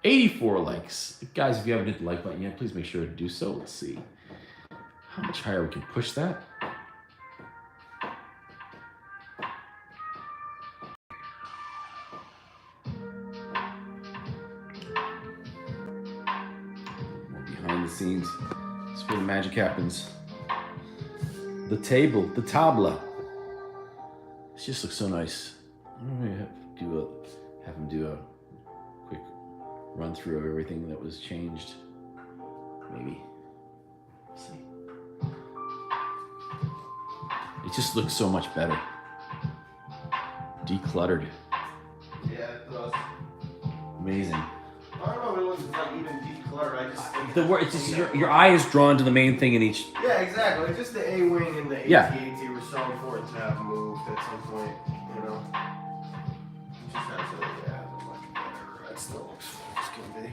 84 likes. Guys, if you haven't hit the like button yet, please make sure to do so. Let's see how much higher we can push that. More behind the scenes. That's where the magic happens. The table, the tabla. This just looks so nice. I'm gonna have him do a quick run through of everything that was changed. Maybe. Let's see. It just looks so much better. Decluttered. Yeah, it does. Amazing. I don't know if it looks like even decluttered. I just think The word, it's just your eye is drawn to the main thing in each. yeah, exactly. It's just the A-wing and the AT-AT were selling for it to have moved at some point, you know. It just has a, yeah, much better. That still looks full as can be.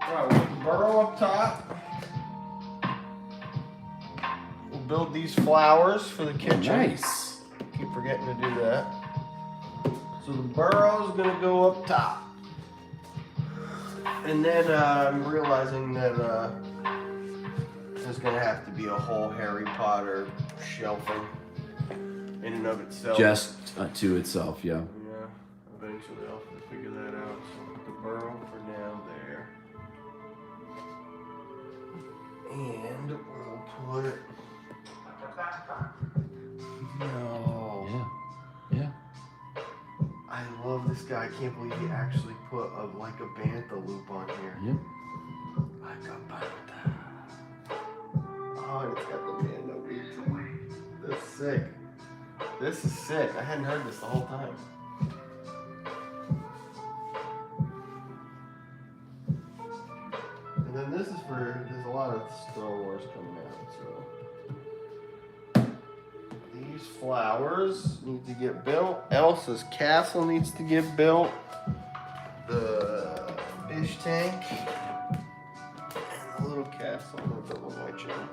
Alright, we'll put the burrow up top. We'll build these flowers for the kitchen. Nice. Keep forgetting to do that. So the burrow's gonna go up top. And then I'm realizing that there's gonna have to be a whole Harry Potter shelving in and of itself. Just to itself, yeah. Yeah, eventually I'll have to figure that out. So put the burrow for now there. And we'll put... No. Yeah. Yeah. I love this guy. I can't believe he actually put like a bantha loop on here. Yep. Like a bantha. Oh, and it's got the bantha loop. That's sick. This is sick. I hadn't heard this the whole time. And then this is for, there's a lot of Star Wars coming out, so. These flowers need to get built. Elsa's castle needs to get built. The fish tank. And a little castle. I'm gonna build a white chicken.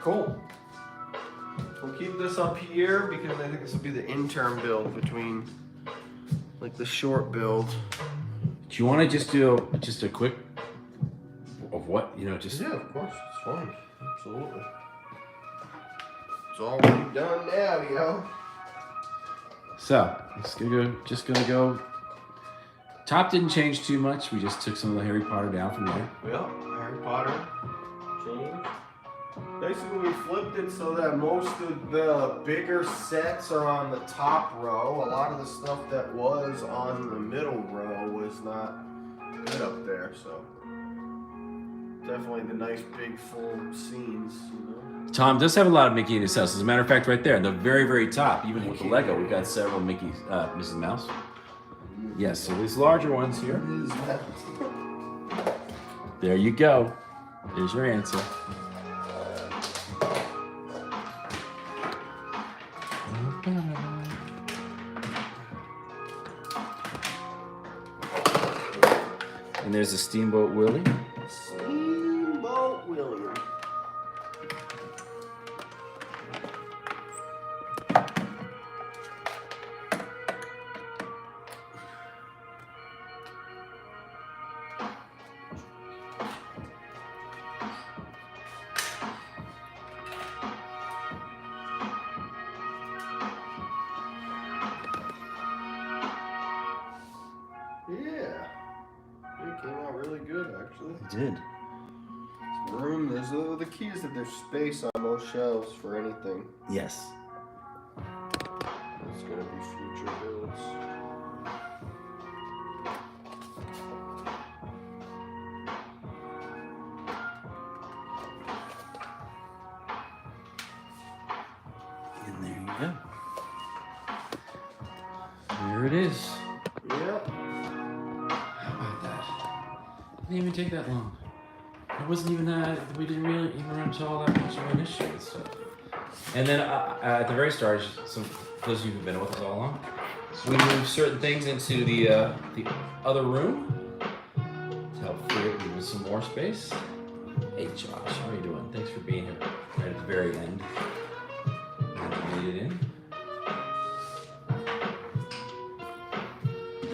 Cool. We'll keep this up here because I think this will be the interim build between like the short build. Do you want to just do just a quick of what, you know, just... Yeah, of course. It's fine. Absolutely. It's already done now, yo. So, just gonna go. Top didn't change too much. We just took some of the Harry Potter down from there. Well, Harry Potter changed. Basically, we flipped it so that most of the bigger sets are on the top row. A lot of the stuff that was on the middle row was not good up there, so definitely the nice big full scenes, you know. Tom does have a lot of Mickey in his house. As a matter of fact, right there, the very, very top, even with the Lego, we've got several Mickey, Mrs. Mouse. Yes, so these larger ones here. There you go. There's your answer. And there's a Steamboat Willie. Steamboat William. Yeah. It came out really good, actually. It did. Room, the key is that there's space on most shelves for anything. Yes. It's gonna be future builds. And there you go. There it is. Yep. How about that? Didn't even take that long. It wasn't even that. We didn't really even run into all that much of an issue and stuff. And then at the very start, some those of you who've been with us all along, we moved certain things into the other room to help free up even some more space. Hey Josh, how are you doing? Thanks for being here right at the very end. And you made it in.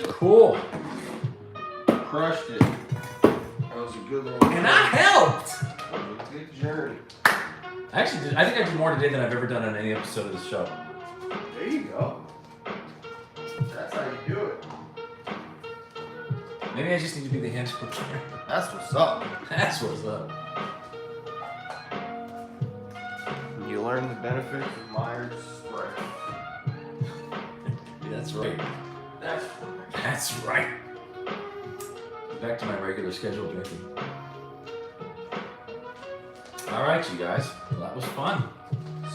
Cool. Crushed it. That was a good one. And I helped. That was a good journey. I think I did more today than I've ever done on any episode of this show. There you go. That's how you do it. Maybe I just need to be the hand coach. That's what's up. That's what's up. You learn the benefits of Myers spray. That's right. That's right. Back to my regular schedule drinking. All right, you guys. Well, that was fun.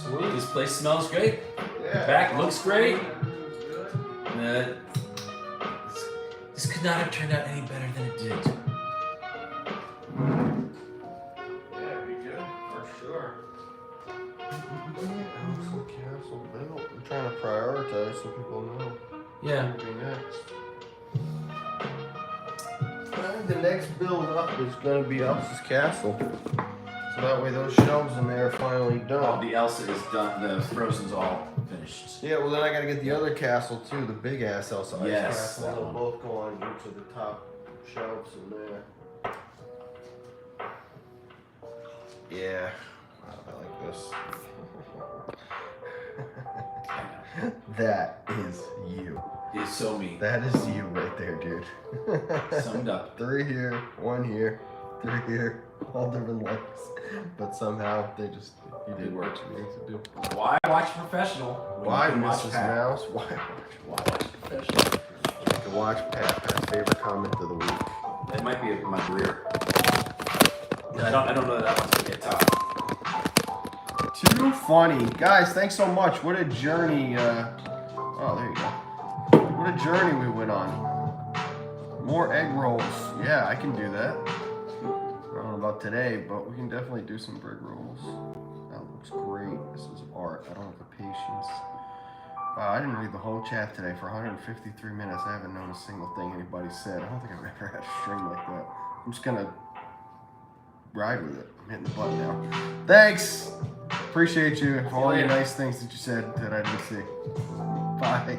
Sweet. This place smells great. Yeah. Back looks great. Good. This could not have turned out any better than it did. Yeah, be good for sure. Castle built. I'm trying to prioritize so people know. Yeah. What will be next. I think the next build up is going to be Elsa's castle. So that way those shelves in there are finally done. Oh, the Elsa is done. The Frozen's all finished. Yeah, well then I gotta get the other castle too, the big ass Elsa Ice Yes, castle. that They'll one. both go on each of the top shelves in there. Yeah. Wow, I like this. That is you. It's so me. That is you right there, dude. Summed up. 3 here, 1 here, 3 here, all different lengths. But somehow you did what you needed to do. Why watch professional? Why, When you can watch Mrs. Pat? Mouse? Why watch professional? You can watch Pat's favorite comment of the week. That might be my career. I don't know that one's gonna get top. Too funny. Guys, thanks so much. What a journey. Oh, there you go. What a journey we went on. More egg rolls. Yeah, I can do that. I don't know about today, but we can definitely do some bread rolls. That looks great. This is art. I don't have the patience. Wow, I didn't read the whole chat today for 153 minutes. I haven't known a single thing anybody said. I don't think I've ever had a stream like that. I'm just gonna ride with it. I'm hitting the button now. Thanks! Appreciate you for all your nice things that you said that I didn't see. Bye.